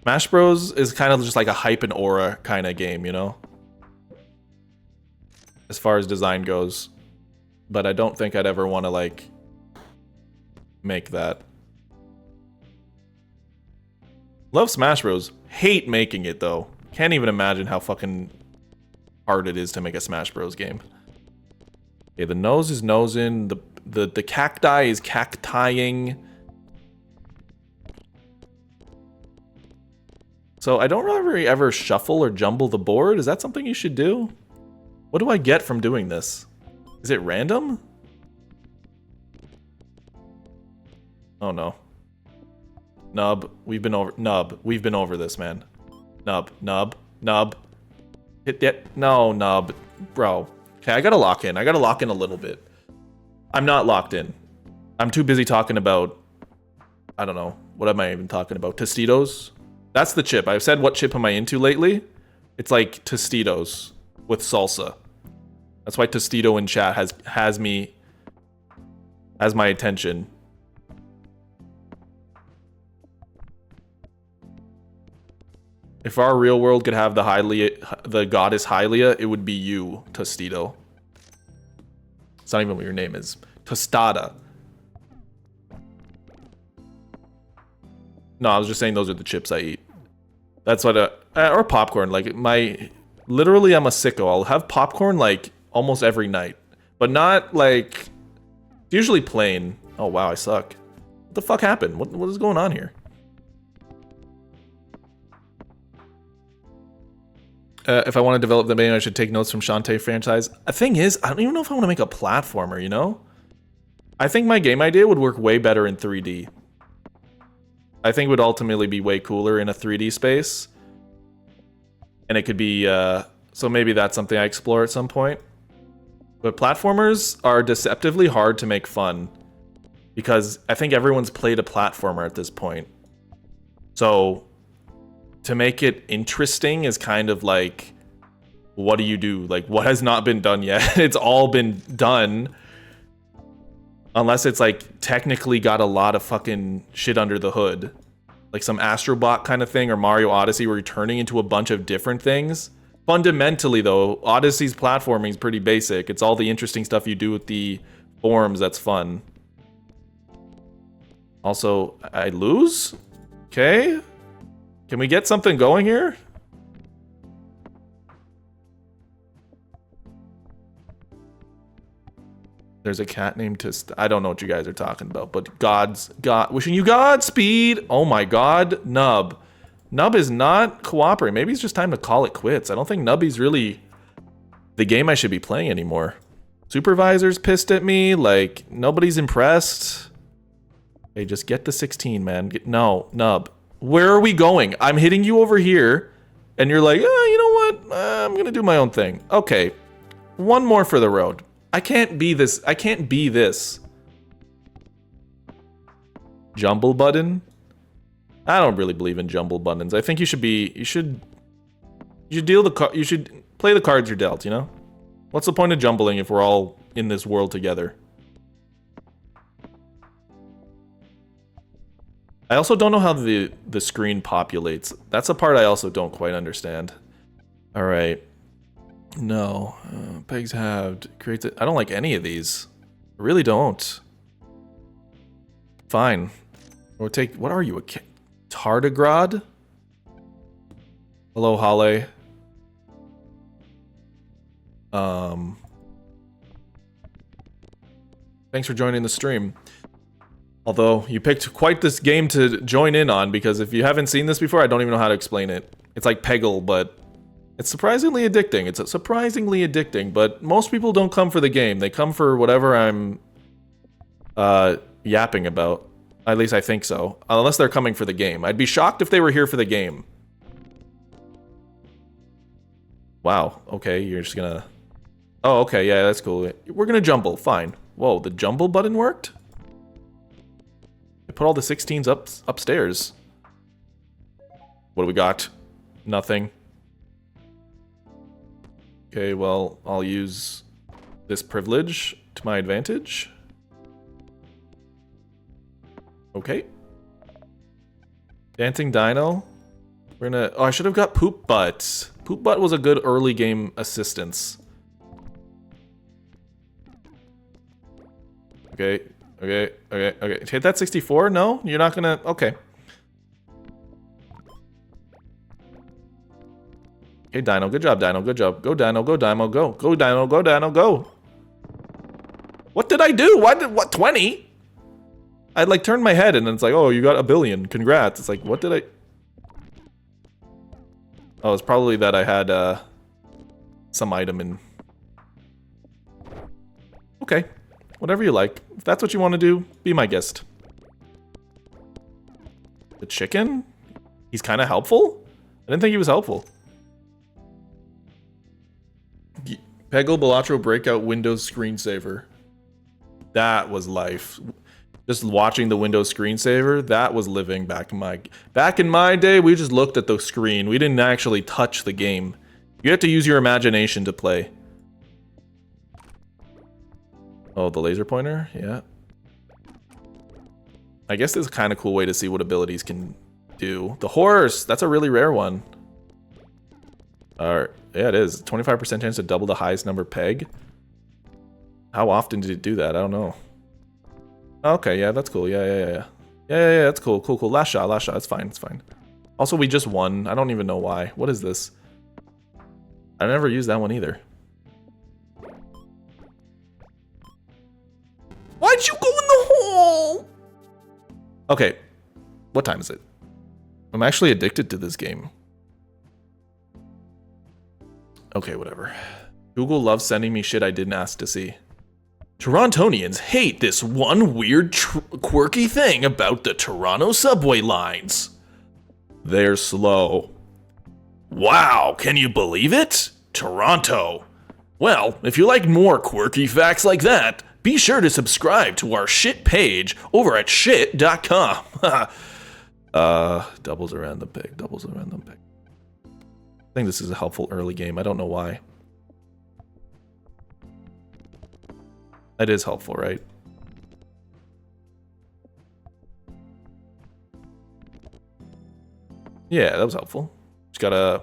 Smash Bros. Is kind of just like a hype and aura kind of game, you know? As far as design goes. But I don't think I'd ever want to like make that. Love Smash Bros. Hate making it though. Can't even imagine how fucking hard it is to make a Smash Bros. Game. Okay, the nose is nosing. The cacti is cactiing. So I don't really ever shuffle or jumble the board. Is that something you should do? What do I get from doing this? Is it random? Oh no. Nub, we've been over this, man. Nub. Hit that. No, Nub. Bro. Okay, I gotta lock in. I gotta lock in a little bit. I'm not locked in. I'm too busy talking about, I don't know. What am I even talking about? Tostitos? That's the chip. I've said what chip am I into lately? It's like Tostitos with salsa. That's why Tostito in chat has my attention. If our real world could have the goddess Hylia, it would be you, Tostito. It's not even what your name is. Tostada. No, I was just saying those are the chips I eat. That's what or popcorn. Like literally I'm a sicko. I'll have popcorn like almost every night, but not like, usually plain. Oh wow, I suck. What the fuck happened? What is going on here? If I want to develop the game, I should take notes from Shantae franchise. The thing is, I don't even know if I want to make a platformer, you know? I think my game idea would work way better in 3D. I think it would ultimately be way cooler in a 3D space. And it could be, so maybe that's something I explore at some point. But platformers are deceptively hard to make fun. Because I think everyone's played a platformer at this point. So, to make it interesting is kind of like, what do you do? Like, what has not been done yet? It's all been done. Unless it's like technically got a lot of fucking shit under the hood. Like some Astrobot kind of thing or Mario Odyssey where you're turning into a bunch of different things. Fundamentally though, Odyssey's platforming is pretty basic. It's all the interesting stuff you do with the forms that's fun. Also, I lose? Okay. Can we get something going here? There's a cat named I don't know what you guys are talking about, but wishing you Godspeed. Oh my God, Nub. Nub is not cooperating. Maybe it's just time to call it quits. I don't think Nubby's really the game I should be playing anymore. Supervisor's pissed at me. Like, nobody's impressed. Hey, just get the 16, man. No, Nub. Where are we going? I'm hitting you over here, and you're like, oh, you know what? I'm gonna do my own thing. Okay, one more for the road. I can't be this. I can't be this. Jumble button? I don't really believe in jumble buttons. I think you should be. You should play the cards you're dealt. You know. What's the point of jumbling if we're all in this world together? I also don't know how the screen populates. That's a part I also don't quite understand. All right. No, pegs halved. Creates it. I don't like any of these. I really don't. Fine. Or take. What are you? A tardigrade? Hello, Hale. Thanks for joining the stream. Although you picked quite this game to join in on, because if you haven't seen this before, I don't even know how to explain it. It's like Peggle, but it's surprisingly addicting. It's surprisingly addicting, but most people don't come for the game. They come for whatever I'm yapping about. At least I think so. Unless they're coming for the game. I'd be shocked if they were here for the game. Wow. Okay, you're just gonna... Oh, okay, yeah, that's cool. We're gonna jumble. Fine. Whoa, the jumble button worked? I put all the 16s upstairs. What do we got? Nothing. Okay, well, I'll use this privilege to my advantage. Okay. Dancing Dino. We're gonna... Oh, I should have got Poop Butt. Poop Butt was a good early game assistance. Okay. Okay. Hit that 64? No? You're not gonna... Okay. Okay, Dino. Good job, Dino. Good job. Go, Dino. Go, Dino. Go. Go, Dino. Go, Dino. Go. What did I do? What, 20? I'd like turned my head and then it's like, oh, you got a billion. Congrats. It's like, what did I... Oh, it's probably that I had some item in... Okay. Whatever you like. If that's what you want to do, be my guest. The chicken? He's kind of helpful? I didn't think he was helpful. Peggle Balatro Breakout Windows Screensaver. That was life. Just watching the Windows screensaver, that was living back in my day. We just looked at the screen. We didn't actually touch the game. You have to use your imagination to play. Oh, the laser pointer? Yeah. I guess this is a kind of cool way to see what abilities can do. The horse! That's a really rare one. Yeah, it is. 25% chance to double the highest number peg. How often did it do that? I don't know. Okay, yeah, that's cool. Yeah, that's cool. Cool. Last shot. It's fine. Also, we just won. I don't even know why. What is this? I never used that one either. Why'd you go in the hole? Okay, what time is it? I'm actually addicted to this game. Okay, whatever. Google loves sending me shit I didn't ask to see. Torontonians hate this one weird, quirky thing about the Toronto subway lines. They're slow. Wow, can you believe it? Toronto. Well, if you like more quirky facts like that, be sure to subscribe to our shit page over at shit.com. Doubles a random pick, doubles a random pick. I think this is a helpful early game. I don't know why. That is helpful, right? Yeah, that was helpful. Just gotta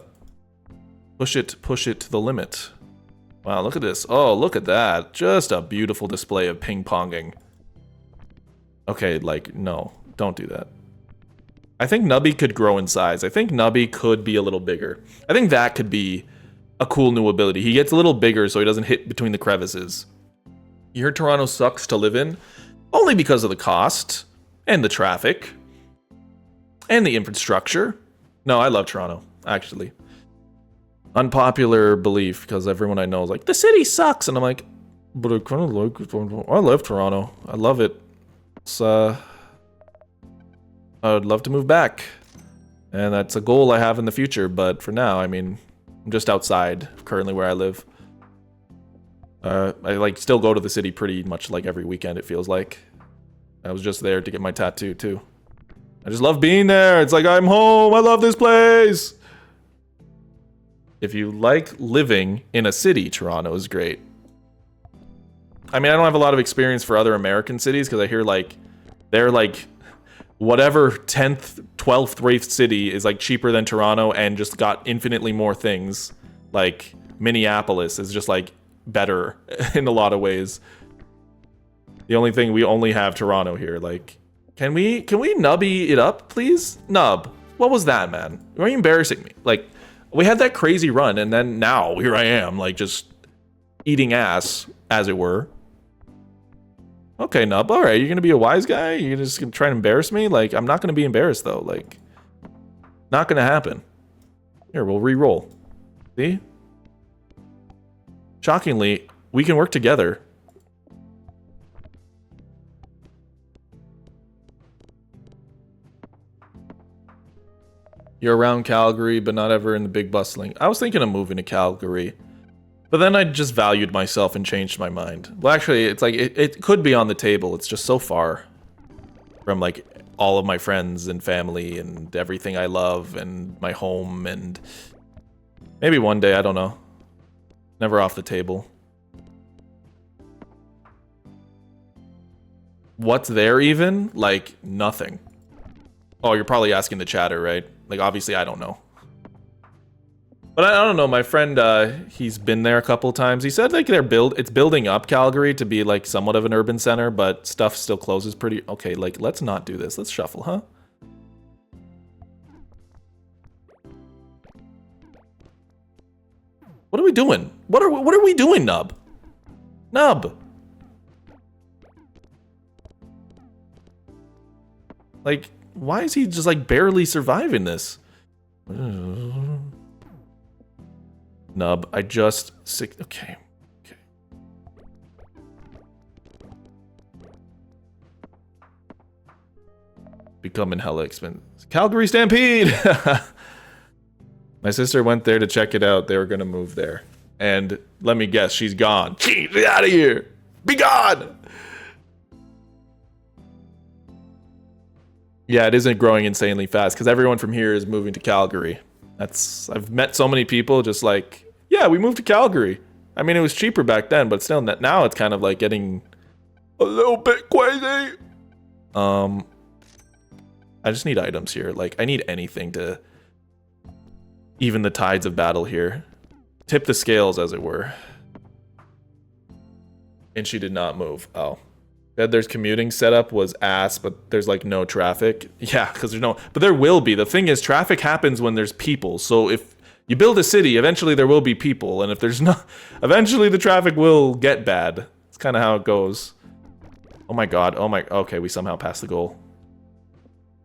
push it to the limit. Wow, look at this. Oh, look at that. Just a beautiful display of ping-ponging. Okay, like, no. Don't do that. I think Nubby could grow in size. I think Nubby could be a little bigger. I think that could be a cool new ability. He gets a little bigger so he doesn't hit between the crevices. You heard Toronto sucks to live in? Only because of the cost, and the traffic, and the infrastructure. No, I love Toronto, actually. Unpopular belief, because everyone I know is like, the city sucks, and I'm like, but I kind of like it. I love Toronto. I love it. It's, I would love to move back, and that's a goal I have in the future, but for now, I mean, I'm just outside, currently where I live. I like still go to the city pretty much like every weekend, it feels like. I was just there to get my tattoo too. I just love being there. It's like I'm home. I love this place. If you like living in a city, Toronto is great. I mean, I don't have a lot of experience for other American cities because I hear like they're like whatever 10th, 12th rate city is like cheaper than Toronto and just got infinitely more things. Like Minneapolis is just like better in a lot of ways. The only thing, we only have Toronto here. Like, can we nubby it up, please? Nub, what was that, man? Why are you embarrassing me? Like, we had that crazy run, and then now here I am, like just eating ass, as it were. Okay, Nub, all right, you're gonna be a wise guy. You're just gonna try and embarrass me. Like, I'm not gonna be embarrassed though. Like, not gonna happen. Here, we'll re-roll. See? Shockingly, we can work together. You're around Calgary, but not ever in the big bustling. I was thinking of moving to Calgary, but then I just valued myself and changed my mind. Well, actually, it's like, it could be on the table. It's just so far from like all of my friends and family and everything I love and my home, and maybe one day, I don't know. Never off the table. What's there even? Like, nothing. Oh, you're probably asking the chatter, right? Like, obviously, I don't know. But I don't know, my friend, he's been there a couple times. He said, like, it's building up Calgary to be, like, somewhat of an urban center, but stuff still closes pretty... Okay, like, let's not do this. Let's shuffle, huh? What are we doing? What are we doing, Nub? Nub! Like, why is he just, like, barely surviving this? Nub, I just... Okay. Okay. Becoming hella expensive. Calgary Stampede! My sister went there to check it out. They were gonna move there. And let me guess, she's gone. Get out of here! Be gone! Yeah, it isn't growing insanely fast because everyone from here is moving to Calgary. I've met so many people just like, yeah, we moved to Calgary. I mean, it was cheaper back then, but still, now it's kind of like getting a little bit crazy. I just need items here. Like, I need anything to even the tides of battle here. Tip the scales, as it were. And she did not move. Oh. There's commuting setup was ass, but there's like no traffic. Yeah, because there's no, but there will be. The thing is, traffic happens when there's people. So if you build a city, eventually there will be people, and if there's no, eventually the traffic will get bad. It's kind of how it goes. Oh my god. Oh my. Okay, we somehow passed the goal.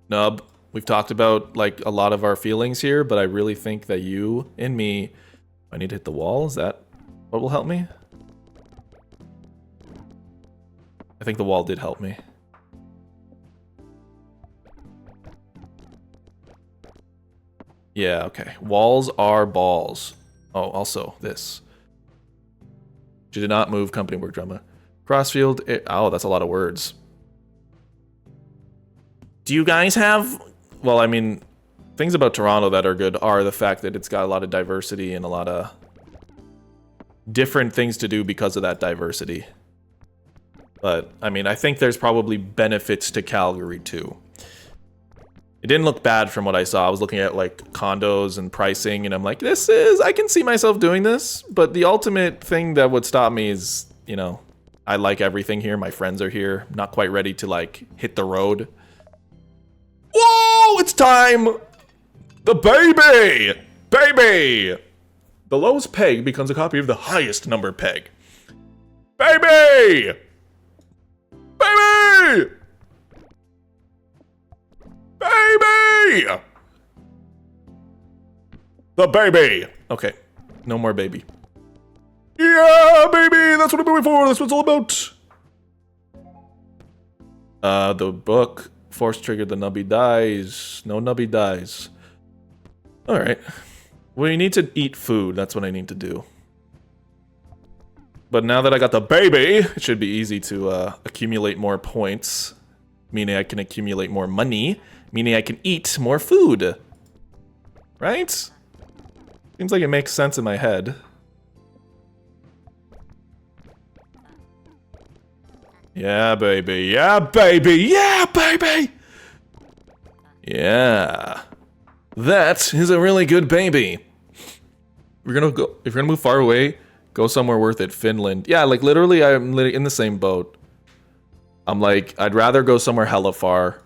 Nub, we've talked about like a lot of our feelings here, but I really think that you and me I need to hit the wall? Is that what will help me? I think the wall did help me. Yeah, okay. Walls are balls. Oh, also this. She did not move company work drama. Crossfield. Oh, that's a lot of words. Do you guys have... Well, I mean, things about Toronto that are good are the fact that it's got a lot of diversity and a lot of different things to do because of that diversity. But, I mean, I think there's probably benefits to Calgary, too. It didn't look bad from what I saw. I was looking at, like, condos and pricing, and I'm like, I can see myself doing this. But the ultimate thing that would stop me is, you know, I like everything here. My friends are here. Not quite ready to, like, hit the road. Whoa, it's time! The baby! Baby! The lowest peg becomes a copy of the highest number peg. Baby! Baby! Baby! The baby! Okay, no more baby. Yeah, baby! That's what I'm moving for! That's what it's all about! The book. Force triggered, the Nubby dies. No Nubby dies. Alright. We need to eat food. That's what I need to do. But now that I got the baby, it should be easy to accumulate more points. Meaning I can accumulate more money. Meaning I can eat more food. Right? Seems like it makes sense in my head. Yeah, baby. Yeah, baby. Yeah, baby. Yeah. That is a really good baby. We're gonna go. If you're gonna move far away, go somewhere worth it. Finland. Yeah, like literally, I'm in the same boat. I'm like, I'd rather go somewhere hella far.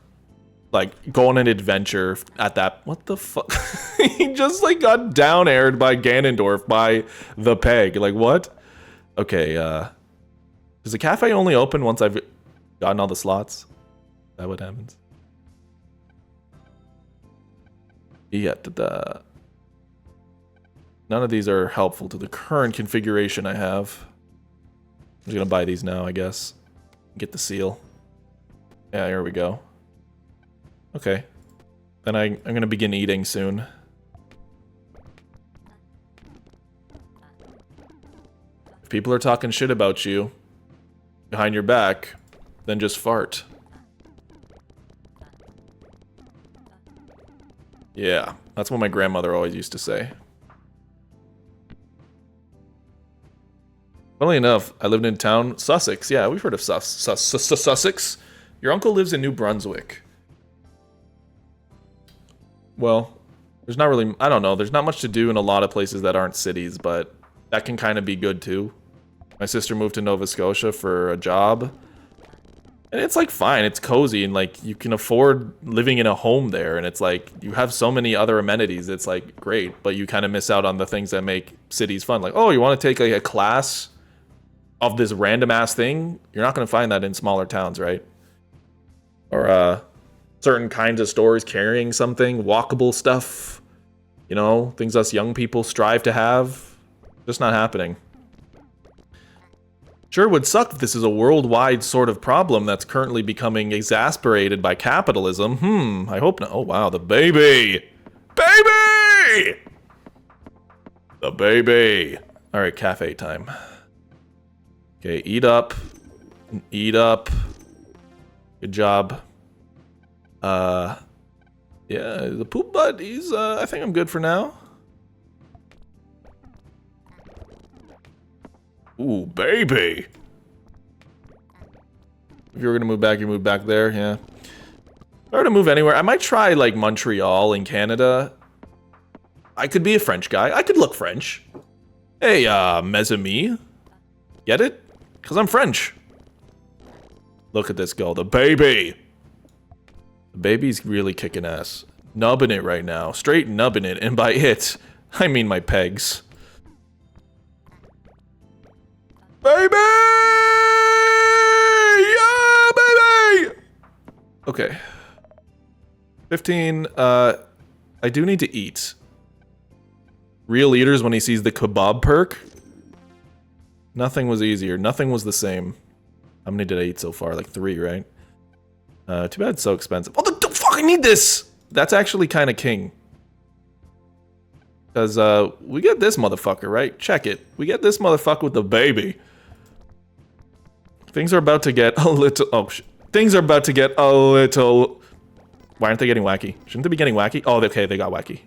Like, go on an adventure at that. What the fuck? He just like got down aired by Ganondorf by the peg. Like, what? Okay, does the cafe only open once I've gotten all the slots? Is that what happens? Yeah, none of these are helpful to the current configuration I have. I'm just gonna buy these now, I guess. Get the seal. Yeah, here we go. Okay. Then I'm gonna begin eating soon. If people are talking shit about you behind your back, then just fart. Yeah, that's what my grandmother always used to say. Funnily enough, I lived in town, Sussex. Yeah, we've heard of Sussex. Your uncle lives in New Brunswick. Well, there's not really, I don't know, there's not much to do in a lot of places that aren't cities, but that can kind of be good too. My sister moved to Nova Scotia for a job. And it's like fine, it's cozy, and like you can afford living in a home there, and it's like you have so many other amenities, it's like great, but you kind of miss out on the things that make cities fun. Like, oh, you want to take like a class of this random ass thing? You're not going to find that in smaller towns, right? Or certain kinds of stores carrying something, walkable stuff, you know, things us young people strive to have. Just not happening. Sure would suck if this is a worldwide sort of problem that's currently becoming exasperated by capitalism. I hope not. Oh, wow, the baby! Baby! The baby! Alright, cafe time. Okay, eat up. Eat up. Good job. Yeah, the poop butt, he's, I think I'm good for now. Ooh, baby! If you were gonna move back, you move back there, yeah. If I were to move anywhere, I might try, like, Montreal in Canada. I could be a French guy. I could look French. Hey, mes amis. Get it? Because I'm French. Look at this girl, the baby! The baby's really kicking ass. Nubbing it right now. Straight nubbing it, and by it, I mean my pegs. Baby! Yeah, baby! Okay. 15, I do need to eat. Real eaters when he sees the kebab perk. Nothing was easier. Nothing was the same. How many did I eat so far? Like 3, right? Too bad it's so expensive. Oh, the fuck, I need this! That's actually kind of king. Because, we get this motherfucker, right? Check it. We get this motherfucker with the baby. Things are about to get a little... Oh, things are about to get a little... Why aren't they getting wacky? Shouldn't they be getting wacky? Oh, okay, they got wacky.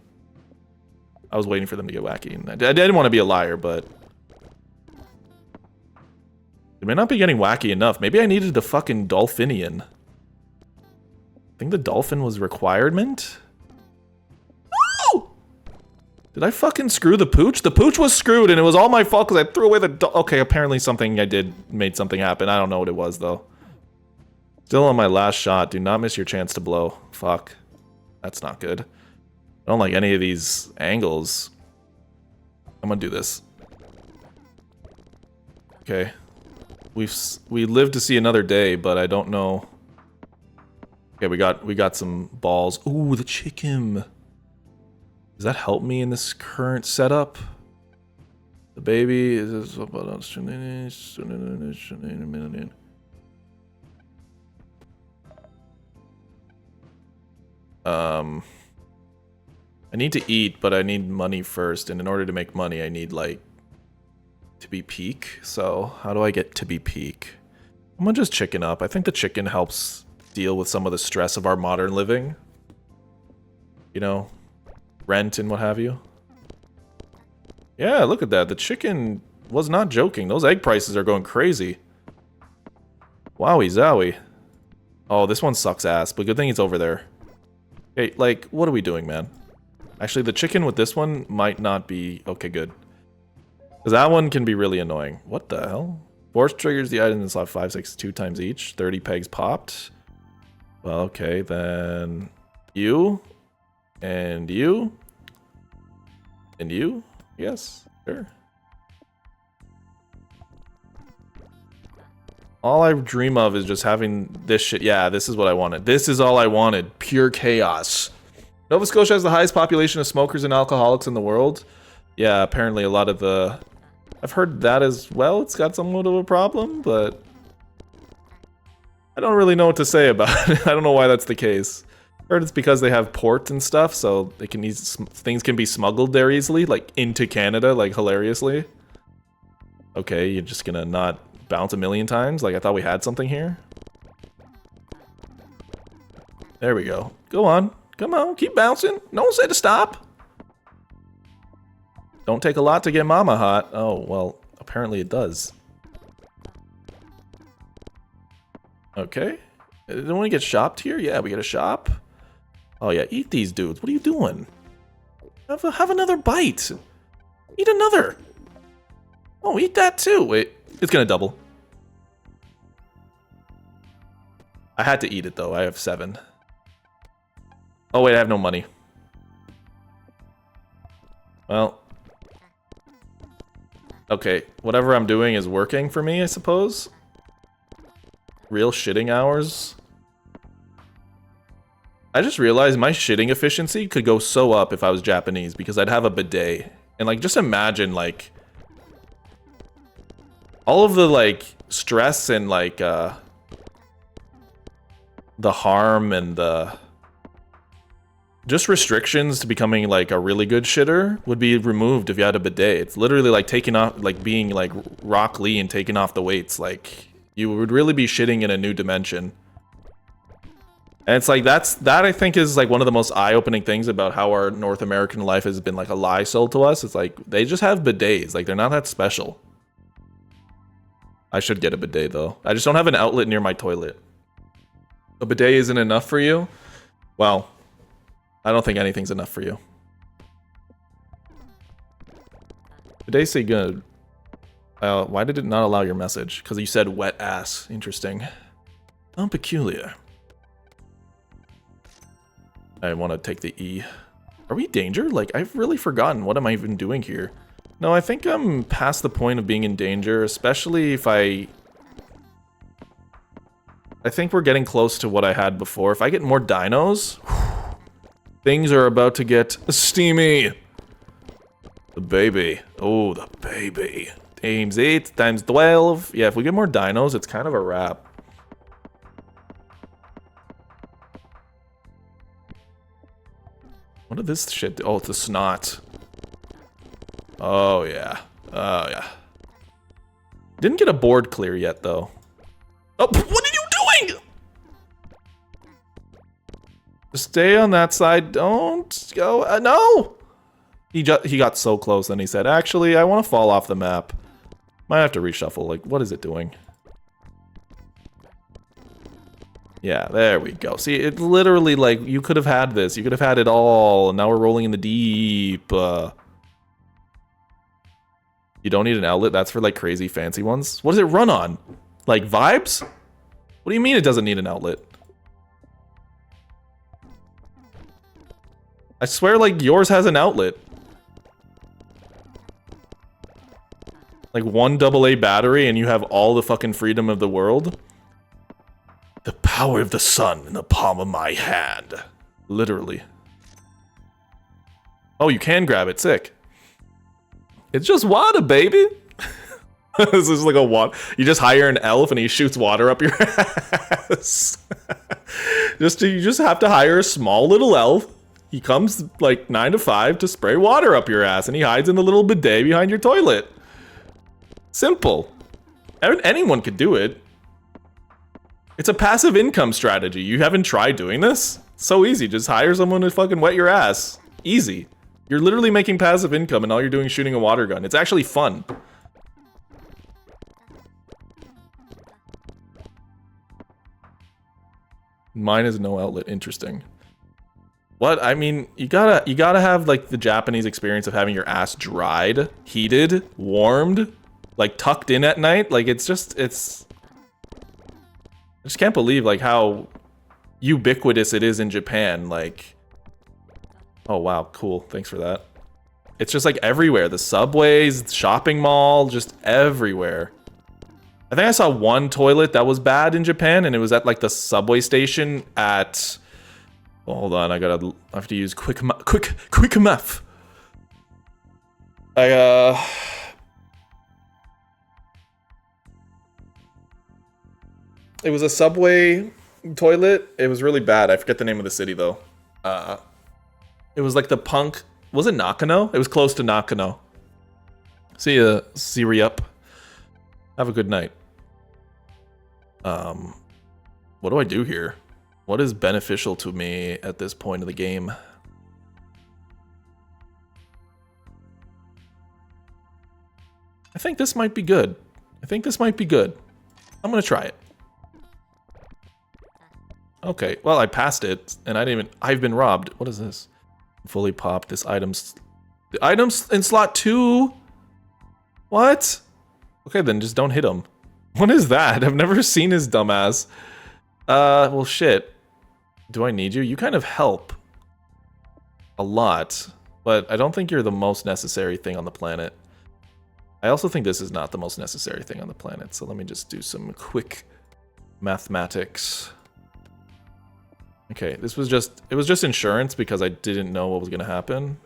I was waiting for them to get wacky. And I didn't want to be a liar, but... They may not be getting wacky enough. Maybe I needed the fucking Dolphinian. I think the dolphin was requirement? No! Did I fucking screw the pooch? The pooch was screwed and it was all my fault because I threw away the okay, apparently something I did made something happen. I don't know what it was though. Still on my last shot. Do not miss your chance to blow. Fuck. That's not good. I don't like any of these angles. I'm gonna do this. Okay. We lived to see another day, but I don't know. Okay, we got some balls. Ooh, the chicken. Does that help me in this current setup? The baby is I need to eat, but I need money first, and in order to make money, I need like to be peak. So how do I get to be peak? I'm gonna just chicken up. I think the chicken helps deal with some of the stress of our modern living. You know, rent and what have you. Yeah, look at that. The chicken was not joking. Those egg prices are going crazy. Wowie zowie. Oh, this one sucks ass, but good thing it's over there. Hey, like, what are we doing, man? Actually, the chicken with this one might not be... Okay, good. Because that one can be really annoying. What the hell? Force triggers the item in slot 5, 6, 2 times each. 30 pegs popped. Well, okay, then... You. And you. And you. Yes, sure. All I dream of is just having this shit. Yeah, this is what I wanted. This is all I wanted. Pure chaos. Nova Scotia has the highest population of smokers and alcoholics in the world. Yeah, apparently a lot of the... I've heard that as well. It's got somewhat of a problem, but... I don't really know what to say about it. I don't know why that's the case. I heard it's because they have ports and stuff, so they can things can be smuggled there easily, like into Canada, like hilariously. Okay, you're just gonna not bounce a million times? Like I thought we had something here. There we go. Go on. Come on, keep bouncing. No one said to stop. Don't take a lot to get mama hot. Oh, well, apparently it does. Okay. Don't we get shopped here? Yeah, we get a shop. Oh yeah, eat these dudes. What are you doing? Have another bite. Eat another. Oh, eat that too. Wait, it's gonna double. I had to eat it though. I have 7. Oh wait, I have no money. Well. Okay, whatever I'm doing is working for me, I suppose. Real shitting hours. I just realized my shitting efficiency could go so up if I was Japanese because I'd have a bidet. And like, just imagine like all of the like stress and like the harm and the just restrictions to becoming like a really good shitter would be removed if you had a bidet. It's literally like taking off, like being like Rock Lee and taking off the weights. Like you would really be shitting in a new dimension. And it's like that I think is like one of the most eye-opening things about how our North American life has been like a lie sold to us. It's like they just have bidets. Like they're not that special. I should get a bidet though. I just don't have an outlet near my toilet. A bidet isn't enough for you? Well, I don't think anything's enough for you. Bidets say good. Why did it not allow your message? Because you said wet ass. Interesting. How peculiar. I want to take the E. Are we danger? Like, I've really forgotten. What am I even doing here? No, I think I'm past the point of being in danger, especially if I think we're getting close to what I had before. If I get more dinos, things are about to get steamy. The baby. Oh, the baby. Times 8, times 12. Yeah, if we get more dinos, it's kind of a wrap. What did this shit do? Oh, it's a snot. Oh, yeah. Oh, yeah. Didn't get a board clear yet, though. Oh, what are you doing? Just stay on that side. Don't go. No! He got so close, then he said, actually, I want to fall off the map. Might have to reshuffle. Like, what is it doing? Yeah, there we go. See, it literally, like, you could have had this. You could have had it all. And now we're rolling in the deep. You don't need an outlet. That's for, like, crazy fancy ones. What does it run on? Like, vibes? What do you mean it doesn't need an outlet? I swear, like, yours has an outlet. Like, one AA battery and you have all the fucking freedom of the world? The power of the sun in the palm of my hand. Literally. Oh, you can grab it. Sick. It's just water, baby. This is like a water. You just hire an elf and he shoots water up your ass. You just have to hire a small little elf. He comes like 9 to 5 to spray water up your ass and he hides in the little bidet behind your toilet. Simple. Anyone could do it. It's a passive income strategy. You haven't tried doing this? So easy. Just hire someone to fucking wet your ass. Easy. You're literally making passive income and all you're doing is shooting a water gun. It's actually fun. Mine is no outlet. Interesting. What? I mean, you gotta have like the Japanese experience of having your ass dried, heated, warmed, like tucked in at night. Like I just can't believe like how ubiquitous it is in Japan. Like, oh wow, cool. Thanks for that. It's just like everywhere. The subways, the shopping mall, just everywhere. I think I saw one toilet that was bad in Japan, and it was at like the subway station at. Well, hold on, I have to use quick math. It was a subway toilet. It was really bad. I forget the name of the city though. It was like the punk. Was it Nakano? It was close to Nakano. See ya, Siri up. Have a good night. What do I do here? What is beneficial to me at this point of the game? I think this might be good. I'm gonna try it. Okay, well, I passed it, and I've been robbed. What is this? Fully popped. The items in slot 2? What? Okay, then just don't hit him. What is that? I've never seen his dumbass. Well, shit. Do I need you? You kind of help. A lot. But I don't think you're the most necessary thing on the planet. I also think this is not the most necessary thing on the planet, so let me just do some quick mathematics. Okay, it was just insurance because I didn't know what was gonna happen.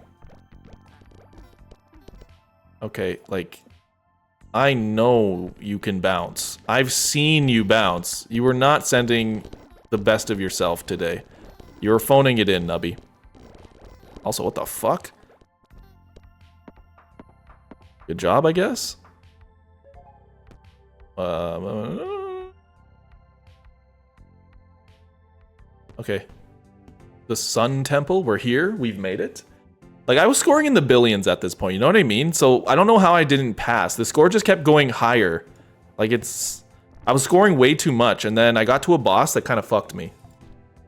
Okay, like, I know you can bounce. I've seen you bounce. You were not sending the best of yourself today. You were phoning it in, Nubby. Also, what the fuck? Good job, I guess? Okay. The Sun Temple, we're here. We've made it. Like, I was scoring in the billions at this point, you know what I mean? So, I don't know how I didn't pass. The score just kept going higher. Like, I was scoring way too much, and then I got to a boss that kind of fucked me.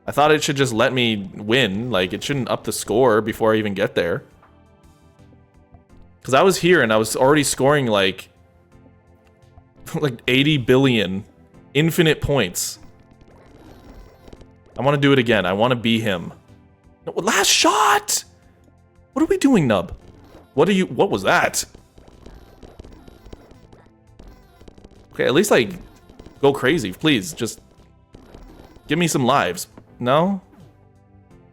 I thought it should just let me win. Like, it shouldn't up the score before I even get there. Because I was here, and I was already scoring, like 80 billion. Infinite points. I want to do it again. I want to be him. No, last shot! What are we doing, Nub? What was that? Okay, at least like go crazy, please. Just give me some lives. No?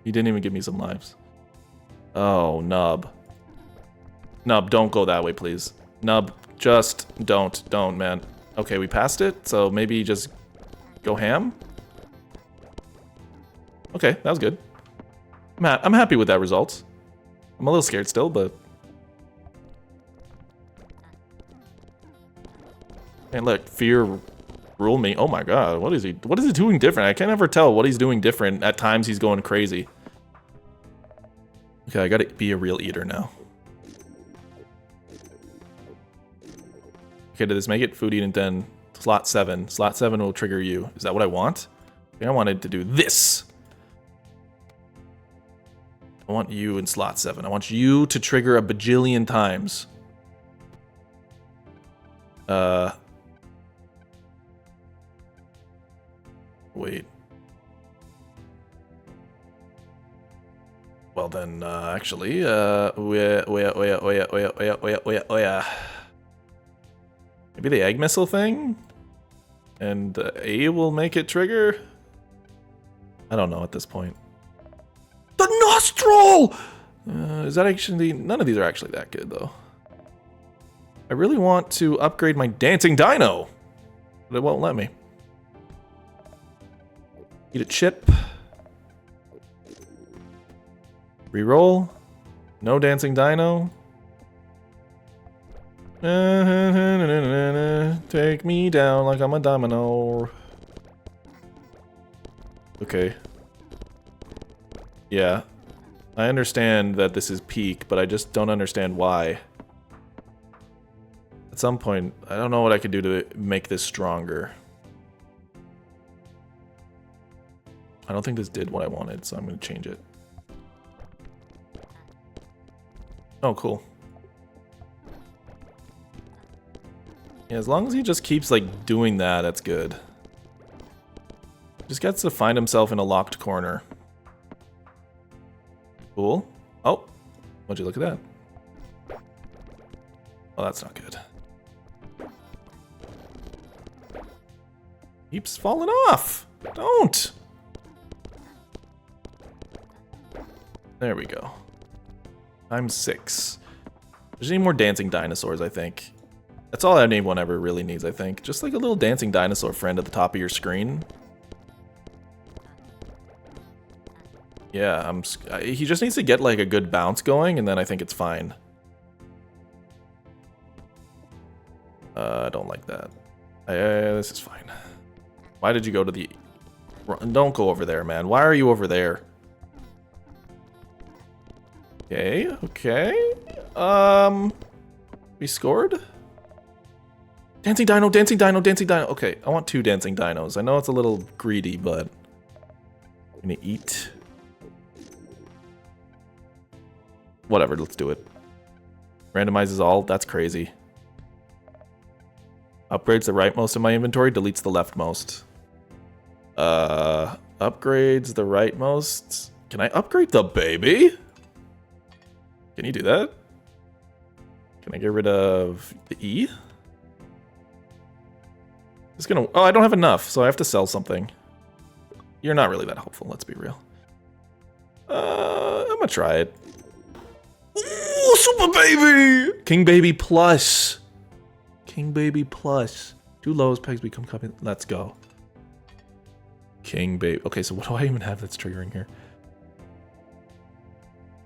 He didn't even give me some lives. Oh, Nub. Nub, don't go that way, please. Nub, just don't, man. Okay, we passed it, so maybe just go ham. Okay, that was good. I'm happy with that result. I'm a little scared still, but... And look, fear rule me. Oh my god, what is he doing different? I can't ever tell what he's doing different. At times he's going crazy. Okay, I gotta be a real eater now. Okay, did this make it? Food eating den. Slot 7. Slot 7 will trigger you. Is that what I want? I think I wanted to do this. I want you in slot 7. I want you to trigger a bajillion times. Wait. Well then, actually, maybe the egg missile thing? And A will make it trigger? I don't know at this point. The nostril! Is that actually... None of these are actually that good, though. I really want to upgrade my dancing dino, but it won't let me. Eat a chip. Reroll. No dancing dino. Take me down like I'm a domino. Okay. Yeah. I understand that this is peak, but I just don't understand why. At some point, I don't know what I could do to make this stronger. I don't think this did what I wanted, so I'm going to change it. Oh, cool. Yeah, as long as he just keeps, like, doing that, that's good. Just gets to find himself in a locked corner. Cool. Oh, would you look at that? Oh, that's not good. Keeps falling off. Don't. There we go. I'm 6. There's any more dancing dinosaurs, I think. That's all anyone ever really needs, I think. Just like a little dancing dinosaur friend at the top of your screen. Yeah, he just needs to get like a good bounce going, and then I think it's fine. I don't like that. This is fine. Why did you go to the... Don't go over there, man. Why are you over there? Okay, okay. We scored? Dancing dino, dancing dino, dancing dino. Okay, I want 2 dancing dinos. I know it's a little greedy, but... I'm gonna eat... Whatever, let's do it. Randomizes all, that's crazy. Upgrades the rightmost in my inventory, deletes the leftmost. Upgrades the rightmost. Can I upgrade the baby? Can you do that? Can I get rid of the E? It's gonna, oh, I don't have enough, so I have to sell something. You're not really that helpful, let's be real. I'm gonna try it. Ooh, super baby! King baby plus. King baby plus. 2 lowest pegs become cup. Let's go. King baby. Okay, so what do I even have that's triggering here?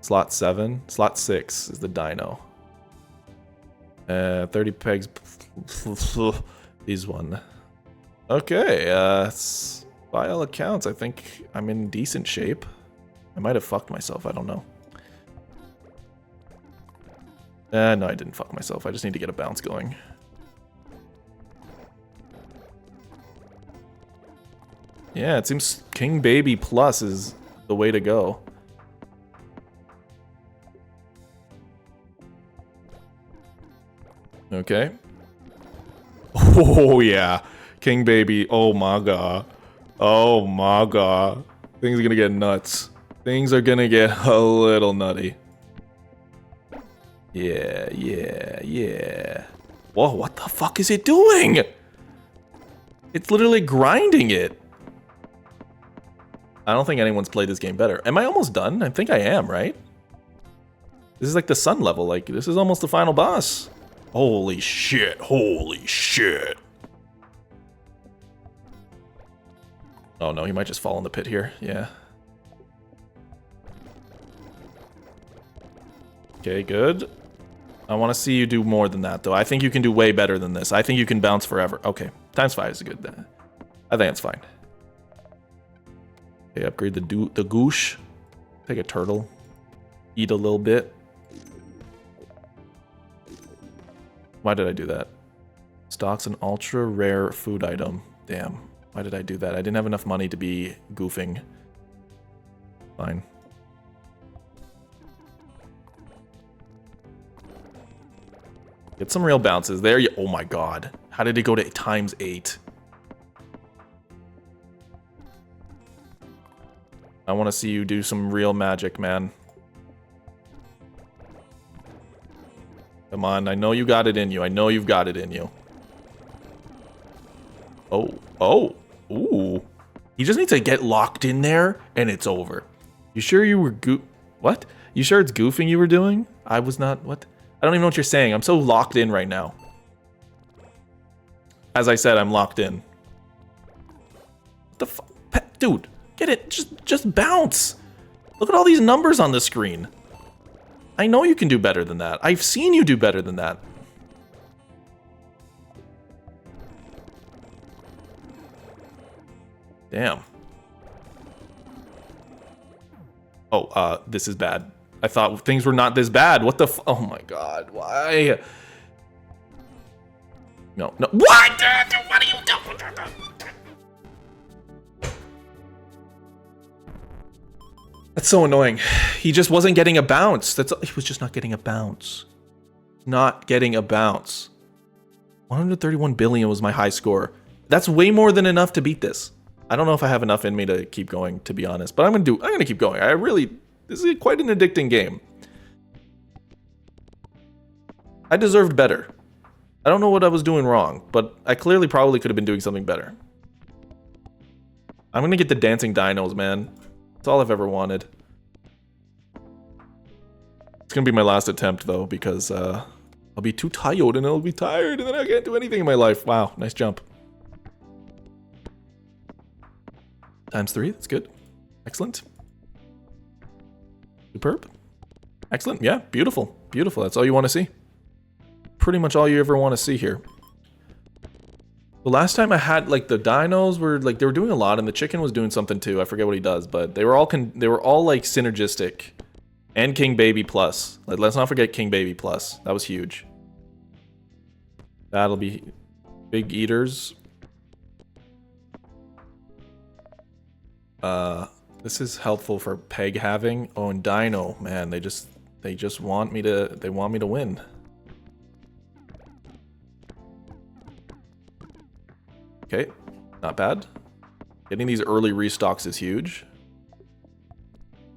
Slot 7. Slot 6 is the dino. 30 pegs. These one. Okay, by all accounts, I think I'm in decent shape. I might have fucked myself, I don't know. No, I didn't fuck myself. I just need to get a bounce going. Yeah, it seems King Baby Plus is the way to go. Okay. Oh, yeah. King Baby. Oh, my God. Oh, my God. Things are gonna get nuts. Things are gonna get a little nutty. Yeah, yeah, yeah. Whoa, what the fuck is it doing? It's literally grinding it. I don't think anyone's played this game better. Am I almost done? I think I am, right? This is like the sun level. Like, this is almost the final boss. Holy shit. Holy shit. Oh no, he might just fall in the pit here. Yeah. Okay, good. I want to see you do more than that, though. I think you can do way better than this. I think you can bounce forever. Okay, times 5 is good. I think it's fine. Okay, upgrade the goosh. Take a turtle. Eat a little bit. Why did I do that? Stocks an ultra rare food item. Damn. Why did I do that? I didn't have enough money to be goofing. Fine. Get some real bounces. There you... Oh my god. How did it go to times 8? I want to see you do some real magic, man. Come on. I know you got it in you. I know you've got it in you. Oh. Oh. Ooh. You just need to get locked in there, and it's over. You sure you were What? You sure it's goofing you were doing? I was not... What? I don't even know what you're saying. I'm so locked in right now. As I said, I'm locked in. What the fuck? Dude, get it. Just bounce. Look at all these numbers on the screen. I know you can do better than that. I've seen you do better than that. Damn. Oh, this is bad. I thought things were not this bad. What the oh my god, why? No, no. What? What are you doing? That's so annoying. He just wasn't getting a bounce. He was just not getting a bounce. Not getting a bounce. 131 billion was my high score. That's way more than enough to beat this. I don't know if I have enough in me to keep going, to be honest, but I'm gonna keep going. This is quite an addicting game. I deserved better. I don't know what I was doing wrong, but I clearly probably could have been doing something better. I'm gonna get the dancing dinos, man. That's all I've ever wanted. It's gonna be my last attempt, though, because I'll be too tired, and I'll be tired, and then I can't do anything in my life. Wow, nice jump. Times 3, that's good. Excellent. Superb. Excellent, yeah, beautiful. Beautiful, that's all you want to see. Pretty much all you ever want to see here. The last time I had, like, the dinos were, like, they were doing a lot, and the chicken was doing something too. I forget what he does, but they were all like, synergistic. And King Baby Plus. Like, let's not forget King Baby Plus. That was huge. That'll be big eaters. This is helpful for peg having. Oh, and Dino, man, they just want me to win. Okay, not bad. Getting these early restocks is huge.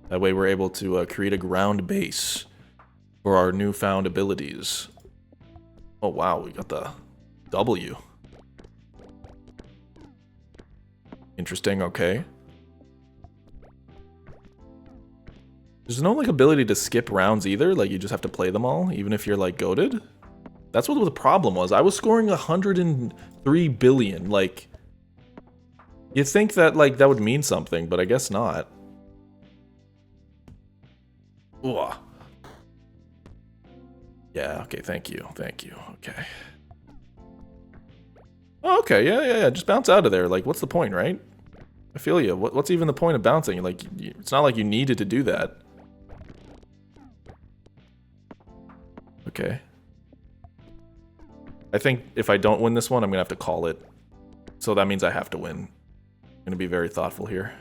That way we're able to create a ground base for our newfound abilities. Oh wow, we got the W. Interesting, okay. There's no, like, ability to skip rounds either, like, you just have to play them all, even if you're, like, goated. That's what the problem was. I was scoring 103 billion, like... You'd think that, like, that would mean something, but I guess not. Ugh. Yeah, okay, thank you, okay. Oh, okay, yeah, just bounce out of there, like, what's the point, right? I feel you. What's even the point of bouncing? Like, it's not like you needed to do that. Okay. I think if I don't win this one, I'm gonna have to call it. So that means I have to win. I'm gonna be very thoughtful here.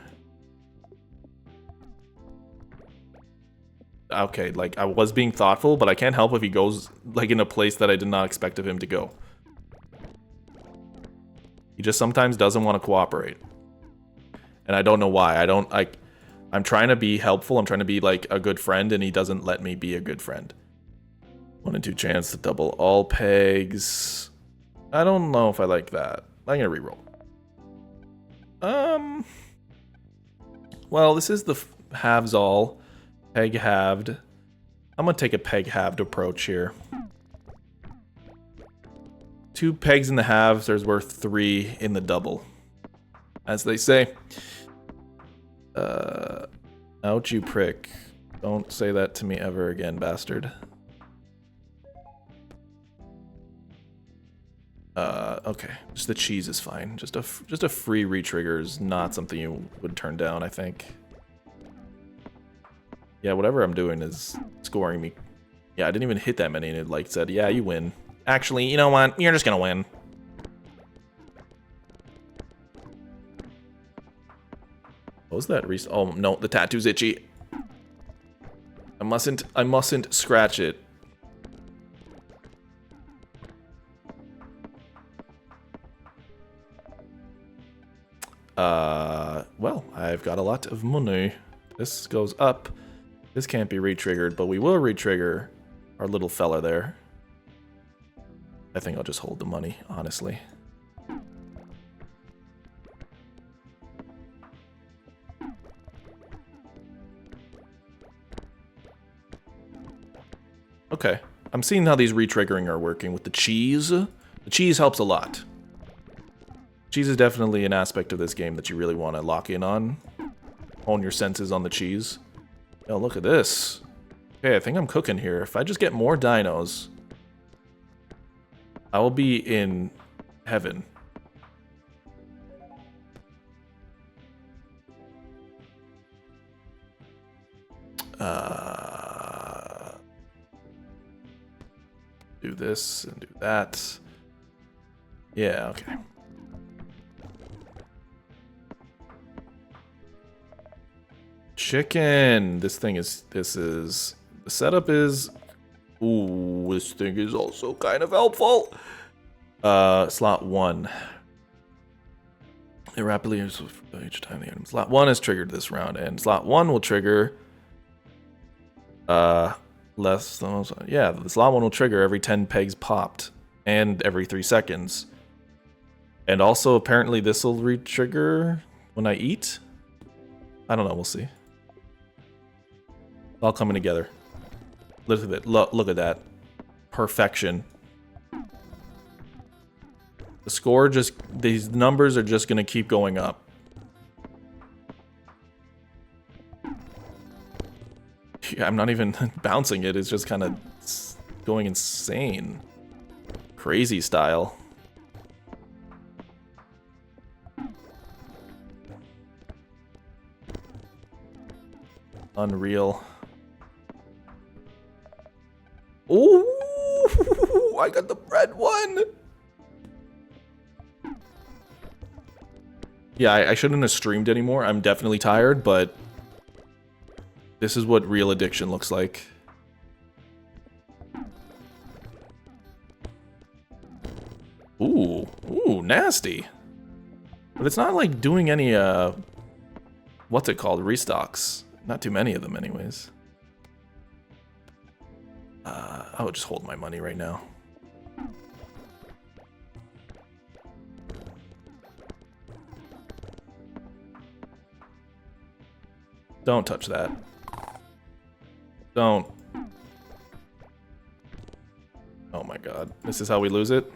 Okay, like, I was being thoughtful, but I can't help if he goes, like, in a place that I did not expect of him to go. He just sometimes doesn't want to cooperate. And I don't know why. I'm trying to be helpful, I'm trying to be, like, a good friend, and he doesn't let me be a good friend. 1 in 2 chance to double all pegs. I don't know if I like that. I'm gonna reroll. Well, this is the halves all. Peg halved. I'm gonna take a peg halved approach here. 2 pegs in the halves, there's worth 3 in the double. As they say. Ouch, you prick. Don't say that to me ever again, bastard. Okay. Just the cheese is fine. Just a free retrigger is not something you would turn down, I think. Yeah, whatever I'm doing is scoring me. Yeah, I didn't even hit that many, and it like said, yeah, you win. Actually, you know what? You're just gonna win. What was that? Oh no, the tattoo's itchy. I mustn't scratch it. Well, I've got a lot of money. This goes up. This can't be re-triggered, but we will re-trigger our little fella there. I think I'll just hold the money, honestly. Okay, I'm seeing how these re-triggering are working with the cheese. The cheese helps a lot. Cheese is definitely an aspect of this game that you really want to lock in on. Hone your senses on the cheese. Oh, look at this. Okay, I think I'm cooking here. If I just get more dinos, I will be in heaven. Do this and do that. Yeah, okay. Chicken. The setup is, ooh, this thing is also kind of helpful. Slot 1. It rapidly is each time the item. Slot 1 is triggered this round, and slot 1 will trigger less than, yeah, the slot 1 will trigger every 10 pegs popped and every 3 seconds. And also apparently this will re-trigger when I eat. I don't know, we'll see. All coming together. Look at it. Look at that. Perfection. The score just, these numbers are just gonna keep going up. Yeah, I'm not even bouncing it, it's just kind of going insane. Crazy style. Unreal. Oh, I got the bread one. Yeah, I shouldn't have streamed anymore. I'm definitely tired, but this is what real addiction looks like. Ooh, nasty. But it's not like doing any, what's it called? Restocks. Not too many of them anyways. I'll just hold my money right now. Don't touch that. Don't. Oh my god. This is how we lose it?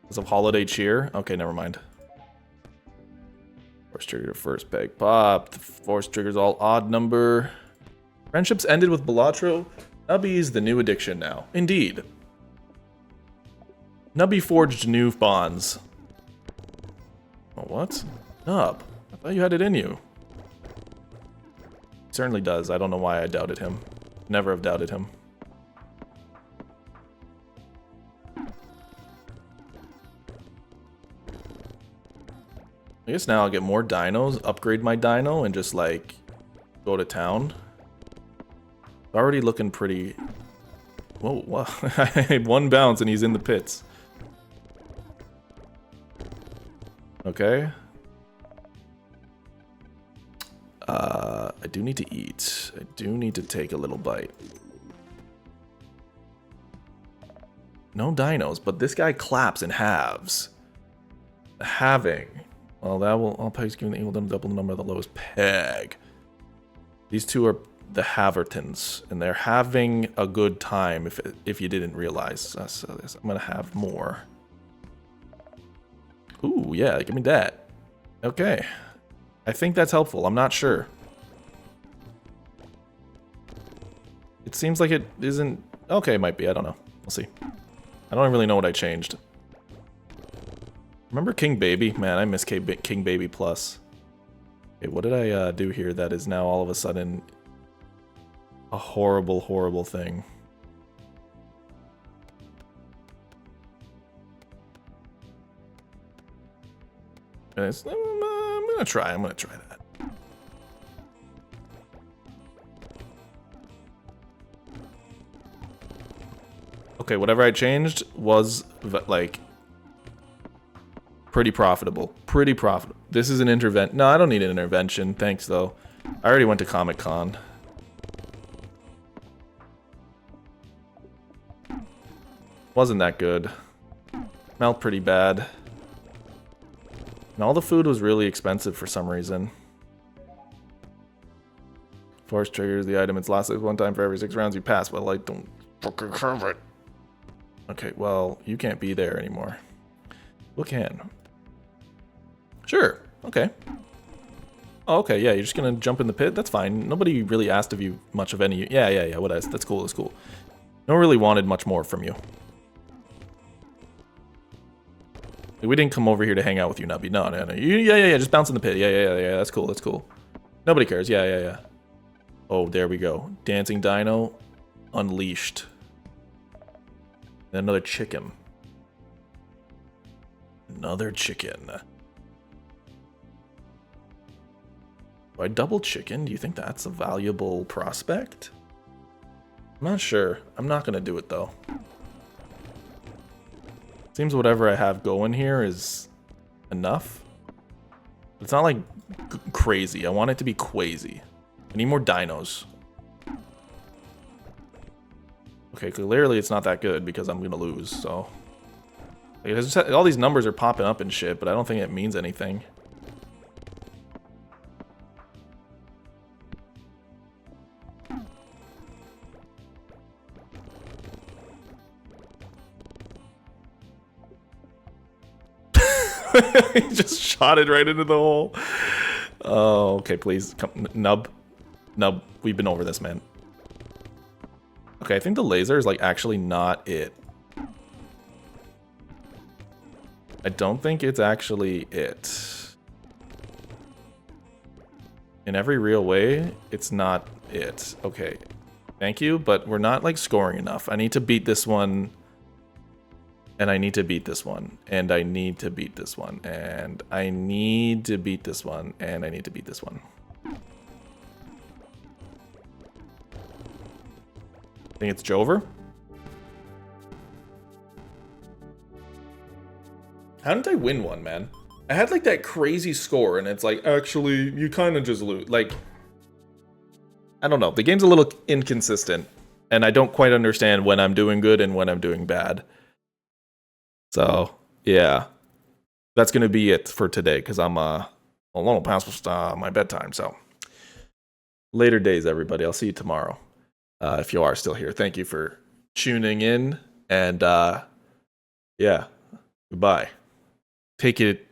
Because of holiday cheer? Okay, never mind. Force trigger first peg pop. The force triggers all odd number. Friendships ended with Balatro. Nubby is the new addiction now. Indeed. Nubby forged new bonds. Oh, what? Nub. I thought you had it in you. He certainly does. I don't know why I doubted him. Never have doubted him. I guess now I'll get more dinos, upgrade my dino, and just like go to town. Already looking pretty. Whoa, wow. I had one bounce and he's in the pits. Okay. I do need to eat. I do need to take a little bite. No dinos, but this guy claps in halves. Halving. Well, that will all pegs given the equal double the number of the lowest peg. These two are the Havertons, and they're having a good time. If you didn't realize, so I'm gonna have more. Ooh, yeah, give me that. Okay, I think that's helpful. I'm not sure. It seems like it isn't. Okay, it might be. I don't know. We'll see. I don't really know what I changed. Remember King Baby? Man, I miss King Baby Plus. Okay, what did I do here that is now all of a sudden a horrible, horrible thing? And I'm gonna try that. Okay, whatever I changed was like pretty profitable. Pretty profitable. This is an intervention. No, I don't need an intervention. Thanks, though. I already went to Comic-Con. Wasn't that good. Smelled pretty bad. And all the food was really expensive for some reason. Force triggers the item. It's lasted one time for every 6 rounds you pass. Well, I don't fucking have it. Okay, well, you can't be there anymore. Who can? Sure. Okay. Oh, okay, yeah, you're just gonna jump in the pit? That's fine. Nobody really asked of you much of any... Yeah, what else? That's cool, that's cool. No one really wanted much more from you. We didn't come over here to hang out with you, Nubby. No. Yeah, just bounce in the pit. Yeah, that's cool, that's cool. Nobody cares. Yeah. Oh, there we go. Dancing Dino. Unleashed. And another chicken. Another chicken. Do I double chicken? Do you think that's a valuable prospect? I'm not sure. I'm not gonna do it though. Seems whatever I have going here is enough. It's not like crazy. I want it to be quazy. I need more dinos. Okay, clearly it's not that good because I'm gonna lose, so. Like, all these numbers are popping up and shit, but I don't think it means anything. He just shot it right into the hole. Oh, okay, please. Come, Nub, we've been over this, man. Okay, I think the laser is, like, actually not it. I don't think it's actually it. In every real way, it's not it. Okay, thank you, but we're not, like, scoring enough. I need to beat this one. And I need to beat this one, and I need to beat this one, and I need to beat this one, and I need to beat this one. I think it's Jover. How did I win one, man? I had like that crazy score, and it's like, actually, you kind of just lose. Like, I don't know. The game's a little inconsistent, and I don't quite understand when I'm doing good and when I'm doing bad. So, yeah, that's going to be it for today because I'm a little past my bedtime. So, later days, everybody. I'll see you tomorrow if you are still here. Thank you for tuning in. And, yeah, goodbye. Take it